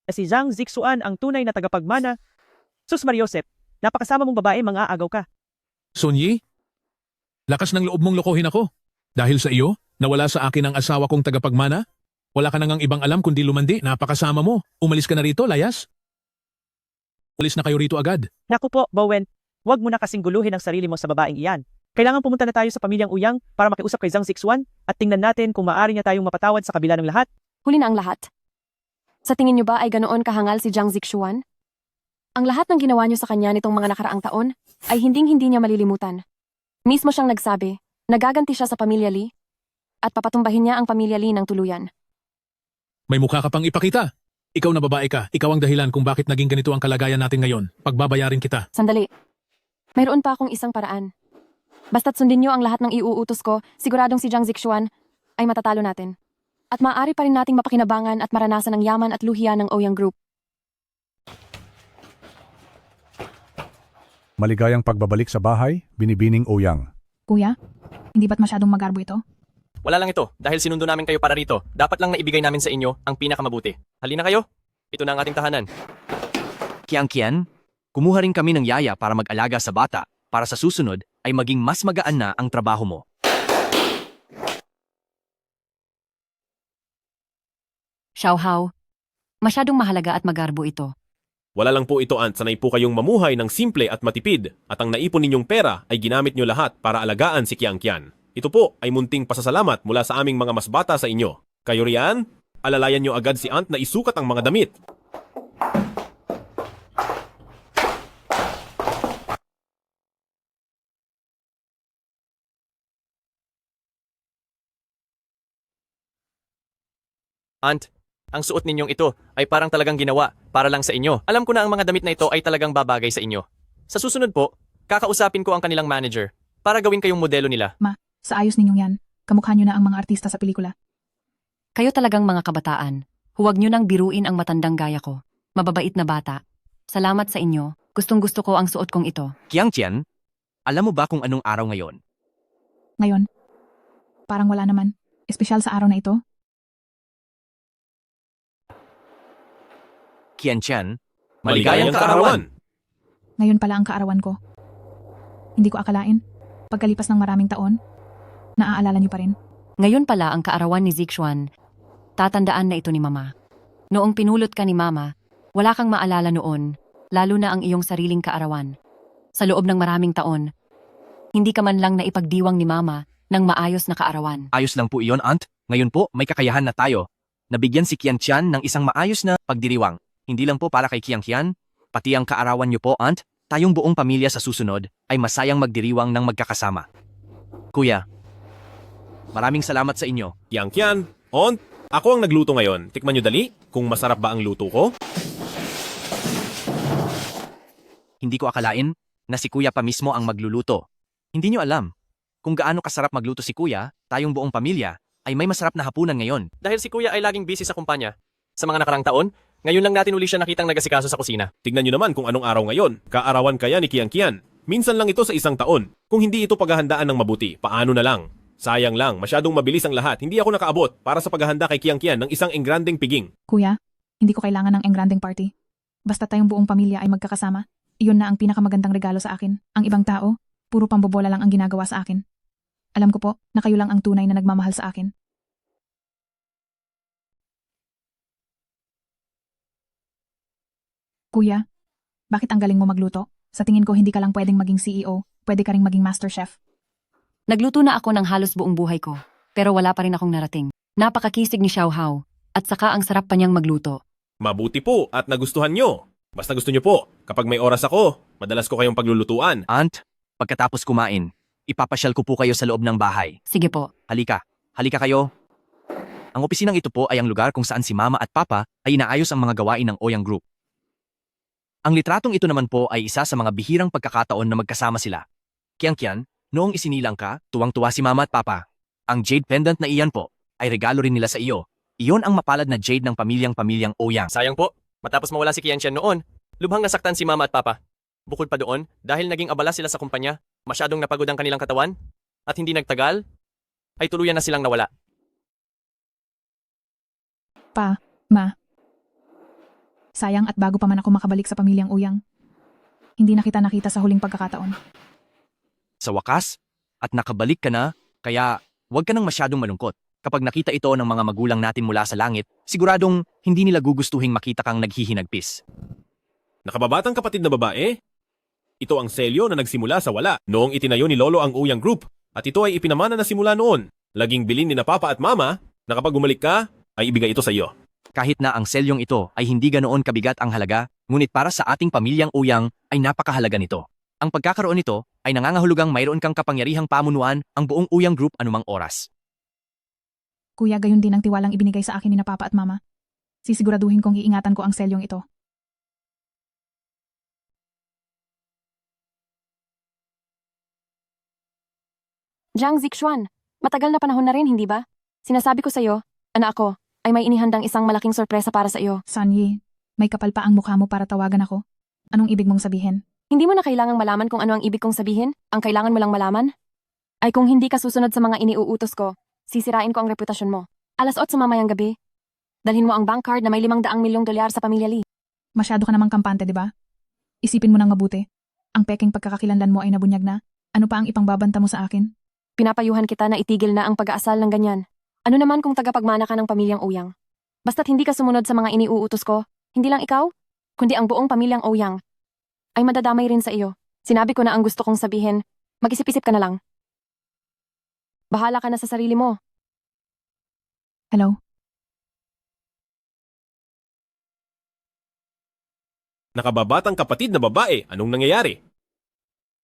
Na si Zhang Zixuan ang tunay na tagapagmana. Sus Mariosep, napakasama mong babae, mga agaw ka. Sunyi, lakas ng loob mong lokohin ako. Dahil sa iyo, nawala sa akin ang asawa kong tagapagmana. Wala ka nang ibang alam kundi lumandi, napakasama mo. Umalis ka na rito, layas. Umalis na kayo rito agad. Naku po, Bowen, huwag mo na kasing guluhin ang sarili mo sa babaeng iyan. Kailangan pumunta na tayo sa pamilyang Uyang para makiusap kay Zhang Zixuan at tingnan natin kung maaari niya tayong mapatawad sa kabila ng lahat. Huli na ang lahat. Sa tingin niyo ba ay ganoon kahangal si Zhang Zixuan? Ang lahat ng ginawa niyo sa kanya nitong mga nakaraang taon ay hinding-hindi niya malilimutan. Mismo siyang nagsabi, nagaganti siya sa pamilya Lee at papatumbahin niya ang pamilya Lee ng tuluyan. May mukha ka pang ipakita. Ikaw na babae ka, ikaw ang dahilan kung bakit naging ganito ang kalagayan natin ngayon. Pagbabayarin kita. Sandali. Mayroon pa akong isang paraan. Basta't sundin niyo ang lahat ng iuutos ko, siguradong si Zhang Zixuan ay matatalo natin. At maaari pa rin nating mapakinabangan at maranasan ang yaman at luhiya ng Ouyang Group. Maligayang pagbabalik sa bahay, Binibining Ouyang. Kuya, hindi ba't masyadong magarbo ito? Wala lang ito, dahil sinundo namin kayo para rito. Dapat lang naibigay namin sa inyo ang pinakamabuti. Halina kayo, ito na ang ating tahanan. Kiang Kian, kumuha rin kami ng yaya para mag-alaga sa bata, para sa susunod ay maging mas magaan na ang trabaho mo. Xiaohao, masyadong mahalaga at magarbo ito. Wala lang po ito, Aunt. Sanay po kayong mamuhay ng simple at matipid at ang naipon ninyong pera ay ginamit nyo lahat para alagaan si Kiang Kian. Ito po ay munting pasasalamat mula sa aming mga mas bata sa inyo. Kayo riyan, alalayan nyo agad si Aunt na isukat ang mga damit. Aunt, ang suot ninyong ito ay parang talagang ginawa para lang sa inyo. Alam ko na ang mga damit na ito ay talagang babagay sa inyo. Sa susunod po, kakausapin ko ang kanilang manager para gawin kayong modelo nila. Ma, sa ayos ninyong yan, kamukha nyo na ang mga artista sa pelikula. Kayo talagang mga kabataan. Huwag nyo nang biruin ang matandang gaya ko. Mababait na bata. Salamat sa inyo. Gustong-gusto ko ang suot kong ito. Kiang Tian, alam mo ba kung anong araw ngayon? Ngayon, parang wala naman. Espesyal sa araw na ito. Kian Tian, Maligayang kaarawan! Ngayon pala ang kaarawan ko. Hindi ko akalain. Pagkalipas ng maraming taon, naaalala niyo pa rin. Ngayon pala ang kaarawan ni Zixuan. Tatandaan na ito ni Mama. Noong pinulot ka ni Mama, wala kang maalala noon, lalo na ang iyong sariling kaarawan. Sa loob ng maraming taon, hindi ka man lang naipagdiwang ni Mama ng maayos na kaarawan. Ayos lang po iyon, Aunt. Ngayon po, may kakayahan na tayo. Nabigyan si Kian Tian ng isang maayos na pagdiriwang. Hindi lang po para kay Kiang Tian, pati ang kaarawan niyo po, Aunt. Tayong buong pamilya sa susunod ay masayang magdiriwang ng magkakasama. Kuya, maraming salamat sa inyo. Yang Kian, Aunt, ako ang nagluto ngayon. Tikman nyo dali kung masarap ba ang luto ko. Hindi ko akalain na si Kuya pa mismo ang magluluto. Hindi nyo alam kung gaano kasarap magluto si Kuya, tayong buong pamilya ay may masarap na hapunan ngayon. Dahil si Kuya ay laging busy sa kumpanya. Sa mga nakarang taon, ngayon lang natin uli siya nakitang nagasikaso sa kusina. Tignan nyo naman kung anong araw ngayon. Kaarawan kaya ni Kiang Kian. Minsan lang ito sa isang taon. Kung hindi ito paghahandaan ng mabuti, paano na lang? Sayang lang, masyadong mabilis ang lahat. Hindi ako nakaabot para sa paghahanda kay Kiang Kian ng isang engrandeng piging. Kuya, hindi ko kailangan ng engrandeng party. Basta tayong buong pamilya ay magkakasama, iyon na ang pinakamagandang regalo sa akin. Ang ibang tao, puro pambobola lang ang ginagawa sa akin. Alam ko po na kayo lang ang tunay na nagmamahal sa akin. Kuya, bakit ang galing mo magluto? Sa tingin ko hindi ka lang pwedeng maging CEO, pwede ka ring maging master chef. Nagluto na ako ng halos buong buhay ko, pero wala pa rin akong narating. Napakakisig ni Xiao Hao, at saka ang sarap pa niyang magluto. Mabuti po at nagustuhan nyo. Basta gusto nyo po, kapag may oras ako, madalas ko kayong paglulutuan. Aunt, pagkatapos kumain, ipapasyal ko po kayo sa loob ng bahay. Sige po. Halika kayo. Ang opisinang ito po ay ang lugar kung saan si Mama at Papa ay inaayos ang mga gawain ng Ouyang Group. Ang litratong ito naman po ay isa sa mga bihirang pagkakataon na magkasama sila. Kiang Kian, noong isinilang ka, tuwang-tuwa si Mama at Papa. Ang jade pendant na iyan po ay regalo rin nila sa iyo. Iyon ang mapalad na jade ng pamilyang Ouyang. Sayang po, matapos mawala si Kian Tian noon, lubhang nasaktan si Mama at Papa. Bukod pa doon, dahil naging abala sila sa kumpanya, masyadong napagod ang kanilang katawan, at hindi nagtagal, ay tuluyan na silang nawala. Pa, Ma. Sayang at bago pa man ako makabalik sa pamilyang Ouyang, hindi na kita nakita sa huling pagkakataon. Sa wakas, at nakabalik ka na, kaya huwag ka nang masyadong malungkot. Kapag nakita ito ng mga magulang natin mula sa langit, siguradong hindi nila gugustuhing makita kang naghihinagpis. Nakababatang kapatid na babae? Ito ang selyo na nagsimula sa wala noong itinayo ni Lolo ang Ouyang Group. At ito ay ipinamana na simula noon. Laging bilin ni na Papa at Mama na kapag umalik ka, ay ibigay ito sa iyo. Kahit na ang selyong ito ay hindi ganoon kabigat ang halaga, ngunit para sa ating pamilyang Ouyang ay napakahalaga nito. Ang pagkakaroon nito ay nangangahulugang mayroon kang kapangyarihang pamunuan ang buong Ouyang Group anumang oras. Kuya, gayon din ang tiwalang ibinigay sa akin ni na Papa at Mama. Sisiguraduhin kong iingatan ko ang selyong ito. Jiang Zixuan, matagal na panahon na rin, hindi ba? Sinasabi ko sa'yo, anak ko, ay may inihandang isang malaking sorpresa para sa iyo. Sanyi, may kapal pa ang mukha mo para tawagan ako. Anong ibig mong sabihin? Hindi mo na kailangang malaman kung ano ang ibig kong sabihin? Ang kailangan mo lang malaman? Ay kung hindi ka susunod sa mga iniuutos ko, sisirain ko ang reputasyon mo. 8:00 mamayang gabi. Dalhin mo ang bank card na may $500 milyong sa pamilya Lee. Masyado ka namang kampante, di ba? Isipin mo nang mabuti. Ang peking pagkakakilanlan mo ay nabunyag na. Ano pa ang ipangbabanta mo sa akin? Pinapayuhan kita na itigil na ang pag-aasal ng ganyan. Ano naman kung tagapagmana ka ng pamilyang Ouyang? Basta't hindi ka sumunod sa mga iniuutos ko, hindi lang ikaw, kundi ang buong pamilyang Ouyang, ay madadamay rin sa iyo. Sinabi ko na ang gusto kong sabihin, mag-isip-isip ka na lang. Bahala ka na sa sarili mo. Hello? Nakababatang kapatid na babae, anong nangyayari?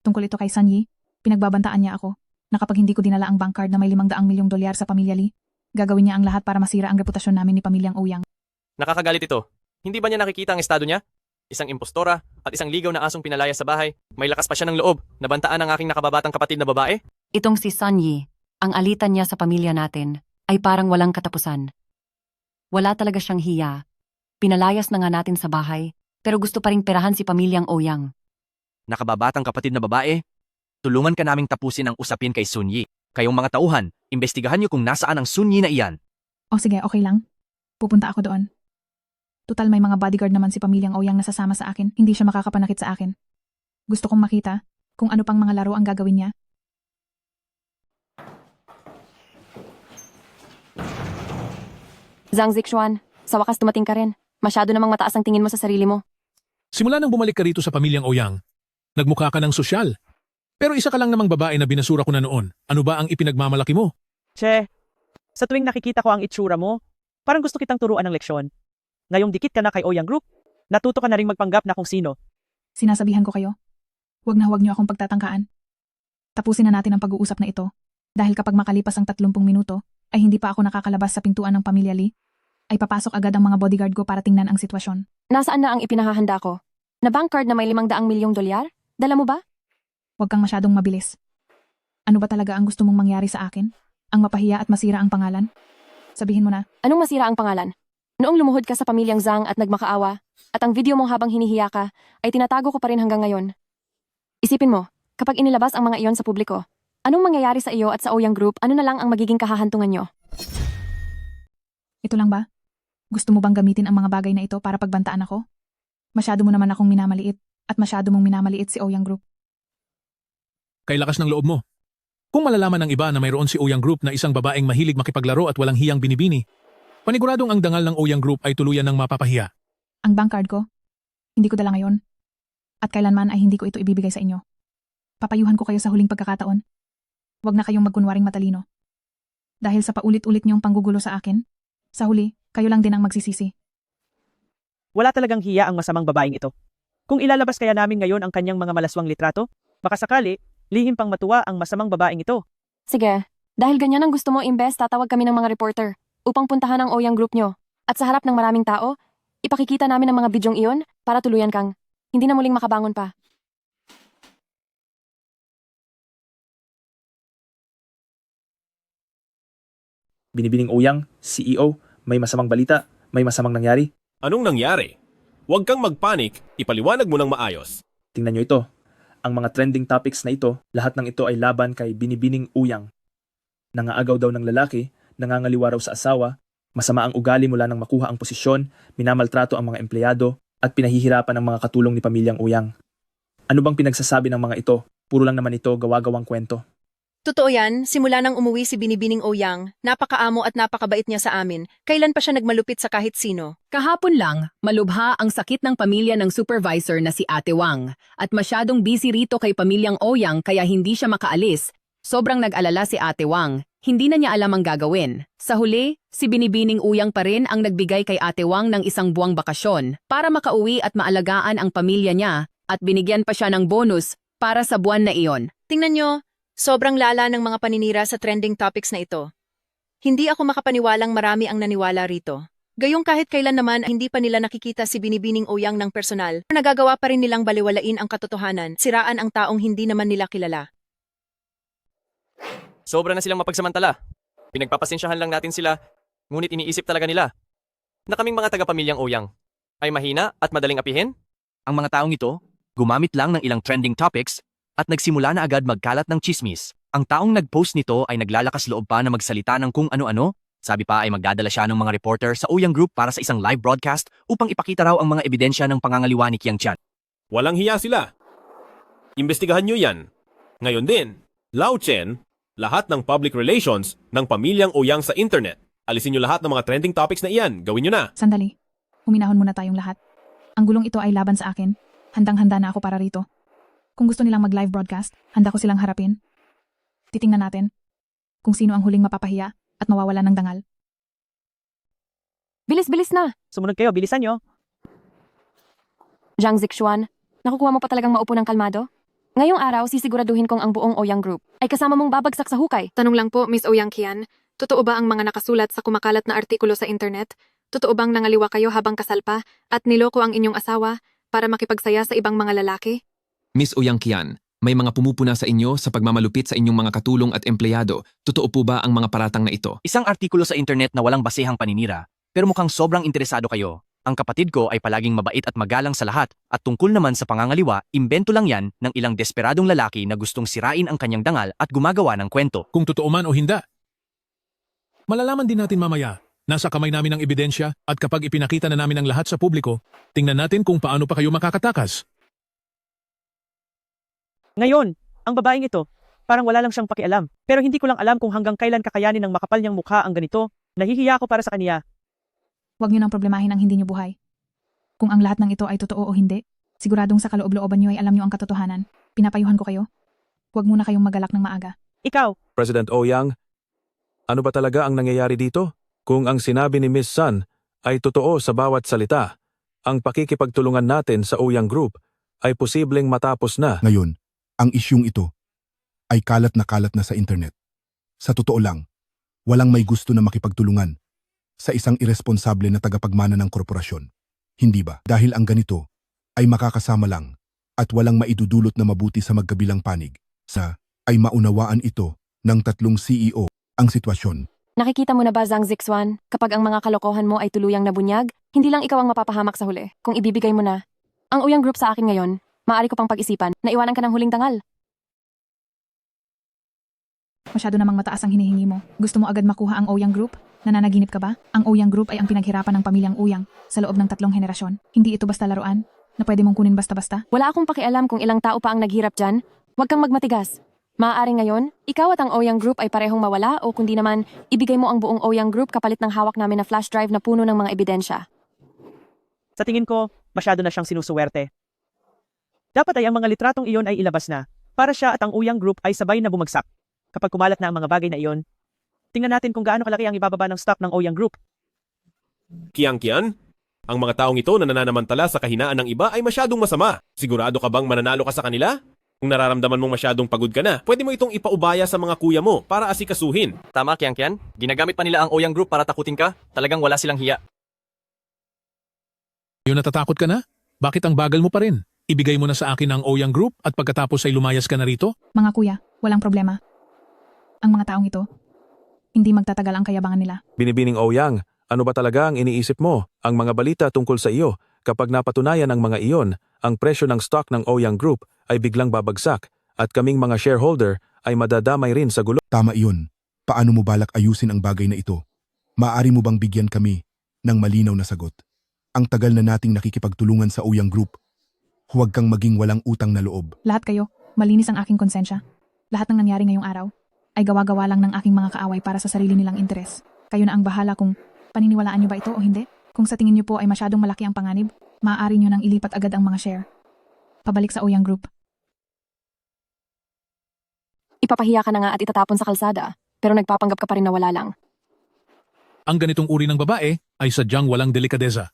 Tungkol ito kay Sanyi, pinagbabantaan niya ako na kapag hindi ko dinala ang bank card na may $500 milyong sa pamilya Lee, gagawin niya ang lahat para masira ang reputasyon namin ni pamilyang Ouyang. Nakakagalit ito. Hindi ba niya nakikita ang estado niya? Isang impostora at isang ligaw na asong pinalaya sa bahay. May lakas pa siya ng loob. Nabantaan ang aking nakababatang kapatid na babae. Itong si Sanyi, ang alitan niya sa pamilya natin, ay parang walang katapusan. Wala talaga siyang hiya. Pinalayas na nga natin sa bahay, pero gusto pa ring perahan si pamilyang Ouyang. Nakababatang kapatid na babae, tulungan ka naming tapusin ang usapin kay Sunyi. Kayong mga tauhan, imbestigahan niyo kung nasaan ang Sunyi na iyan. O sige, okay lang. Pupunta ako doon. Tutal may mga bodyguard naman si pamilyang Ouyang na sasama sa akin. Hindi siya makakapanakit sa akin. Gusto kong makita kung ano pang mga laro ang gagawin niya. Zhang Zixuan, sa wakas dumating ka rin. Masyado namang mataas ang tingin mo sa sarili mo. Simula nang bumalik ka rito sa pamilyang Ouyang, nagmukha ka ng sosyal. Pero isa ka lang namang babae na binasura ko na noon. Ano ba ang ipinagmamalaki mo? Che, sa tuwing nakikita ko ang itsura mo, parang gusto kitang turuan ng leksyon. Ngayong dikit ka na kay Ouyang Group, natuto ka na ring magpanggap na kung sino. Sinasabihan ko kayo, huwag niyo akong pagtatangkaan. Tapusin na natin ang pag-uusap na ito. Dahil kapag makalipas ang 30 minuto, ay hindi pa ako nakakalabas sa pintuan ng pamilya Lee, ay papasok agad ang mga bodyguard ko para tingnan ang sitwasyon. Nasaan na ang ipinahahanda ko? Na bank card na may 500 milyong dolyar? Dala mo ba? Huwag kang masyadong mabilis. Ano ba talaga ang gusto mong mangyari sa akin? Ang mapahiya at masira ang pangalan? Sabihin mo na. Anong masira ang pangalan? Noong lumuhod ka sa pamilyang Zhang at nagmakaawa, at ang video mong habang hinihiya ka, ay tinatago ko pa rin hanggang ngayon. Isipin mo, kapag inilabas ang mga iyon sa publiko, anong mangyayari sa iyo at sa Ouyang Group, ano na lang ang magiging kahahantungan nyo? Ito lang ba? Gusto mo bang gamitin ang mga bagay na ito para pagbantaan ako? Masyado mo naman akong minamaliit, at masyado mong minamaliit si Ouyang Group. Kay lakas ng loob mo. Kung malalaman ng iba na mayroon si Ouyang Group na isang babaeng mahilig makipaglaro at walang hiyang binibini, paniguradong ang dangal ng Ouyang Group ay tuluyan ng mapapahiya. Ang bank card ko, hindi ko dala ngayon. At kailanman ay hindi ko ito ibibigay sa inyo. Papayuhan ko kayo sa huling pagkakataon. Huwag na kayong magkunwaring matalino. Dahil sa paulit-ulit niyong panggugulo sa akin, sa huli, kayo lang din ang magsisisi. Wala talagang hiya ang masamang babaeng ito. Kung ilalabas kaya namin ngayon ang kanyang mga malaswang litrato, baka sakali, lihim pang matuwa ang masamang babaeng ito. Sige, dahil ganyan ang gusto mo, imbes tatawag kami ng mga reporter upang puntahan ang Ouyang Group nyo. At sa harap ng maraming tao, ipakikita namin ang mga bidyong iyon para tuluyan kang hindi na muling makabangon pa. Binibining Ouyang, CEO, may masamang balita, may masamang nangyari. Anong nangyari? Huwag kang magpanik, ipaliwanag mo ng maayos. Tingnan nyo ito. Ang mga trending topics na ito, lahat ng ito ay laban kay Binibining Ouyang. Nangaagaw daw ng lalaki, nangangaliwa raw sa asawa, masama ang ugali mula nang makuha ang posisyon, minamaltrato ang mga empleyado, at pinahihirapan ang mga katulong ni pamilyang Ouyang. Ano bang pinagsasabi ng mga ito? Puro lang naman ito gawa-gawang kwento. Totoo yan, simula nang umuwi si Binibining Ouyang, napakaamo at napakabait niya sa amin. Kailan pa siya nagmalupit sa kahit sino? Kahapon lang, malubha ang sakit ng pamilya ng supervisor na si Ate Wang at masyadong busy rito kay pamilyang Ouyang kaya hindi siya makaalis. Sobrang nag-alala si Ate Wang, hindi na niya alam ang gagawin. Sa huli, si Binibining Ouyang pa rin ang nagbigay kay Ate Wang ng isang buwang bakasyon para makauwi at maalagaan ang pamilya niya at binigyan pa siya ng bonus para sa buwan na iyon. Tingnan nyo, sobrang lala ng mga paninira sa trending topics na ito. Hindi ako makapaniwalang marami ang naniwala rito. Gayong kahit kailan naman hindi pa nila nakikita si Binibining Ouyang ng personal, nagagawa pa rin nilang baliwalain ang katotohanan, siraan ang taong hindi naman nila kilala. Sobra na silang mapagsamantala. Pinagpapasensyahan lang natin sila, ngunit iniisip talaga nila na kaming mga taga-pamilyang Ouyang ay mahina at madaling apihin? Ang mga taong ito, gumamit lang ng ilang trending topics at nagsimula na agad magkalat ng chismis. Ang taong nag-post nito ay naglalakas loob pa na magsalita ng kung ano-ano. Sabi pa ay magdadala siya ng mga reporter sa Ouyang Group para sa isang live broadcast upang ipakita raw ang mga ebidensya ng pangangaliwa ni Qiang Tian. Walang hiya sila. Imbestigahan nyo yan. Ngayon din, Lao Chen, lahat ng public relations ng pamilyang Ouyang sa internet. Alisin nyo lahat ng mga trending topics na iyan. Gawin nyo na. Sandali. Huminahon muna tayong lahat. Ang gulong ito ay laban sa akin. Handang-handa na ako para rito. Kung gusto nilang mag-live broadcast, handa ko silang harapin. Titingnan natin kung sino ang huling mapapahiya at mawawalan ng dangal. Bilis-bilis na! Sumunod kayo, bilisan nyo. Zhang Zixuan, nakukuha mo pa talagang maupo ng kalmado? Ngayong araw, sisiguraduhin kong ang buong Ouyang Group ay kasama mong babagsak sa hukay. Tanong lang po, Miss Ouyang Qian, totoo ba ang mga nakasulat sa kumakalat na artikulo sa internet? Totoo bang nangaliwa kayo habang kasal pa at niloko ang inyong asawa para makipagsaya sa ibang mga lalaki? Miss Ouyang Qian, may mga pumupuna sa inyo sa pagmamalupit sa inyong mga katulong at empleyado. Totoo po ba ang mga paratang na ito? Isang artikulo sa internet na walang basehang paninira, pero mukhang sobrang interesado kayo. ang kapatid ko ay palaging mabait at magalang sa lahat, at tungkol naman sa pangangaliwa, imbento lang yan ng ilang desperadong lalaki na gustong sirain ang kanyang dangal at gumagawa ng kwento. Kung totoo man o hindi. Malalaman din natin mamaya. Nasa kamay namin ang ebidensya at kapag ipinakita na namin ang lahat sa publiko, tingnan natin kung paano pa kayo makakatakas. Ngayon, ang babaeng ito, parang wala lang siyang pakialam. Pero hindi ko lang alam kung hanggang kailan kakayanin ng makapal niyang mukha ang ganito. Nahihiya ako para sa kaniya. Huwag niyo nang problemahin ang hindi niyo buhay. Kung ang lahat ng ito ay totoo o hindi, siguradong sa kaloob-looban niyo ay alam niyo ang katotohanan. Pinapayuhan ko kayo. Huwag muna kayong magalak ng maaga. Ikaw! President Ouyang, ano ba talaga ang nangyayari dito? Kung ang sinabi ni Miss Sun ay totoo sa bawat salita, ang pakikipagtulungan natin sa Ouyang Group ay posibleng matapos na. Ngayon, ang isyung ito ay kalat na sa internet. Sa totoo lang, walang may gusto na makipagtulungan sa isang iresponsable na tagapagmana ng korporasyon. Hindi ba? Dahil ang ganito ay makakasama lang at walang maidudulot na mabuti sa magkabilang panig. Ay maunawaan ito ng tatlong CEO ang sitwasyon. Nakikita mo na ba, Zhang Zixuan, kapag ang mga kalokohan mo ay tuluyang nabunyag, hindi lang ikaw ang mapapahamak sa huli, kung ibibigay mo na. Ang Ouyang Group sa akin ngayon, maaari ko pang pag-isipan na iwanan ka ng huling tangal. Masyado namang mataas ang hinihingi mo. Gusto mo agad makuha ang Ouyang Group? Nananaginip ka ba? Ang Ouyang Group ay ang pinaghirapan ng pamilyang Ouyang sa loob ng 3 henerasyon. Hindi ito basta laruan na pwede mong kunin basta-basta. Wala akong pakialam kung ilang tao pa ang naghirap dyan. Huwag kang magmatigas. Maaaring ngayon, ikaw at ang Ouyang Group ay parehong mawala o kundi naman, ibigay mo ang buong Ouyang Group kapalit ng hawak namin na flash drive na puno ng mga ebidensya. Sa tingin ko, masyado na siyang sinusuwerte. Dapat ay ang mga litratong iyon ay ilabas na, para siya at ang Ouyang Group ay sabay na bumagsak. Kapag kumalat na ang mga bagay na iyon, tingnan natin kung gaano kalaki ang ibababa ng stock ng Ouyang Group. Kian, ang mga taong ito na nananamantala sa kahinaan ng iba ay masyadong masama. Sigurado ka bang mananalo ka sa kanila? Kung nararamdaman mong masyadong pagod ka na, pwede mo itong ipaubaya sa mga kuya mo para asikasuhin. Tama, Kian. Ginagamit pa nila ang Ouyang Group para takutin ka. Talagang wala silang hiya. Yun, natatakot ka na? Bakit ang bagal mo pa rin? Ibigay mo na sa akin ang Ouyang Group at pagkatapos ay lumayas ka na rito? Mga kuya, walang problema. Ang mga taong ito, hindi magtatagal ang kayabangan nila. Binibining Ouyang, ano ba talaga ang iniisip mo? Ang mga balita tungkol sa iyo, kapag napatunayan ng mga iyon, ang presyo ng stock ng Ouyang Group ay biglang babagsak at kaming mga shareholder ay madadamay rin sa gulo. Tama iyon. Paano mo balak ayusin ang bagay na ito? Maaari mo bang bigyan kami ng malinaw na sagot? Ang tagal na nating nakikipagtulungan sa Ouyang Group. Huwag kang maging walang utang na loob. Lahat kayo, malinis ang aking konsensya. Lahat ng nangyari ngayong araw ay gawa-gawa lang ng aking mga kaaway para sa sarili nilang interes. Kayo na ang bahala kung paniniwalaan niyo ba ito o hindi. Kung sa tingin niyo po ay masyadong malaki ang panganib, maaari niyo nang ilipat agad ang mga share. Pabalik sa Ouyang Group. Ipapahiya ka na nga at itatapon sa kalsada, pero nagpapanggap ka pa rin na wala lang. Ang ganitong uri ng babae ay sadyang walang delikadeza.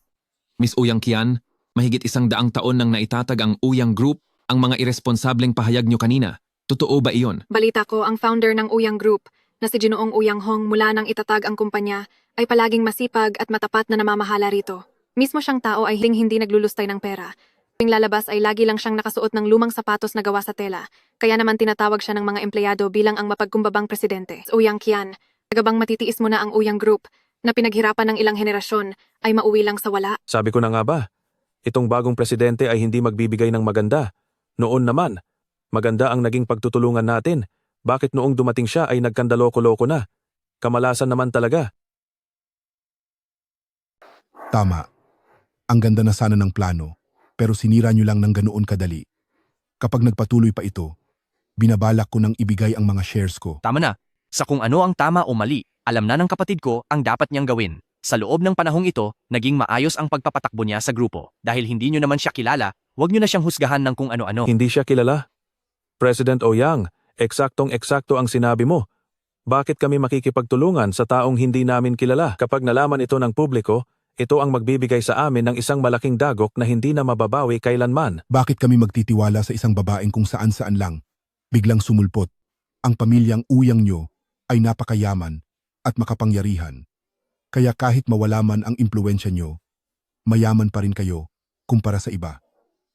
Miss Ouyang Kian, mahigit 100 taon nang naitatag ang Ouyang Group, ang mga irresponsableng pahayag nyo kanina. Totoo ba iyon? Balita ko, ang founder ng Ouyang Group, na si Ginoong Ouyang Hong mula nang itatag ang kumpanya, ay palaging masipag at matapat na namamahala rito. Mismo siyang tao ay hindi naglulustay ng pera. Tuwing lalabas ay lagi lang siyang nakasuot ng lumang sapatos na gawa sa tela, kaya naman tinatawag siya ng mga empleyado bilang ang mapagkumbabang presidente. Ouyang Kian, tagabang matitiis mo na ang Ouyang Group, na pinaghirapan ng ilang henerasyon, ay mauwi lang sa wala. Sabi ko na nga ba, itong bagong presidente ay hindi magbibigay ng maganda. Noon naman, maganda ang naging pagtutulungan natin. Bakit noong dumating siya ay nagkandaloko-loko na? Kamalasan naman talaga. Tama. Ang ganda na sana ng plano, pero sinira nyo lang ng ganoon kadali. Kapag nagpatuloy pa ito, binabalak ko nang ibigay ang mga shares ko. Tama na. Sa kung ano ang tama o mali, alam na ng kapatid ko ang dapat niyang gawin. Sa loob ng panahong ito, naging maayos ang pagpapatakbo niya sa grupo. Dahil hindi niyo naman siya kilala, huwag niyo na siyang husgahan ng kung ano-ano. Hindi siya kilala. President Ouyang, eksaktong-eksakto ang sinabi mo. Bakit kami makikipagtulungan sa taong hindi namin kilala? Kapag nalaman ito ng publiko, ito ang magbibigay sa amin ng isang malaking dagok na hindi na mababawi kailanman. Bakit kami magtitiwala sa isang babaeng kung saan-saan lang? Biglang sumulpot. Ang pamilyang Ouyang nyo ay napakayaman at makapangyarihan. Kaya kahit mawala man ang impluensya nyo, mayaman pa rin kayo kumpara sa iba.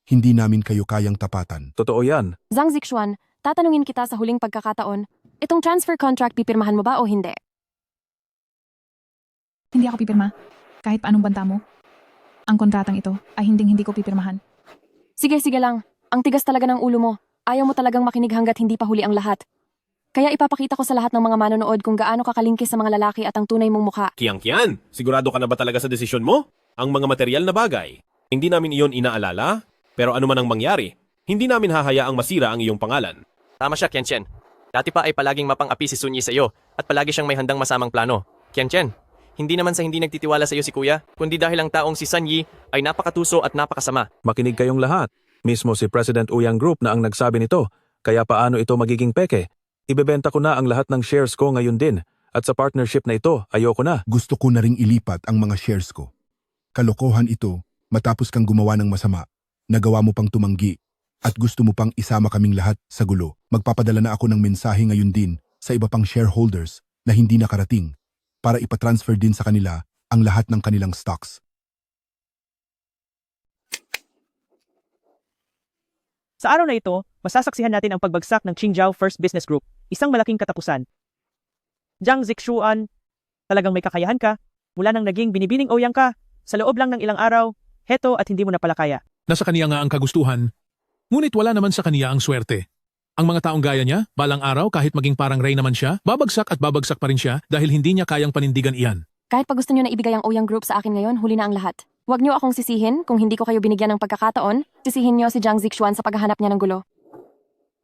Hindi namin kayo kayang tapatan. Totoo yan. Zhang Zixuan, tatanungin kita sa huling pagkakataon, itong transfer contract pipirmahan mo ba o hindi? Hindi ako pipirma, kahit paanong banta mo. Ang kontratang ito ay hindi ko pipirmahan. Sige lang. Ang tigas talaga ng ulo mo. Ayaw mo talagang makinig hanggat hindi pa huli ang lahat. Kaya ipapakita ko sa lahat ng mga manonood kung gaano kakalingkis sa mga lalaki at ang tunay mong mukha. Kiang, sigurado ka na ba talaga sa desisyon mo? Ang mga material na bagay. Hindi namin iyon inaalala, pero ano man ang mangyari, hindi namin hahayaang masira ang iyong pangalan. Tama siya, Qianqian. Dati pa ay palaging mapang-api si Sunyi sa iyo at palagi siyang may handang masamang plano. Qianqian, hindi naman sa hindi nagtitiwala sa iyo si Kuya, kundi dahil ang taong si Sanyi ay napakatuso at napakasama. Makinig kayong lahat. Mismo si President Ouyang Group na ang nagsabi nito. Kaya paano ito magiging peke? Ibebenta ko na ang lahat ng shares ko ngayon din. At sa partnership na ito, ayoko na. Gusto ko na ring ilipat ang mga shares ko. Kalokohan ito matapos kang gumawa ng masama. Nagawa mo pang tumanggi at gusto mo pang isama kaming lahat sa gulo. Magpapadala na ako ng mensahe ngayon din sa iba pang shareholders na hindi nakarating para ipatransfer din sa kanila ang lahat ng kanilang stocks. Sa araw na ito, masasaksihan natin ang pagbagsak ng Qingzhou First Business Group, isang malaking katapusan. Jiang Zixuan, talagang may kakayahan ka, mula nang naging binibining Ouyang ka, sa loob lang ng ilang araw, heto at hindi mo na pala kaya. Nasa kaniya nga ang kagustuhan, ngunit wala naman sa kaniya ang swerte. Ang mga taong gaya niya, balang araw kahit maging parang Ray naman siya, babagsak at babagsak pa rin siya dahil hindi niya kayang panindigan iyan. Kahit pa gusto niyo na ibigay ang Ouyang Group sa akin ngayon, huli na ang lahat. Huwag niyo akong sisihin kung hindi ko kayo binigyan ng pagkakataon, sisihin niyo si Jiang Zixuan sa paghahanap niya ng gulo.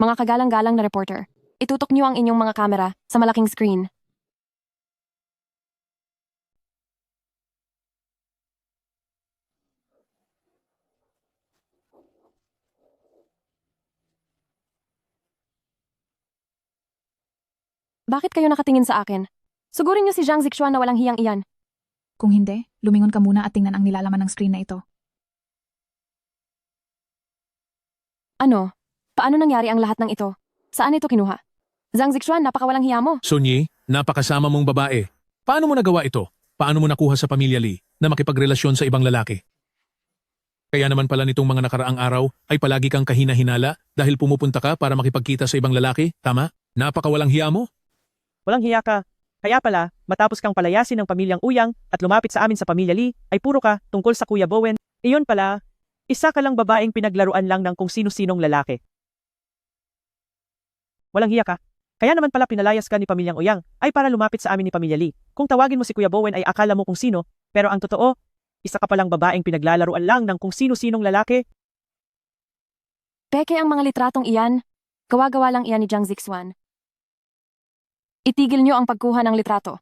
Mga kagalang-galang na reporter, itutok niyo ang inyong mga kamera sa malaking screen. Bakit kayo nakatingin sa akin? Sugurin niyo si Jiang Zixuan na walang hiyang iyan. Kung hindi, lumingon ka muna at tingnan ang nilalaman ng screen na ito. Ano? Paano nangyari ang lahat ng ito? Saan ito kinuha? Jiang Zixuan, napakawalang hiya mo. Sunyi, napakasama mong babae. Paano mo nagawa ito? Paano mo nakuha sa pamilya Lee na makipagrelasyon sa ibang lalaki? Kaya naman pala nitong mga nakaraang araw ay palagi kang kahina-hinala dahil pumupunta ka para makipagkita sa ibang lalaki, tama? Napakawalang hiya mo? Walang hiya ka. Kaya pala, matapos kang palayasin ng pamilyang Ouyang at lumapit sa amin sa pamilya Lee, ay puro ka tungkol sa Kuya Bowen. Iyon pala, isa ka lang babaeng pinaglaruan lang ng kung sino-sinong lalaki. Walang hiya ka. Kaya naman pala pinalayas ka ni pamilyang Ouyang ay para lumapit sa amin ni pamilya Lee. Kung tawagin mo si Kuya Bowen ay akala mo kung sino, pero ang totoo, isa ka palang babaeng pinaglalaruan lang ng kung sino-sinong lalaki. Peke ang mga litratong iyan. Gawa-gawa lang iyan ni Jiang Zixuan. Itigil niyo ang pagkuha ng litrato.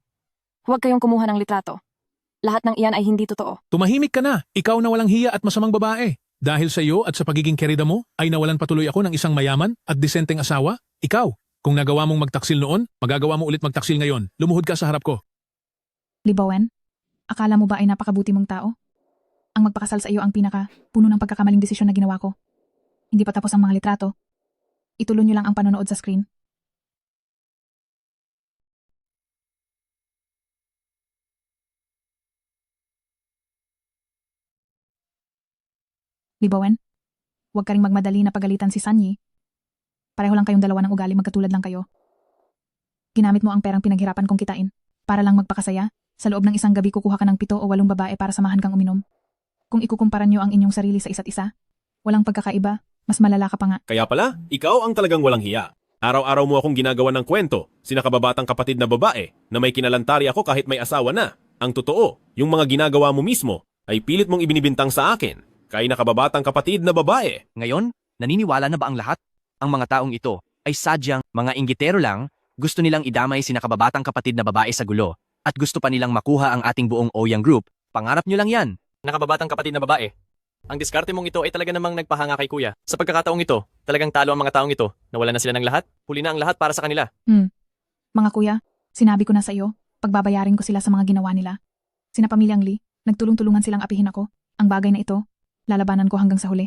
Huwag kayong kumuha ng litrato. Lahat ng iyan ay hindi totoo. Tumahimik ka na, ikaw na walang hiya at masamang babae. Dahil sa iyo at sa pagiging kerida mo, ay nawalan patuloy ako ng isang mayaman at disenteng asawa. Ikaw, kung nagawa mong magtaksil noon, magagawa mo ulit magtaksil ngayon. Lumuhod ka sa harap ko. Lee Bowen, akala mo ba ay napakabuti mong tao? Ang magpakasal sa iyo ang puno ng pagkakamaling desisyon na ginawa ko. Hindi pa tapos ang mga litrato. Ituloy niyo lang ang panonood sa screen. Lee Bowen, huwag ka ring magmadali na pagalitan si Sanyi. Pareho lang kayong dalawa ng ugali, magkatulad lang kayo. Ginamit mo ang perang pinaghirapan kong kitain para lang magpakasaya. Sa loob ng isang gabi kukuha ka ng 7 o 8 babae para samahan kang uminom. Kung ikukumpara niyo ang inyong sarili sa isa't isa, walang pagkakaiba, mas malala ka pa nga. Kaya pala, ikaw ang talagang walang hiya. Araw-araw mo akong ginagawa ng kwento, sinakababatang kapatid na babae na may kinalantari ako kahit may asawa na. Ang totoo, yung mga ginagawa mo mismo ay pilit mong ibinibintang sa akin. Kay nakababatang kapatid na babae. Ngayon, naniniwala na ba ang lahat? Ang mga taong ito ay sadyang mga inggitero lang, gusto nilang idamay si nakababatang kapatid na babae sa gulo, at gusto pa nilang makuha ang ating buong Ouyang Group. Pangarap nyo lang yan. Nakababatang kapatid na babae. Ang diskarte mong ito ay talaga namang nagpahanga kay Kuya. Sa pagkakataong ito, talagang talo ang mga taong ito. Nawala na sila ng lahat, huli na ang lahat para sa kanila. Mga kuya, sinabi ko na sa iyo, pagbabayarin ko sila sa mga ginawa nila. Sina pamilyang Lee, nagtulong-tulungan silang apihin ako. Ang bagay na ito, lalabanan ko hanggang sa huli.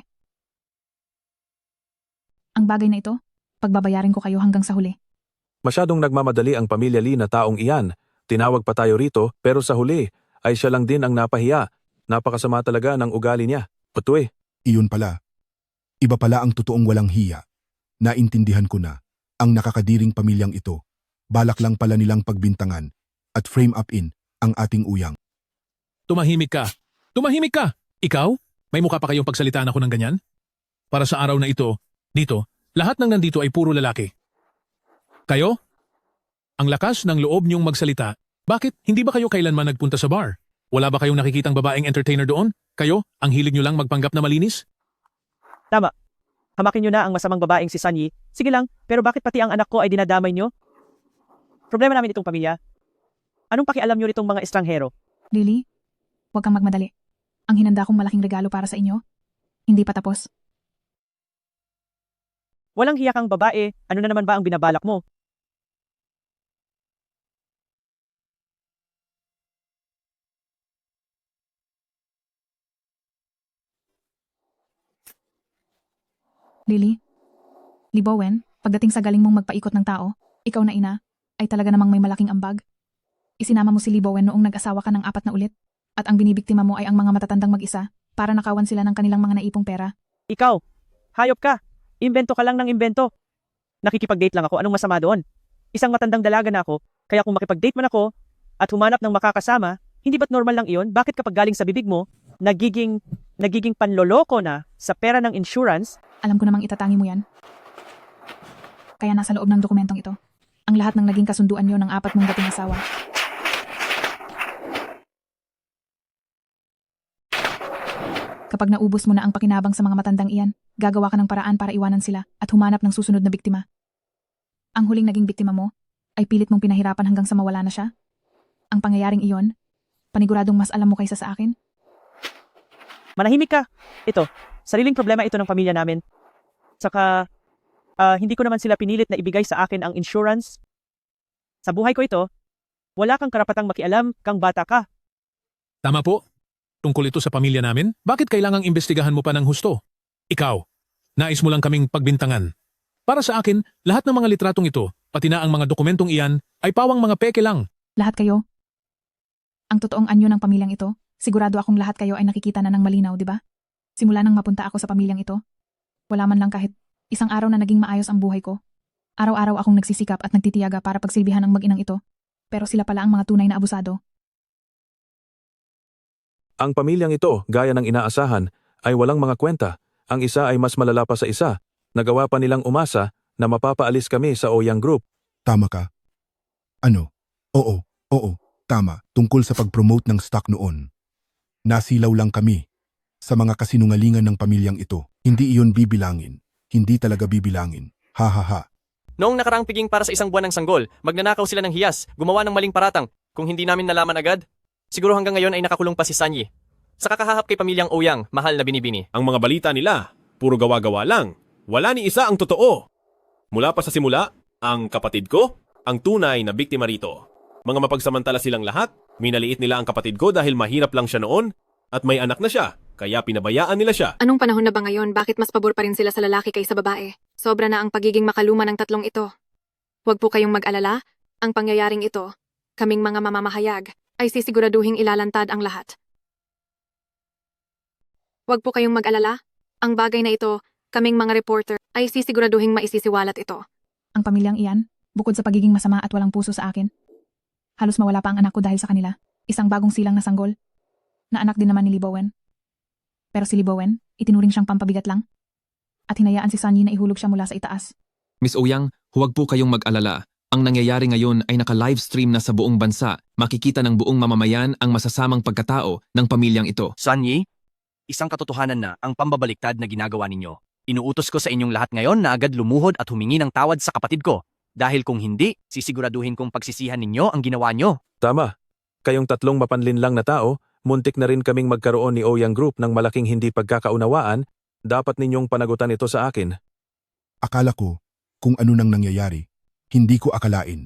Ang bagay na ito, pagbabayarin ko kayo hanggang sa huli. Masyadong nagmamadali ang pamilya Lee na taong iyan. Tinawag pa tayo rito, pero sa huli ay siya lang din ang napahiya. Napakasama talaga ng ugali niya. Putwe. Iyon pala. Iba pala ang totoong walang hiya. Naintindihan ko na. Ang nakakadiring pamilyang ito, balak lang pala nilang pagbintangan at frame up in ang ating Ouyang. Tumahimik ka. Tumahimik ka! Ikaw? May mukha pa kayong pagsalitaan ako ng ganyan? Para sa araw na ito, dito, lahat ng nandito ay puro lalaki. Kayo? Ang lakas ng loob niyong magsalita. Bakit? Hindi ba kayo kailanman nagpunta sa bar? Wala ba kayong nakikitang babaeng entertainer doon? Kayo? Ang hilig niyo lang magpanggap na malinis? Tama. Hamakin nyo na ang masamang babaeng si Sanyi. Sige lang, pero bakit pati ang anak ko ay dinadamay nyo? Problema namin itong pamilya. Anong pakialam nyo nitong mga estranghero? Lily, huwag kang magmadali. Ang hinanda kong malaking regalo para sa inyo, hindi pa tapos. Walang hiya kang babae, ano na naman ba ang binabalak mo? Lily, Libowen, pagdating sa galing mong magpaikot ng tao, ikaw na ina, ay talaga namang may malaking ambag. Isinama mo si Libowen noong nag-asawa ka ng 4 na ulit, at ang binibiktima mo ay ang mga matatandang mag-isa, para nakawan sila ng kanilang mga naipong pera. Ikaw, hayop ka. Imbento ka lang ng imbento. Nakikipag-date lang ako, anong masama doon? Isang matandang dalaga na ako, kaya kung makipag-date man ako, at humanap ng makakasama, hindi ba't normal lang iyon? Bakit kapag galing sa bibig mo, nagiging panloloko na sa pera ng insurance? Alam ko namang itatangi mo yan. Kaya nasa loob ng dokumentong ito, ang lahat ng naging kasunduan nyo ng 4 mong dating asawa. Kapag naubos mo na ang pakinabang sa mga matandang iyan, gagawa ka ng paraan para iwanan sila at humanap ng susunod na biktima. Ang huling naging biktima mo ay pilit mong pinahirapan hanggang sa mawala na siya. Ang pangyayaring iyon, paniguradong mas alam mo kaysa sa akin. Manahimik ka. Ito, sariling problema ito ng pamilya namin. Saka, hindi ko naman sila pinilit na ibigay sa akin ang insurance. Sa buhay ko ito, wala kang karapatang makialam kang bata ka. Tama po. Tungkol ito sa pamilya namin, bakit kailangang imbestigahan mo pa ng husto? Ikaw, nais mo lang kaming pagbintangan. Para sa akin, lahat ng mga litratong ito, pati na ang mga dokumentong iyan, ay pawang mga peke lang. Lahat kayo. Ang totoong anyo ng pamilyang ito, sigurado akong lahat kayo ay nakikita na ng malinaw, di ba? Simula nang mapunta ako sa pamilyang ito, wala man lang kahit isang araw na naging maayos ang buhay ko. Araw-araw akong nagsisikap at nagtitiyaga para pagsilbihan ang mag-inang ito. Pero sila pala ang mga tunay na abusado. Ang pamilyang ito, gaya ng inaasahan, ay walang mga kwenta. Ang isa ay mas malala pa sa isa. Nagawa pa nilang umasa na mapapaalis kami sa Oyang Group. Tama ka. Ano? Oo, tama. Tungkol sa pag-promote ng stock noon. Nasilaw lang kami sa mga kasinungalingan ng pamilyang ito. Hindi iyon bibilangin. Hindi talaga bibilangin. Ha. Noong nakaraang piging para sa 1 buwan ng sanggol, magnanakaw sila ng hiyas, gumawa ng maling paratang. Kung hindi namin nalaman agad, siguro hanggang ngayon ay nakakulong pa si Sanyi. Sa kakahahap kay pamilyang Oyang, mahal na binibini. Ang mga balita nila, puro gawa-gawa lang. Wala ni isa ang totoo. Mula pa sa simula, ang kapatid ko, ang tunay na biktima rito. Mga mapagsamantala silang lahat, minaliit nila ang kapatid ko dahil mahirap lang siya noon at may anak na siya, kaya pinabayaan nila siya. Anong panahon na ba ngayon? Bakit mas pabor pa rin sila sa lalaki kaysa babae? Sobra na ang pagiging makaluma ng tatlong ito. Huwag po kayong mag-alala. Ang pangyayaring ito, kaming mga mamamahayag, ay sisiguraduhing ilalantad ang lahat. Huwag po kayong mag-alala. Ang bagay na ito, kaming mga reporter, ay sisiguraduhing maisisiwalat ito. Ang pamilyang iyan, bukod sa pagiging masama at walang puso sa akin, halos mawala pa ang anak ko dahil sa kanila. Isang bagong silang na sanggol, na anak din naman ni Libowen. Pero si Libowen, itinuring siyang pampabigat lang. At hinayaan si Sanyi na ihulog siya mula sa itaas. Miss Oyang, huwag po kayong mag-alala. Ang nangyayari ngayon ay naka-livestream na sa buong bansa. Makikita ng buong mamamayan ang masasamang pagkatao ng pamilyang ito. Sanyi, isang katotohanan na ang pambabaliktad na ginagawa ninyo. Inuutos ko sa inyong lahat ngayon na agad lumuhod at humingi ng tawad sa kapatid ko. Dahil kung hindi, sisiguraduhin kong pagsisihan ninyo ang ginawa nyo. Tama. Kayong tatlong mapanlinlang na tao, muntik na rin kaming magkaroon ni Oyang Group ng malaking hindi pagkakaunawaan. Dapat ninyong panagutan ito sa akin. Akala ko kung ano nang nangyayari. Hindi ko akalain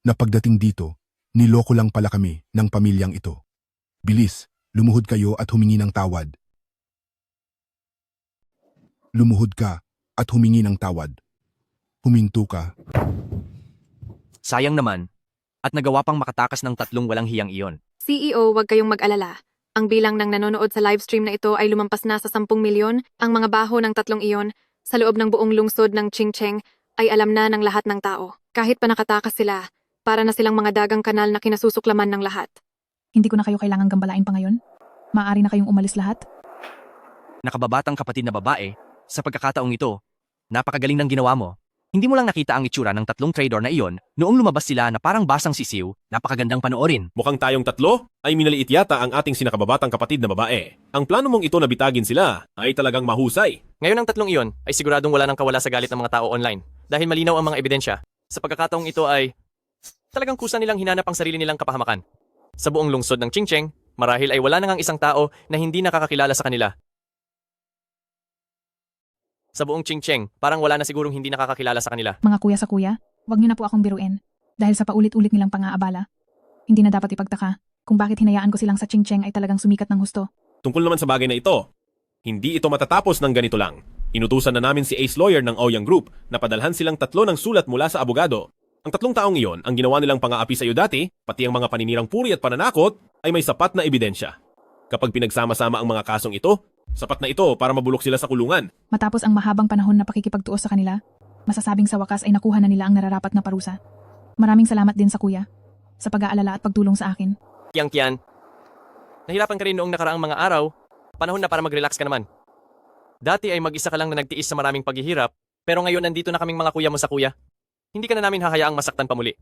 na pagdating dito, niloko lang pala kami ng pamilyang ito. Bilis, lumuhod kayo at humingi ng tawad. Lumuhod ka at humingi ng tawad. Huminto ka. Sayang naman. At nagawa pang makatakas ng 3 walang hiyang iyon. CEO, huwag kayong mag-alala. Ang bilang ng nanonood sa livestream na ito ay lumampas na sa 10 milyon. Ang mga baho ng 3 iyon, sa loob ng buong lungsod ng Chingcheng, ay alam na ng lahat ng tao. Kahit pa nakatakas sila, para na silang mga dagang kanal na kinasusuklaman ng lahat. Hindi ko na kayo kailangang gambalain pa ngayon. Maaari na kayong umalis lahat. nakababatang kapatid na babae, sa pagkakataong ito, napakagaling ng ginawa mo. Hindi mo lang nakita ang itsura ng tatlong trader na iyon noong lumabas sila na parang basang sisiw, napakagandang panoorin. Mukhang tayong tatlo ay minaliit yata ang ating sinakababatang kapatid na babae. Ang plano mong ito na bitagin sila ay talagang mahusay. Ngayon ang tatlong iyon ay siguradong wala nang kawala sa galit ng mga tao online dahil malinaw ang mga ebidensya. Sa pagkakataong ito ay talagang kusa nilang hinanap ang sarili nilang kapahamakan. Sa buong lungsod ng Qingcheng, marahil ay wala nang isang tao na hindi nakakakilala sa kanila. Sa buong Qingcheng, parang wala na sigurong hindi nakakakilala sa kanila. Mga kuya sa kuya, wag niyo na po akong biruin. Dahil sa paulit-ulit nilang pang-aabala. Hindi na dapat ipagtaka kung bakit hinayaan ko silang sa Qingcheng ay talagang sumikat ng husto. Tungkol naman sa bagay na ito, hindi ito matatapos ng ganito lang. Inutusan na namin si Ace Lawyer ng Ouyang Group na padalhan silang tatlo ng sulat mula sa abogado. Ang tatlong taong iyon, ang ginawa nilang pang-aapi sa iyo dati, pati ang mga paninirang puri at pananakot, ay may sapat na ebidensya. Kapag pinagsama-sama ang mga kasong ito, sapat na ito para mabulok sila sa kulungan. Matapos ang mahabang panahon na pakikipagtuos sa kanila, masasabing sa wakas ay nakuha na nila ang nararapat na parusa. Maraming salamat din sa kuya, sa pag-aalala at pagtulong sa akin. Yang Qian, nahirapan ka rin noong nakaraang mga araw, panahon na para mag-relax ka naman. Dati ay mag-isa ka lang na nagtiis sa maraming paghihirap, pero ngayon nandito na kaming mga kuya mo sa kuya. Hindi ka na namin hahayaang masaktan pa muli.